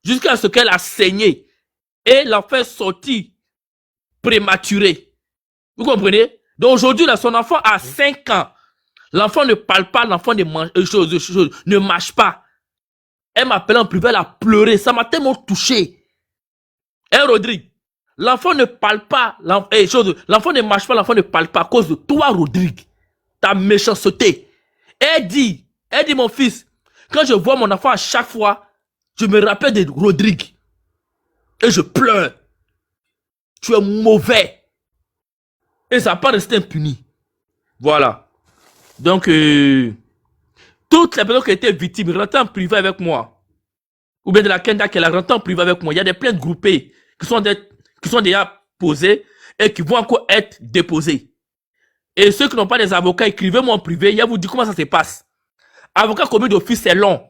Jusqu'à ce qu'elle a saigné. Et l'a fait sortir prématuré. Vous comprenez? Donc aujourd'hui, là, son enfant a 5 ans. L'enfant ne parle pas, l'enfant ne mange, ne marche pas. Elle m'appelait en privé, elle a pleuré. Ça m'a tellement touché. Hein, Rodrigue? L'enfant ne parle pas, l'enfant ne marche pas, l'enfant ne parle pas à cause de toi, Rodrigue. Ta méchanceté. Elle dit, mon fils, quand je vois mon enfant à chaque fois, je me rappelle de Rodrigue. Et je pleure. Tu es mauvais. Et ça n'a pas resté impuni. Voilà. Donc, toutes les personnes qui étaient victimes rentrent en privé avec moi. Ou bien de la Kenda qui est rentrée en privé avec moi. Il y a des plaintes groupées qui sont déjà posées et qui vont encore être déposées. Et ceux qui n'ont pas des avocats, écrivez-moi en privé. Il y a vous dire comment ça se passe. Avocat commis d'office, c'est long.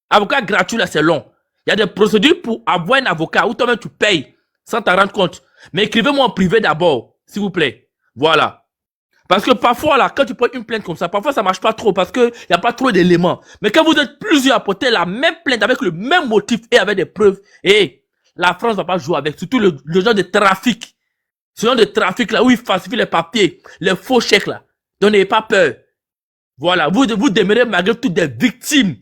Avocat gratuit, là, c'est long. Il y a des procédures pour avoir un avocat où toi-même tu payes sans t'en rendre compte. Mais écrivez-moi en privé d'abord, s'il vous plaît. Voilà. Parce que parfois, là, quand tu prends une plainte comme ça, parfois ça marche pas trop parce qu'il n'y a pas trop d'éléments. Mais quand vous êtes plusieurs à porter la même plainte avec le même motif et avec des preuves, et la France ne va pas jouer avec. Surtout le genre de trafic. Ce genre de trafic là où ils falsifient les papiers, les faux chèques là. Donc n'ayez pas peur. Voilà, vous demeurez malgré tout des victimes.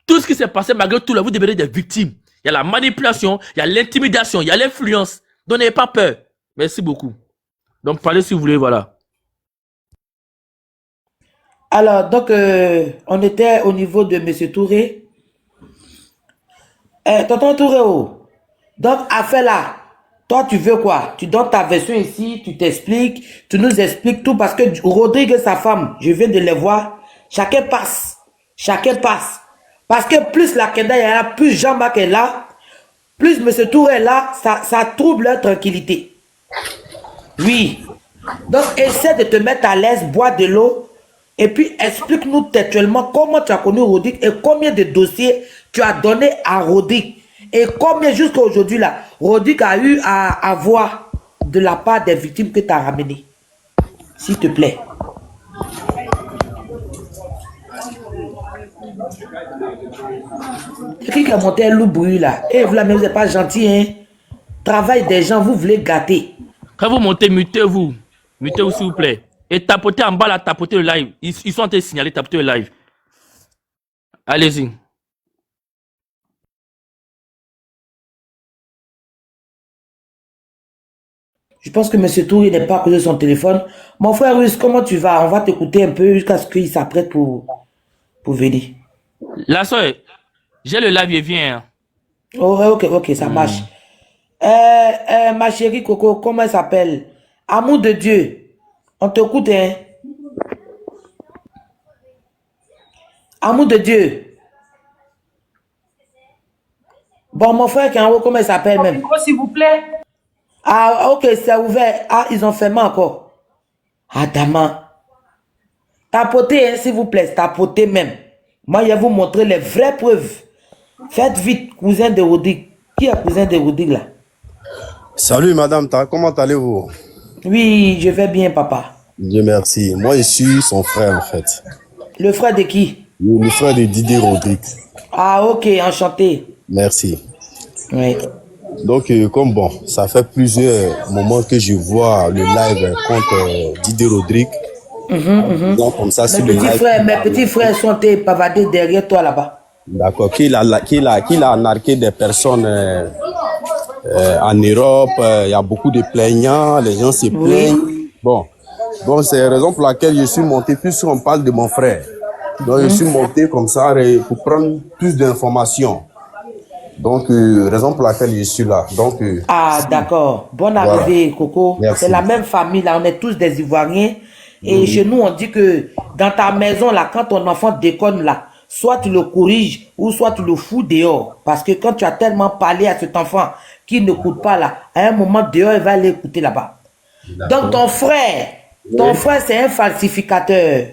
Tout ce qui s'est passé malgré tout là, vous demeurez des victimes. Il y a la manipulation, il y a l'intimidation, il y a l'influence. Donc n'ayez pas peur. Merci beaucoup. Donc parlez si vous voulez, voilà. Alors, donc, on était au niveau de M. Touré. Tonton Touré, oh. Donc, affaire là, toi, tu veux quoi? Tu donnes ta version ici, tu t'expliques, tu nous expliques tout parce que Rodrigue et sa femme, je viens de les voir, chacun passe. Chacun passe. Parce que plus la Kenda est là, plus Jean-Marc est là, plus M. Touré est là, ça trouble leur tranquillité. Oui. Donc, essaie de te mettre à l'aise, bois de l'eau. Et puis, explique-nous textuellement comment tu as connu Rodrigue et combien de dossiers tu as donné à Rodrigue. Et combien jusqu'à aujourd'hui, là, Rodrigue a eu à avoir de la part des victimes que tu as ramenées. S'il te plaît. C'est qui a monté un loup bruit, là? Et vous, là, mais vous n'êtes pas gentil, hein? Travail des gens, vous voulez gâter. Quand vous montez, mutez-vous. Mutez-vous, s'il vous plaît. Et tapotez en bas là, tapotez le live. Ils sont en train de signaler, tapotez le live. Allez-y. Je pense que M. Touré n'est pas à cause de son téléphone. Mon frère Russe, comment tu vas? On va t'écouter un peu jusqu'à ce qu'il s'apprête pour venir. La soeur, j'ai le live, il vient. Oh, ok, ça marche. Ma chérie Coco, comment elle s'appelle? Amour de Dieu. On t'écoute, hein? Amour de Dieu. Bon, mon frère qui est en haut, comment il s'appelle même? S'il vous plaît. Ah, ok, c'est ouvert. Ah, ils ont fermé encore. Adama. Tapotez, hein, s'il vous plaît, tapotez même. Moi, je vais vous montrer les vraies preuves. Faites vite, cousin de Rodrigue. Qui est cousin de Rodrigue là? Salut madame, comment allez-vous? Oui, je vais bien, papa. Dieu merci. Moi, je suis son frère en fait. Le frère de qui? Le frère de Didier Rodrigue. Ah, ok, enchanté. Merci. Oui. Donc, comme bon, ça fait plusieurs moments que je vois le live contre Didier Rodrigue. Donc, comme ça, sur le live. Mes petits frères sont pavadés derrière toi là-bas. D'accord. Qu'il a narqué des personnes en Europe. Il y a beaucoup de plaignants. Les gens se plaignent. Bon, c'est la raison pour laquelle je suis monté, puisqu'on parle de mon frère. Donc, je suis monté comme ça pour prendre plus d'informations. Donc, raison pour laquelle je suis là. Donc, ah, d'accord. Bonne arrivée, Coco. C'est la même famille, là. On est tous des Ivoiriens. Et chez nous, on dit que dans ta maison, là, quand ton enfant déconne, là, soit tu le corriges ou soit tu le fous dehors. Parce que quand tu as tellement parlé à cet enfant qui n'écoute pas, là, à un moment, dehors, il va aller écouter là-bas. Donc, ton frère, c'est un falsificateur.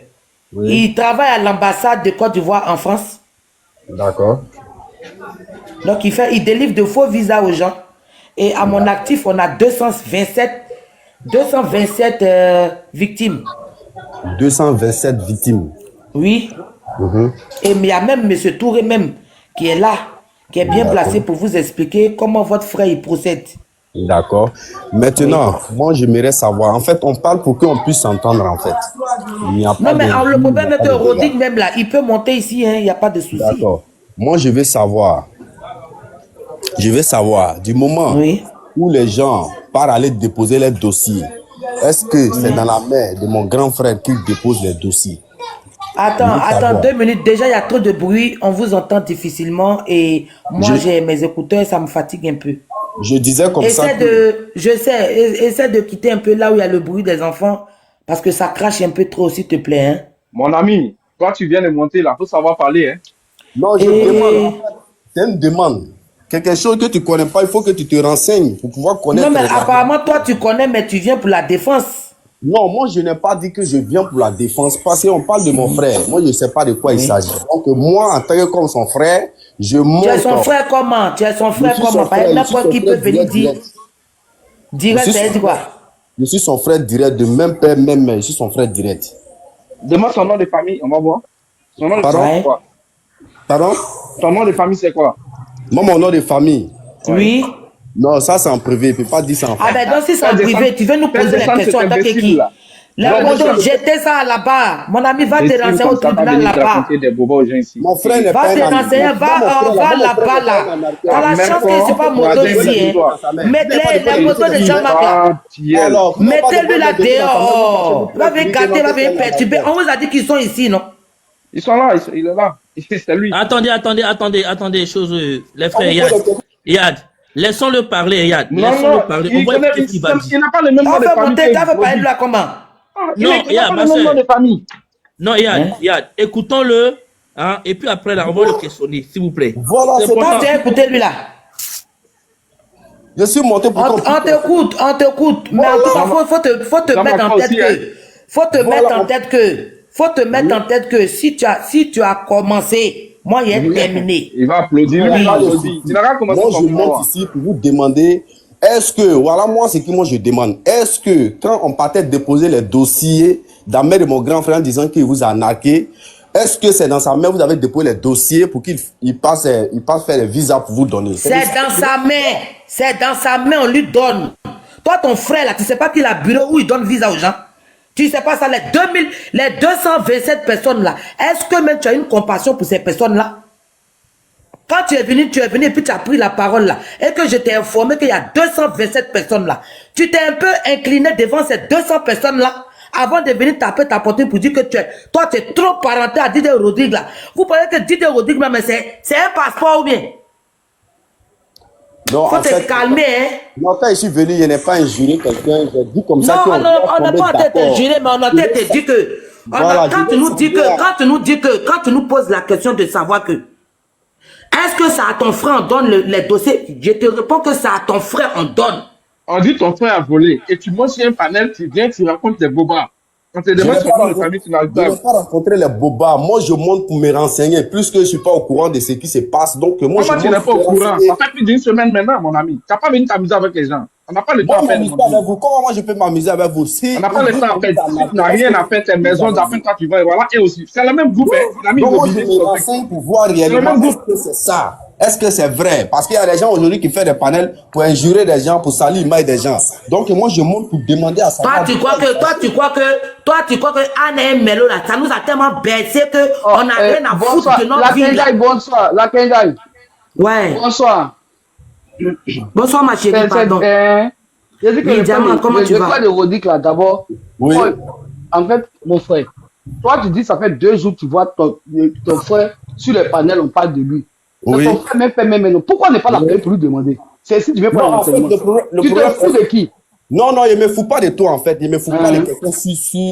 Oui. Il travaille à l'ambassade de Côte d'Ivoire en France. D'accord. Donc, il délivre de faux visas aux gens. Et à mon actif, on a 227 victimes. 227 victimes. Oui. Et il y a même M. Touré même qui est là, qui est bien placé pour vous expliquer comment votre frère il procède. D'accord. Maintenant, moi j'aimerais savoir, en fait, on parle pour qu'on puisse s'entendre en fait. Il n'y a pas le problème est que Rodrigue même là, il peut monter ici, hein, il n'y a pas de souci. D'accord. Moi je veux savoir du moment où les gens partent aller déposer les dossiers, est-ce que c'est dans la main de mon grand frère qu'ils déposent les dossiers? Attends 2 minutes. Déjà, il y a trop de bruit. On vous entend difficilement. Et moi, j'ai mes écouteurs. Ça me fatigue un peu. Je disais comme ça. Essaie de quitter un peu là où il y a le bruit des enfants. Parce que ça crache un peu trop, s'il te plaît. Hein. Mon ami, toi, tu viens de monter là. Il faut savoir parler. Hein. Non, je demande. C'est une demande. Quelque chose que tu ne connais pas, il faut que tu te renseignes pour pouvoir connaître. Non, mais apparemment, toi, tu connais, mais tu viens pour la défense. Non, moi, je n'ai pas dit que je viens pour la défense parce qu'on parle de mon frère. Moi, je ne sais pas de quoi il s'agit. Donc, moi, en tant que comme son frère, je montre... Tu es son frère comment? Tu es son frère comment? Par exemple, qui peut venir dire... Direct, ça dit quoi? Je suis son frère direct, de même père, même mère. Je suis son frère direct. Demande son nom de famille, on va voir. Son nom de famille, c'est quoi? Pardon? Ton nom de famille, c'est quoi? Moi, mon nom de famille. Oui. Non, ça c'est en privé, il ne peut pas dire ça en fait. Ah ben donc si c'est en privé, tu veux nous poser les questions en tant que qui? J'étais ça là-bas. Mon ami va te renseigner au tribunal là-bas. Mon frère n'est pas un ami. Va te renseigner, va là-bas là. T'as la chance que c'est pas moto ici. Mettez les motos de Jean-Marc là. Mettez-le là dehors. Va venir gâter, va venir perturber. On vous a dit qu'ils sont ici, non? Ils sont là, il est là. C'est lui. Attendez, chose, les frères Yad. Laissons-le parler, Yad. Laissons-le parler. Il n'a pas le même nom de famille. Tu vas parler de là comment? Il n'a pas le même nom de famille. Non, Yad, écoutons-le. Hein, et puis après, là, on va le questionner, s'il vous plaît. Voilà, c'est bon. Tu as écouté lui là. Je suis monté pour on t'écoute. Mais en tout cas, faut te mettre en tête que. Faut te mettre en tête que si tu as commencé. Moi, il est terminé. Il va applaudir. Moi, je monte ici pour vous demander, est-ce que, voilà, moi, c'est que moi, je demande, est-ce que, quand on partait déposer les dossiers dans la main de mon grand frère en disant qu'il vous a narqué, est-ce que c'est dans sa main, vous avez déposé les dossiers pour qu'il passe faire les visas pour vous donner? C'est dans sa main. C'est dans sa main, on lui donne. Toi, ton frère, là, tu sais pas qu'il a bureau où il donne visa aux gens? Tu sais pas ça, les 227 personnes là, est-ce que même tu as une compassion pour ces personnes là? Quand tu es venu et puis tu as pris la parole là, et que je t'ai informé qu'il y a 227 personnes là, tu t'es un peu incliné devant ces 200 personnes là, avant de venir taper ta portée pour dire que tu es trop parenté à Didier Rodrigue là. Vous pensez que Didier Rodrigue, mais c'est un passeport ou bien? Non, faut te calmer, hein. Non, quand je suis venu, je n'ai pas injuré quelqu'un, j'ai dit comme ça. Non, on n'a pas été injuré, mais on a été dit que. Voilà, quand tu nous poses la question de savoir que. Est-ce que ça à ton frère on donne les dossiers? Je te réponds que ça à ton frère on donne. On dit ton frère a volé. Et tu montes sur un panel, tu viens, tu racontes des bobards. On te Je demande n'ai sur pas, le famille, tu n'arrives je pas. n'ai pas rencontré les bobas. Moi, je monte pour me renseigner. Plus que je ne suis pas au courant de ce qui se passe. Donc, moi, je Comment tu monte n'es pas pour au me courant? renseigner. Ça fait plus d'une semaine maintenant, mon ami. Tu n'as pas venu t'amuser avec les gens. On n'a pas le temps Moi, à je perdre, m'amuse mon pas ami. avec vous. Comment moi, je peux m'amuser avec vous? Si On n'a pas vous le temps à commencez perdre. à Si tu m'arrêter, n'as est-ce rien que à vous faire, tes pouvez vous maisons, amuser? après toi, tu vas, et voilà, et aussi. C'est le même groupe, hein. Mon ami, Donc, moi, je mobilisé, me renseigne pour voir c'est le réellement même est-ce groupe. que c'est ça. Est-ce que c'est vrai? Parce qu'il y a des gens aujourd'hui qui font des panels pour injurer des gens, pour salir l'image des gens. Donc, moi, je monte pour demander à Toi, savoir. tu crois que Anne et Melo, là, ça nous a tellement baissé qu'on n'a rien à foutre Bonsoir. de notre La vie. là. Kendaï, bonsoir. La Kendaï. Ouais. Bonsoir. Bonsoir, ma chérie, pardon. J'ai dit que Oui, Diamant, comment tu vas? le cas de Rodic, là, d'abord. Oui. Moi, en fait, mon frère, toi, tu dis ça fait 2 jours que tu vois ton frère sur les panels, on parle de lui. C'est Oui. ton frère, même. Non. Pourquoi on n'est pas là pour lui demander? C'est si tu veux Non, prendre un en fait, renseignement. le Tu te problème, fous de qui? non, il ne me fout pas de toi, en fait. Il ne me fout pas de quelqu'un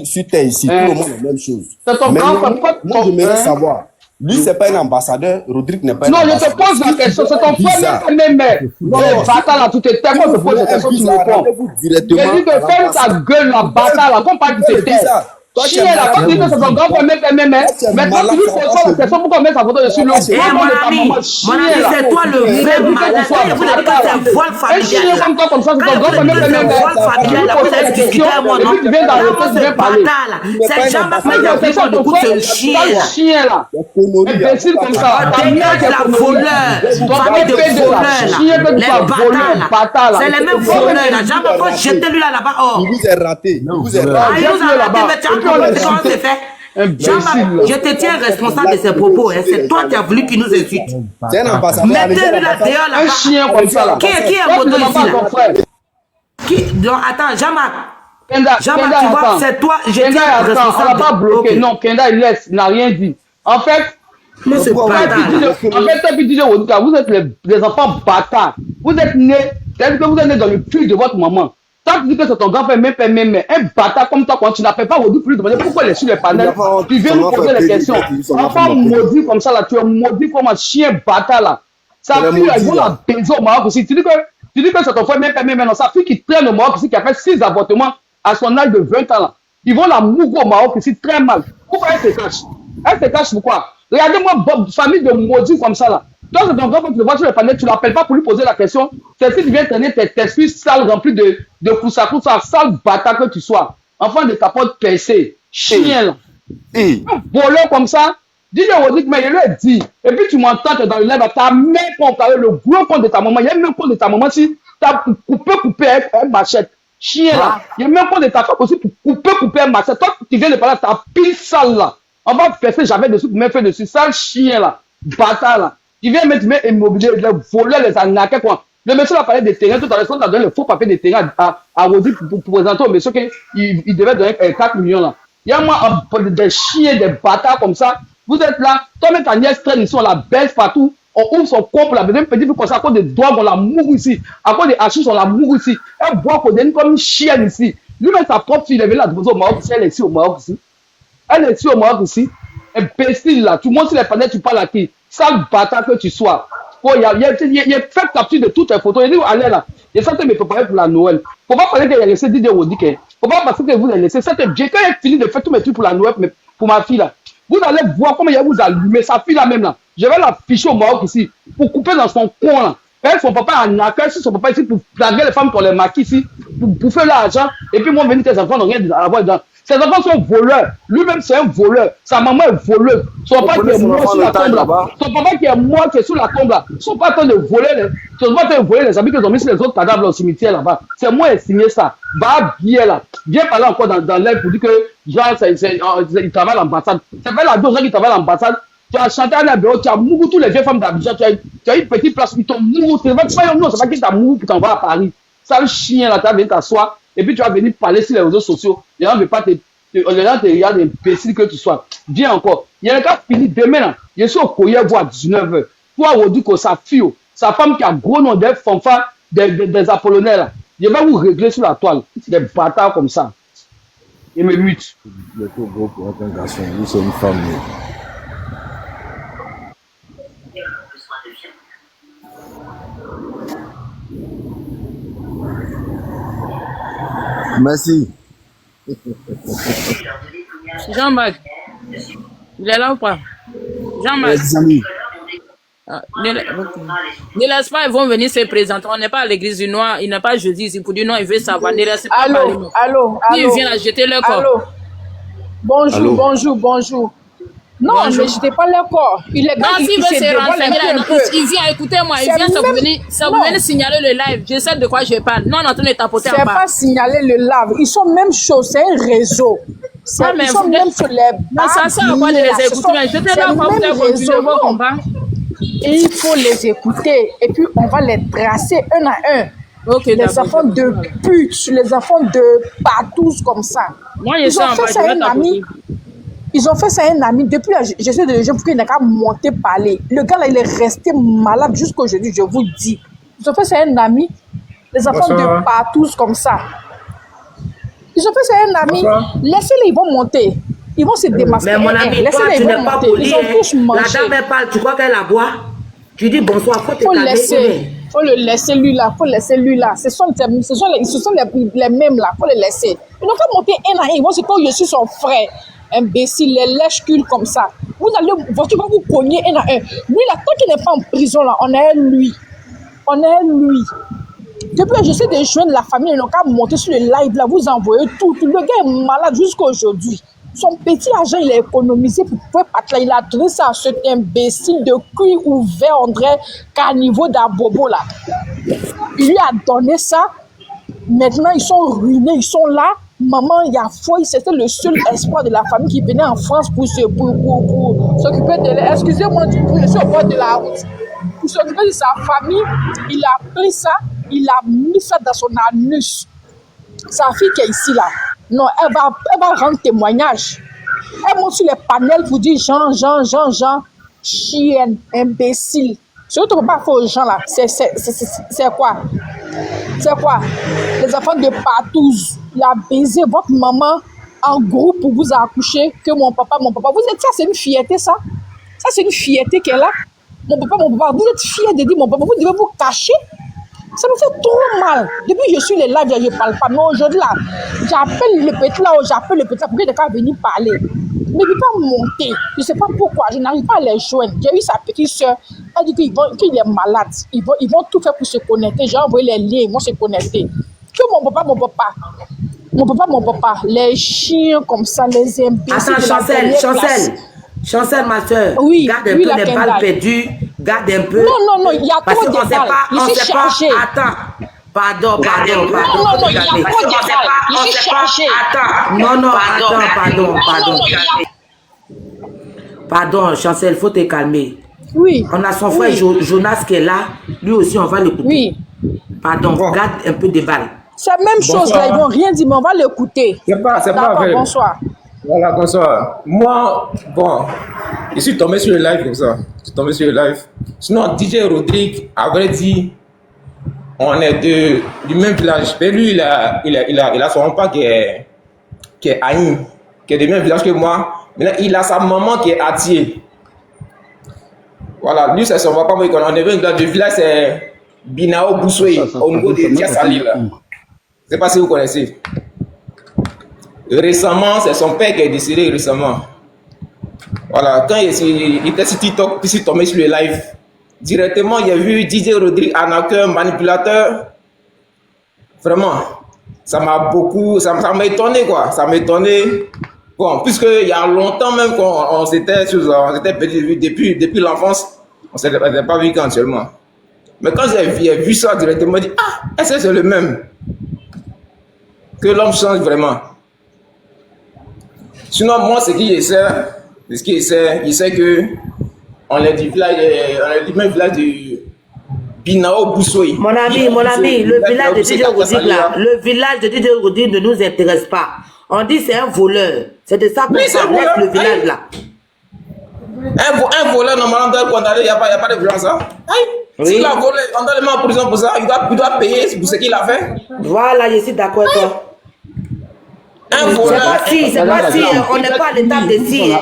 sur terre ici. Tout le monde est la même chose. C'est ton Mais grand néanmoins, frère. moi, j'aimerais savoir. Lui, c'est pas un ambassadeur. Rodrigue n'est pas un Non, je ambassadeur. te pose la question. C'est ton frère, même. Non, Les bâtards, là, tout est tellement, je te pose la question, tu me réponds. directement. J'ai dit que ferme ta gueule, la bâtard, là, qu'on parle de tes terres. Chien, là, quand tu dis que c'est ton grand frère, même. Maintenant, tu lui poses la question, pourquoi on met sa photo dessus le Eh, mon ami, c'est toi le vrai malin. Quand vous avez dit que c'est voile familial. Comme toi, comme ça, c'est ton grand frère, même. voile familial, là, vous avez discuté avec moi, non? Tu viens Là, moi, d'arrêter, tu ce viens parler. bâtard, là, c'est Jean-Marc Médiatrice, C'est ton c'est le chien, là. chien, là. Imbécile comme ça. Dégage la voleur, famille de voleurs, là. Les bâtards, là. C'est les mêmes voleurs, là. Jean-Marc, jetez-lui là-bas, oh. Il vous est raté. Il vous est Ah, raté. il nous a raté, mais tu as compris comment c'est fait. Jean-Marc, je te tiens responsable de ses propos. Hein. C'est toi qui as voulu qu'il nous insulte. C'est un ambassadeur. Mettez-lui là dehors là-bas. Un chien comme ça, là. Qui est moto ici là? Qui? Non, attends, Jean-Marc. Jean-Marc, tu vois, c'est toi, je tiens On responsable. l'a pas bloqué. Non, Kenda, il laisse, il n'a rien dit. En fait, mais c'est pas vous êtes les enfants bâtards. Vous êtes nés, c'est-à-dire que vous êtes nés dans le puits de votre maman. Quand tu dis que c'est ton grand-père, même, un bâtard comme toi, quand tu n'appelles pas aujourd'hui pour lui demander pourquoi il est sur les panels, tu viens nous poser des questions. Enfant maudit comme ça, là, tu es maudit comme un chien bâtard, là. Sa fille, elle va la baiser au Maroc aussi. Tu dis que c'est ton frère, même, non. Sa fille qui traîne au Maroc ici, qui a fait 6 avortements à son âge de 20 ans, là. Ils vont la mourir au Maroc ici très mal. Pourquoi elle se cache? Elle se cache pourquoi? Regardez-moi, famille de maudits comme ça, là. Toi, c'est ton grand frère, tu le vois sur le panel, tu l'appelles pas pour lui poser la question. C'est si tu viens traîner tes filles sales remplies de coussa, sale bâtard que tu sois. Enfant de capote percée, chien, là. Un voleur comme ça, dis-le au dit, mais je lui ai dit. Et puis tu m'entends dans le live, ta mère comparé le gros compte de ta maman. Il y a même compte de ta maman si tu as coupé avec un machette. Chien, là. Il y a même compte de ta femme aussi pour couper un machette. Toi, tu viens de parler, ta pile sale, là. On va percer jamais dessus pour me faire dessus. Sale chien, là. Bâtard, là. Il vient mettre immobilier, les voleurs, les arnaqueurs, quoi. Le monsieur a parlé des terrains, tout à l'heure, on a donné le faux papier des terrains à Rodrigue pour présenter au monsieur qu'il devait donner 4 millions là. Il y a moi des chiens, des bâtards comme ça. Vous êtes là, toi-même ta nièce traîne ici, on la baisse partout, on ouvre son couple, la deuxième petite comme ça, à cause des drogues, on la mourre ici, à cause des hachis, on la mourre ici. Elle boit comme une chienne ici. Lui-même, sa propre fille, il avait la dose au Maroc ici, elle est ici au Maroc ici. Elle est ici au Maroc ici. Imbécile là, tu montes sur les panneaux, tu parles à qui? Sale bâtard que tu sois. Il a fait capture de toutes les photos. Il dit, allez là, il est censé me préparer pour la Noël. Faut pas parler qu'il a laissé Didier Rodic. Faut pas penser que vous avez laissé. C'était bien. Quand il a fini de faire tous mes trucs pour la Noël, mais pour ma fille là, vous allez voir comment il va vous allumer. Sa fille là même là, je vais la ficher au Maroc ici, pour couper dans son coin là. Quand son papa en accueil, si son papa ici, pour plaguer les femmes qu'on les maquille ici, pour faire l'argent, et puis moi, venir tes enfants n'ont rien à avoir dedans. Ses enfants sont voleurs. Lui-même, c'est un voleur. Sa maman est voleuse. Son papa qui est mort sur la tombe là. Son papa qui est mort, qui est sur la tombe là. Ils sont pas en train de voler les habits qu'ils ont mis sur les autres cadavres au cimetière là-bas. C'est moi qui ai signé ça. Bah, bien là. Viens parler encore dans l'air pour dire que, genre, il travaille à l'ambassade. Ça fait la 2 ans qu'il travaille à l'ambassade. Tu as chanté à la bureau, tu as mouru tous les vieilles femmes d'Abidjan. Tu as une petite place, ils t'ont mouru. C'est pas qui t'a mouru pour t'envoyer à Paris. Sale chien là, tu vas venir t'asseoir. Et puis tu vas venir parler sur les réseaux sociaux. Les gens ne veulent pas les gens te regardent imbécile que tu sois. Viens encore. Il y a un cas fini demain là. Je suis au Koye à 19h. Toi, Rodrigo, sa fille, sa femme qui a gros nom des fanfares, des Apollonais là. Je vais vous régler sur la toile. Des bâtards comme ça. Il me mute. Il est trop gros pour être un garçon. Lui, c'est une femme. Merci. Jean-Marc, il est là ou pas? Jean-Marc. Ne laisse pas, ils vont venir se présenter. On n'est pas à l'église du Noir, il n'est pas jeudi ici. Pour dire non, il veut savoir. Ne laisse pas parler. Allô. S'il vient à jeter leur corps. Allô. Bonjour. Non, mais je n'étais pas leur corps. Il est non, s'il veut se renseigner, il vient, écoutez-moi, il vient, ça vous venez signaler le live. Je sais de quoi je parle. Non, on est en train de tapoter en bas. C'est pas signaler le live. Ils sont même chauds, c'est un réseau. Ils sont même sur les non, ça sert à quoi de les écouter? Mais j'étais là pour vous continuer vos combats. Et il faut les écouter. Et puis, on va les tracer un à un. Okay, les enfants de putes, les enfants de patous comme ça. Moi, ils ont fait ça à un ami. Ils ont fait ça à un ami. Depuis la gestion de gens pour qu'il n'a qu'à monter parler. Le gars là, il est resté malade jusqu'aujourd'hui, je vous dis. Ils ont fait ça à un ami. Les enfants de patous comme ça. Ils ont fait ça à un ami. Laissez-les, ils vont monter. Ils vont se démasquer. Mais mon ami, toi, tu n'es pas poli. Ils ont tous mangé. La dame, elle parle, tu crois qu'elle la boit? Tu dis bonsoir, faut te calmer. Faut le laisser lui là, Ce sont les mêmes là, faut les laisser. Ils n'ont pas monté un à un, ils vont se dire que je suis son frère. Imbécile, les lèche-culs comme ça. Vous allez, tu vas vous cogner un à un. Lui là, tant qu'il n'est pas en prison là, on est lui. Depuis que j'essaie de joindre la famille, ils n'ont qu'à monter sur le live là, vous envoyez tout. Le gars est malade jusqu'à aujourd'hui. Son petit argent, il a économisé pour pouvoir partir. Il a donné ça à cet imbécile de cuir ouvert, on dirait caniveau d'Abobo là. Il lui a donné ça. Maintenant, ils sont ruinés, ils sont là. Maman, il y a foi, c'était le seul espoir de la famille qui venait en France pour s'occuper de elle. Excusez-moi, je suis au bord de la route. Pour s'occuper de sa famille, il a pris ça, il a mis ça dans son anus. Sa fille qui est ici là. Non, elle va rendre témoignage. Elle monte sur les panels pour dire Jean, chienne, imbécile. Ce que tu ne peux pas faire aux gens là, c'est quoi? C'est quoi? Les enfants de Patouze, il a baisé votre maman en groupe pour vous accoucher, que mon papa. Vous êtes ça, c'est une fierté ça? Ça, c'est une fierté qu'elle a. Mon papa, vous êtes fiers de dire mon papa, vous devez vous cacher. Ça me fait trop mal. Depuis que je suis les lives, je ne parle pas. Mais aujourd'hui, là, j'appelle le petit là pour qu'il ne venir parler. Mais il ne peut pas monter. Je ne sais pas pourquoi. Je n'arrive pas à les joindre. J'ai eu sa petite soeur. Elle dit qu'il est malade. Ils vont tout faire pour se connecter. J'ai envoyé les liens. Ils vont se connecter. Que mon papa. Les chiens comme ça, les imbéciles. Attends, Chancel, ma soeur. Oui, garde un peu les balles perdues. Garde un peu. Non, il y a trop de balles. Je suis chargé. Attends. Pardon. Non, il y a trop de balles. Je suis chargé. Pardon, Chancel, faut te calmer. Oui. On a son frère Jonas qui est là. Lui aussi, on va l'écouter. Oui. Pardon, garde un peu de balles. C'est la même chose là, ils vont rien dire, mais on va l'écouter. C'est pas vrai. Bonsoir. Voilà, bonsoir. Moi, je suis tombé sur le live comme ça. Sinon, DJ Rodrigue, à vrai dire, on est du même village. Mais lui, il a son papa qui est Aïn, qui est du même village que moi. Maintenant, il a sa maman qui est Atier. Voilà, lui, c'est son papa. On est venu du village, c'est Binao Boussoui, au niveau de Diassali. Je ne sais pas si vous connaissez. Récemment, c'est son père qui est décédé récemment. Voilà, quand il était sur TikTok, puis il est tombé sur le live. Directement, il a vu DJ Rodrigue, arnaqueur, manipulateur. Vraiment, ça m'a étonné quoi. Ça m'a étonné. Bon, puisqu'il y a longtemps même qu'on s'était depuis l'enfance, on ne s'était pas vu qu'actuellement. Mais quand j'ai vu ça directement, j'ai dit, est-ce que c'est le même? Que l'homme change vraiment. Sinon, moi, ce qu'il essaie, il sait que on est du même village du Binao Boussoui. Mon ami, le village de DJ Rodrigue là, le village de DJ Rodrigue ne nous intéresse pas. On dit c'est un voleur. C'est de ça qu'on s'arrête le village là. Un voleur, normalement, dans le condamné, il n'y a pas de violence. Hein? Oui. S'il a volé, on doit le mettre en prison pour ça. Il doit payer pour ce qu'il a fait. Voilà, je suis d'accord avec toi. C'est pas si, on n'est pas à l'étape de si.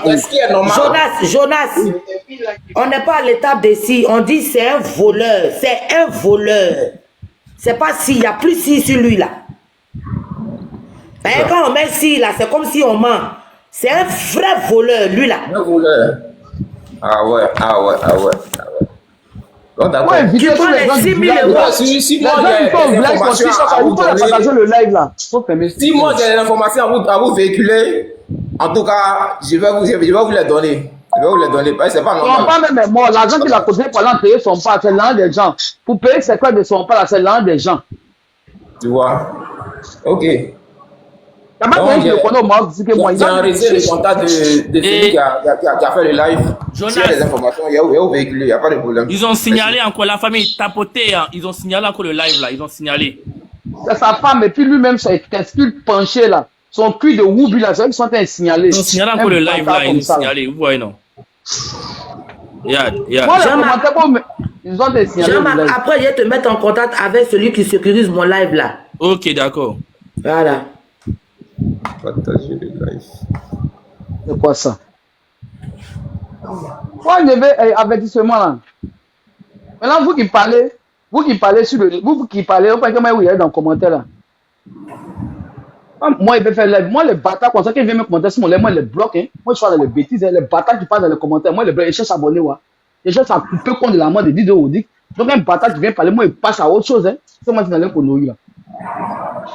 Jonas, on n'est pas à l'étape de si. On dit c'est un voleur. C'est pas si, il n'y a plus si sur lui là. Ben, quand on met si, là, c'est comme si on ment. C'est un vrai voleur, lui, là. Un voleur. Ah ouais. Bon, d'accord. Ouais, Tu prends les 6 000 euros. Si moi j'ai des informations à vous donner, le live là. si moi j'ai des informations à vous véhiculer, en tout cas, je vais vous les donner. Parce que c'est pas Non, normal. pas même mort. L'argent qu'il a cotisé pendant payer son pas, c'est l'argent des gens. Pour payer ses quoi de son pas, là, c'est l'argent des gens. Tu vois? Ok. T'as pas Donc, dit que le connaît au Maroc, c'est que moi, j'ai enregistré le contact de celui qui a fait le live. S'il y a des informations, il y a au véhicule, il n'y a pas de problème. Ils ont signalé encore la famille tapoté, hein. Ils ont signalé encore le live là, ils ont signalé. c'est sa femme, et puis lui-même, c'est qu'il penché là. Son cul de Woubi là, c'est vrai qu'ils sont en train de signaler. Ils ont signalé encore le live là, ils ont signalé, vous voyez non? Yeah. Moi, les commentaires, ils ont été signalés. Jean-Marc, après, je vais te mettre en contact avec celui qui sécurise mon live là. Ok, d'accord. Voilà. Partager le live. C'est quoi ça? Moi, je vais avertissement là. Maintenant, vous qui parlez sur le. Vous qui parlez, vous parlez comment vous êtes dans le commentaire là. Moi, il peut faire live. Moi, les bâtards, comme ça, qui viennent me commenter sur mon live, moi, je les bloque. Hein. Moi, je parle dans les bêtises. Hein. Les bâtards qui parlent dans les commentaires, moi, je cherche à s'abonner. Ouais. Je cherche à couper compte de la mort de Didier Odic. Donc, un bâtard qui vient parler, moi, il passe à autre chose. Hein. C'est moi qui suis dans l'économie là.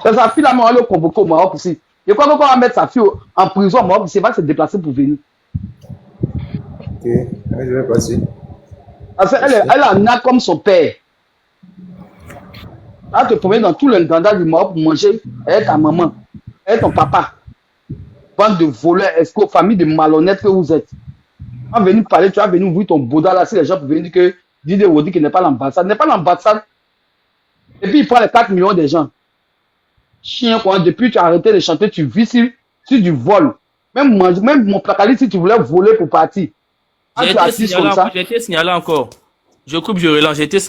C'est sa fille là, moi, on va le convoquer au Maroc ici. Et quoi qu'on va mettre sa fille en prison au Maroc, c'est pas se déplacer pour venir. Ok, je vais passer. Parce qu'elle en a comme son père. Elle te promène dans tout le dandal du Maroc pour manger. Elle est ta maman. Elle est ton papa. Bande de voleurs, escrocs, famille de malhonnêtes que vous êtes. On va venir parler, tu vas venir ouvrir ton bouddha là, si les gens peuvent venir dire que Didier Odic qui n'est pas l'ambassade. N'est pas l'ambassade. Et puis il prend les 4 millions des gens. Chien, quoi, depuis tu as arrêté de chanter, tu vis sur du vol. Même mon placaliste, si tu voulais voler pour partir. J'ai été signalé encore. Je coupe, je relance, j'ai été signalé.